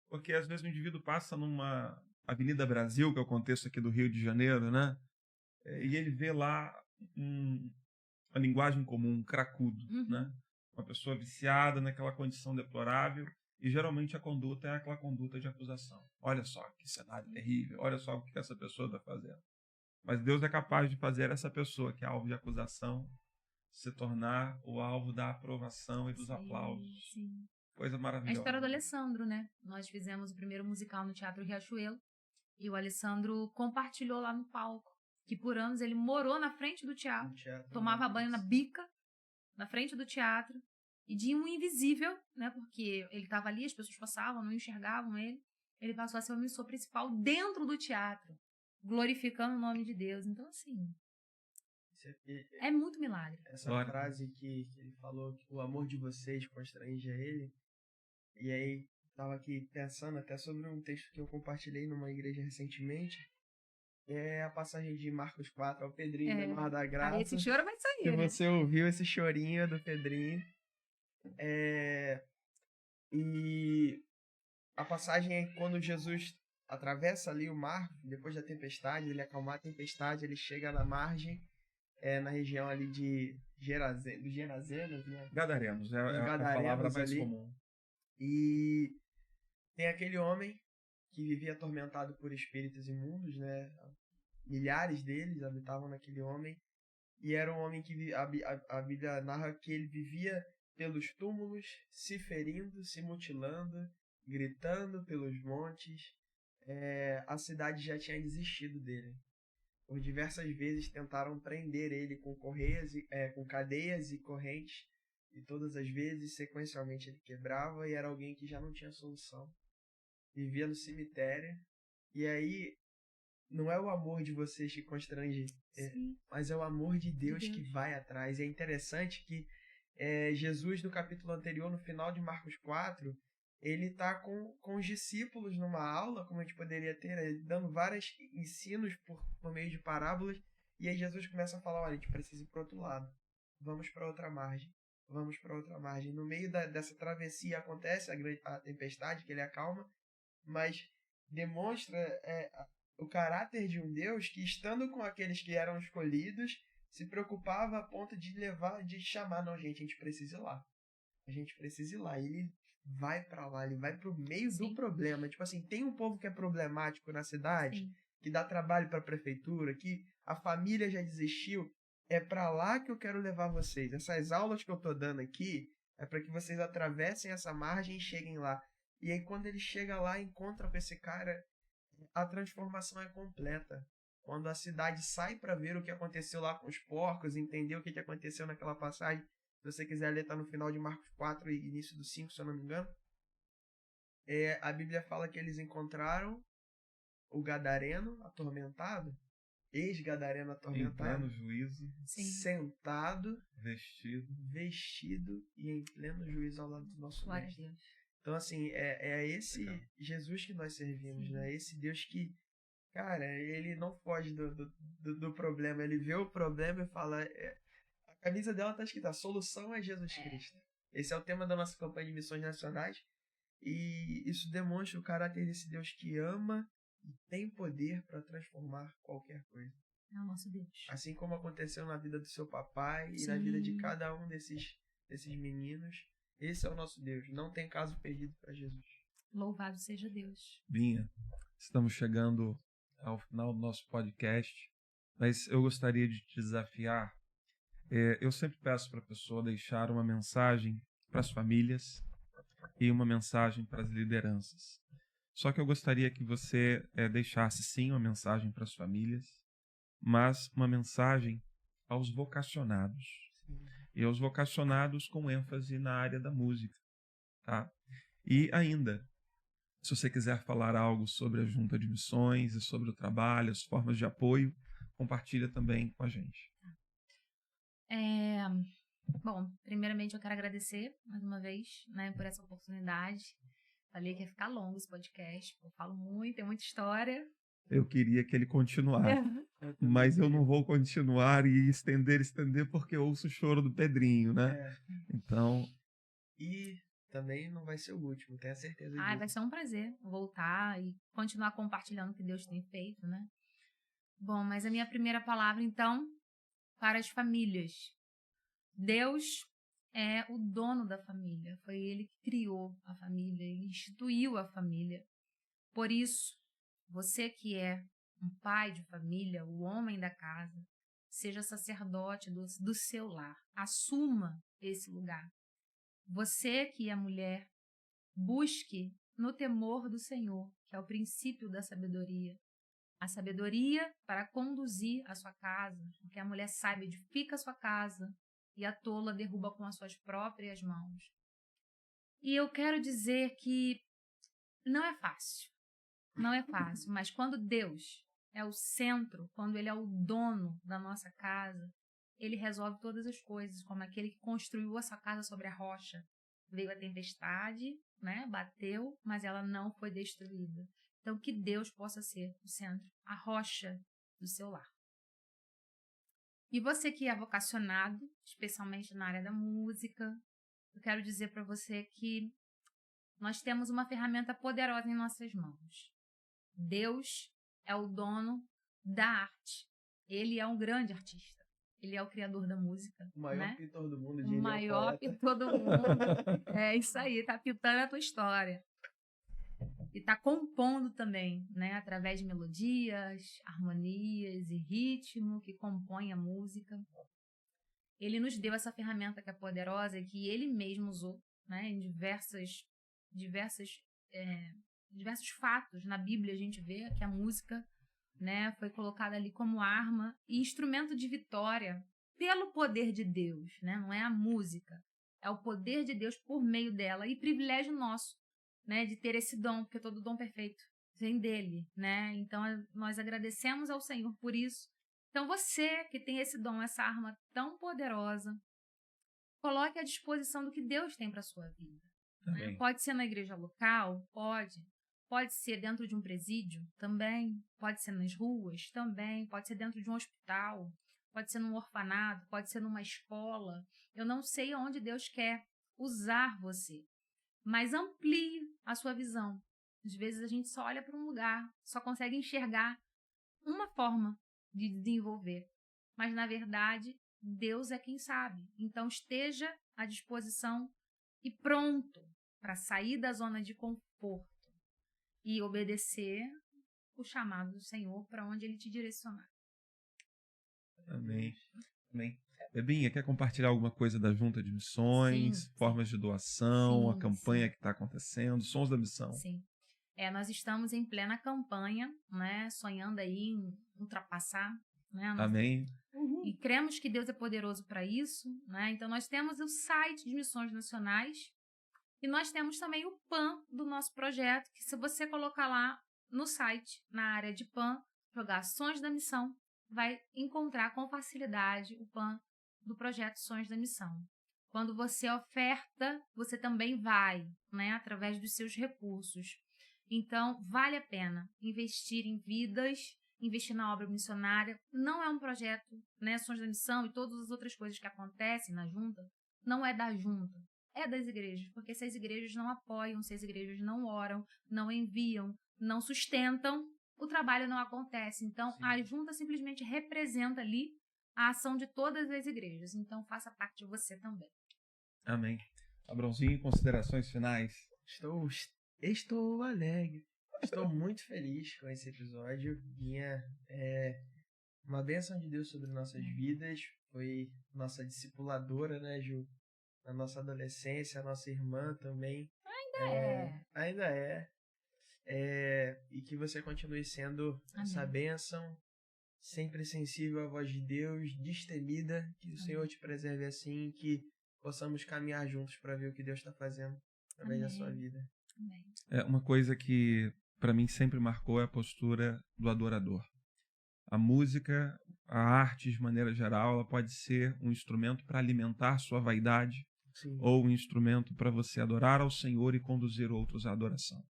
Porque às vezes o indivíduo passa numa Avenida Brasil, que é o contexto aqui do Rio de Janeiro, né? E ele vê lá a linguagem comum, cracudo, né? Uma pessoa viciada naquela condição deplorável, e geralmente a conduta é aquela conduta de acusação. Olha só que cenário terrível, olha só o que essa pessoa está fazendo. Mas Deus é capaz de fazer essa pessoa que é alvo de acusação se tornar o alvo da aprovação e dos aplausos.
Sim.
Coisa
A
maravilhosa.
história do Alessandro, né? Nós fizemos o primeiro musical no Teatro Riachuelo e o Alessandro compartilhou lá no palco que por anos ele morou na frente do teatro, tomava banho na bica, na frente do teatro, e de um invisível, né? Porque ele estava ali, as pessoas passavam, não enxergavam ele. Ele passou a ser o emissor principal dentro do teatro, glorificando o nome de Deus. Então, assim, é muito milagre.
Essa frase que ele falou, que o amor de vocês constrange a ele. E aí, estava aqui pensando até sobre um texto que eu compartilhei numa igreja recentemente. É a passagem de Marcos 4, ao Pedrinho da Mar da Graça.
Aí esse choro vai sair,
Se
né?
você ouviu esse chorinho do Pedrinho. E a passagem é quando Jesus atravessa ali o mar, depois da tempestade, ele acalmar a tempestade, ele chega na margem, na região ali de Gerazenos, né?
Gadarenos, é a palavra mais
ali,
comum.
E tem aquele homem que vivia atormentado por espíritos imundos, né? Milhares deles habitavam naquele homem. E era um homem que a Bíblia narra que ele vivia pelos túmulos, se ferindo, se mutilando, gritando pelos montes. A cidade já tinha desistido dele. Por diversas vezes tentaram prender ele com com cadeias e correntes. E todas as vezes, sequencialmente, ele quebrava e era alguém que já não tinha solução. Vivia no cemitério. E aí, não é o amor de vocês que constrange, mas é o amor de Deus que vai atrás. E é interessante que Jesus, no capítulo anterior, no final de Marcos 4, ele está com os discípulos numa aula, como a gente poderia ter, dando vários ensinos por meio de parábolas. E aí Jesus começa a falar: olha, a gente precisa ir para o outro lado. Vamos para outra margem. Vamos para outra margem. No meio dessa travessia acontece a tempestade, que ele acalma, mas demonstra o caráter de um Deus que, estando com aqueles que eram escolhidos, se preocupava a ponto de chamar: não, gente, a gente precisa ir lá. A gente precisa ir lá. E ele vai para lá, ele vai pro meio do problema. Tipo assim, tem um povo que é problemático na cidade, que dá trabalho para a prefeitura, que a família já desistiu. É para lá que eu quero levar vocês. Essas aulas que eu tô dando aqui é para que vocês atravessem essa margem e cheguem lá. E aí, quando ele chega lá e encontra com esse cara, a transformação é completa. Quando a cidade sai para ver o que aconteceu lá com os porcos, entender o que aconteceu naquela passagem, se você quiser ler, tá no final de Marcos 4 e início do 5, se eu não me engano. A Bíblia fala que eles encontraram o gadareno atormentado, ex-gadareno atormentado,
em pleno juízo,
sentado,
vestido
e em pleno juízo ao lado do nosso mestre. Então, assim, esse Jesus que nós servimos, né? Esse Deus que, cara, ele não foge do problema. Ele vê o problema e fala... a camisa dela tá escrita: a solução é Jesus Cristo. Esse é o tema da nossa campanha de missões nacionais. E isso demonstra o caráter desse Deus que ama e tem poder para transformar qualquer coisa.
É o nosso Deus.
Assim como aconteceu na vida do seu papai e na vida de cada um desses meninos. Esse é o nosso Deus. Não tem caso perdido para Jesus.
Louvado seja Deus.
Binha, estamos chegando ao final do nosso podcast, mas eu gostaria de te desafiar Eu sempre peço para a pessoa deixar uma mensagem para as famílias e uma mensagem para as lideranças. Só que eu gostaria que você deixasse sim uma mensagem para as famílias, mas uma mensagem aos vocacionados. E aos vocacionados com ênfase na área da música. Tá? E ainda, se você quiser falar algo sobre a Junta de Missões e sobre o trabalho, as formas de apoio, compartilha também com a gente.
Bom, primeiramente eu quero agradecer mais uma vez, né, por essa oportunidade. Falei que ia ficar longo esse podcast, eu falo muito, tem muita história.
Eu queria que ele continuasse, mas eu não vou continuar e estender, porque eu ouço o choro do Pedrinho, né? Então...
E também não vai ser o último, tenho a certeza disso.
Vai ser um prazer voltar e continuar compartilhando o que Deus tem feito, né? Bom, mas a minha primeira palavra, então, para as famílias. Deus é o dono da família, foi Ele que criou a família, Ele instituiu a família. Por isso, você que é um pai de família, o homem da casa, seja sacerdote do seu lar, assuma esse lugar. Você que é mulher, busque no temor do Senhor, que é o princípio da sabedoria. A sabedoria para conduzir a sua casa, porque a mulher sábia edifica a sua casa e a tola derruba com as suas próprias mãos. E eu quero dizer que não é fácil, mas quando Deus é o centro, quando Ele é o dono da nossa casa, Ele resolve todas as coisas, como aquele que construiu a sua casa sobre a rocha. Veio a tempestade, né? Bateu, mas ela não foi destruída. Então, que Deus possa ser o centro, a rocha do seu lar. E você que é vocacionado, especialmente na área da música, eu quero dizer para você que nós temos uma ferramenta poderosa em nossas mãos. Deus é o dono da arte. Ele é um grande artista. Ele é o criador da música.
O maior, né? Pintor do mundo,
o maior pintor do mundo. É isso aí, tá pintando a tua história. E tá compondo também, né? Através de melodias, harmonias e ritmo que compõem a música. Ele nos deu essa ferramenta que é poderosa e que ele mesmo usou, né? Em diversos fatos. Na Bíblia a gente vê que a música, né, foi colocada ali como arma e instrumento de vitória pelo poder de Deus, né? Não é a música, é o poder de Deus por meio dela e privilégio nosso, né, de ter esse dom, porque todo dom perfeito vem dele, né? Então nós agradecemos ao Senhor por isso. Então você que tem esse dom, essa arma tão poderosa, coloque à disposição do que Deus tem para sua vida. Né? Pode ser na igreja local, pode ser dentro de um presídio, também, pode ser nas ruas, também, pode ser dentro de um hospital, pode ser num orfanato, pode ser numa escola. Eu não sei onde Deus quer usar você, mas amplie a sua visão. Às vezes a gente só olha para um lugar, só consegue enxergar uma forma de desenvolver, mas na verdade Deus é quem sabe. Então esteja à disposição e pronto para sair da zona de conforto e obedecer o chamado do Senhor para onde Ele te direcionar.
Amém. Amém. Bebinha, quer compartilhar alguma coisa da Junta de Missões, formas de doação, a campanha que está acontecendo, Sons da Missão?
Sim. Nós estamos em plena campanha, né, sonhando aí em ultrapassar. Né,
Amém.
E cremos que Deus é poderoso para isso. Né? Então, nós temos o site de Missões Nacionais e nós temos também o PAN do nosso projeto, que se você colocar lá no site, na área de PAN, jogar Sons da Missão, vai encontrar com facilidade o PAN do projeto Sons da Missão. Quando você oferta, você também vai, né, através dos seus recursos. Então, vale a pena investir em vidas, investir na obra missionária. Não é um projeto, né, Sons da Missão e todas as outras coisas que acontecem na junta, não é da junta, é das igrejas, porque se as igrejas não apoiam, se as igrejas não oram, não enviam, não sustentam, o trabalho não acontece. Então, sim, a junta simplesmente representa ali a ação de todas as igrejas. Então, faça parte de você também.
Amém. Abrãozinho, considerações finais?
Estou alegre. Estou muito feliz com esse episódio. Uma bênção de Deus sobre nossas vidas. foi nossa discipuladora, né, Ju? Na nossa adolescência, a nossa irmã também. Ainda é. E que você continue sendo essa bênção, sempre sensível à voz de Deus, destemida, que o Senhor te preserve assim, que possamos caminhar juntos para ver o que Deus está fazendo através da sua vida.
Amém.
Uma coisa que para mim sempre marcou é a postura do adorador. A música, a arte de maneira geral, ela pode ser um instrumento para alimentar sua vaidade.
Sim.
Ou um instrumento para você adorar ao Senhor e conduzir outros à adoração.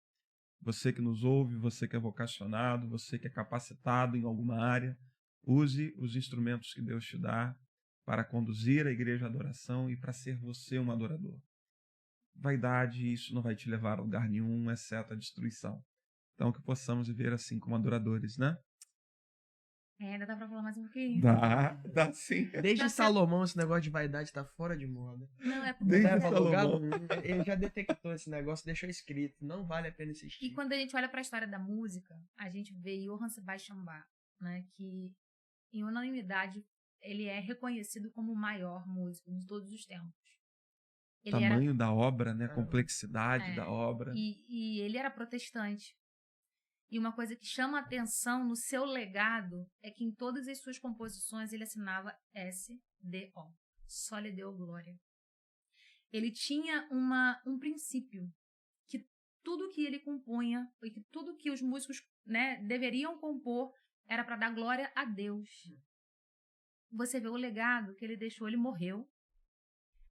Você que nos ouve, você que é vocacionado, você que é capacitado em alguma área, use os instrumentos que Deus te dá para conduzir a igreja à adoração e para ser você um adorador. Vaidade, isso não vai te levar a lugar nenhum, exceto a destruição. Então, que possamos viver assim como adoradores, né?
Ainda dá pra falar mais um pouquinho?
Dá sim.
Desde Salomão, esse negócio de vaidade tá fora de moda.
Não, é porque...
Desde
Salomão. Ele já detectou esse negócio, deixou escrito. Não vale a pena insistir.
E quando a gente olha para a história da música, a gente vê Johann Sebastian Bach, né, que em unanimidade ele é reconhecido como o maior músico de todos os tempos.
Tamanho da obra, né, complexidade da obra.
E ele era protestante. E uma coisa que chama a atenção no seu legado é que em todas as suas composições ele assinava S.D.O. Só lhe deu glória. Ele tinha um princípio, que tudo que ele compunha, e que tudo que os músicos, né, deveriam compor, era para dar glória a Deus. Você vê o legado que ele deixou, ele morreu.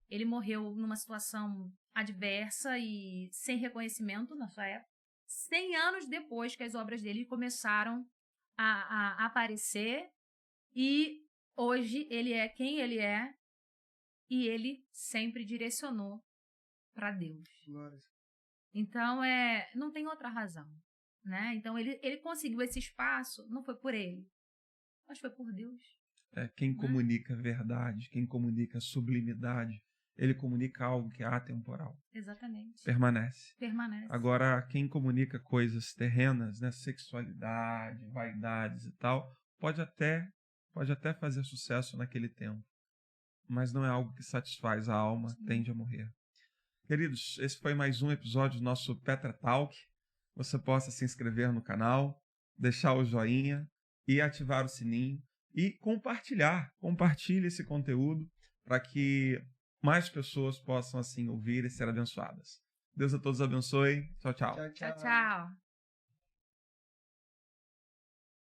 Ele morreu numa situação adversa e sem reconhecimento na sua época. 100 anos depois que as obras dele começaram a aparecer, e hoje ele é quem ele é, e ele sempre direcionou para Deus.
Glória.
Então, não tem outra razão, né? Então, ele conseguiu esse espaço, não foi por ele, mas foi por Deus.
Quem comunica verdade, quem comunica sublimidade, ele comunica algo que é atemporal.
Exatamente.
Permanece.
Agora,
quem comunica coisas terrenas, né, sexualidade, vaidades e tal, pode até fazer sucesso naquele tempo, mas não é algo que satisfaz a alma, tende a morrer. Queridos, esse foi mais um episódio do nosso Petra Talk. Você possa se inscrever no canal, deixar o joinha e ativar o sininho e compartilhe esse conteúdo para que mais pessoas possam assim ouvir e ser abençoadas. Deus a todos abençoe. Tchau, tchau.
tchau.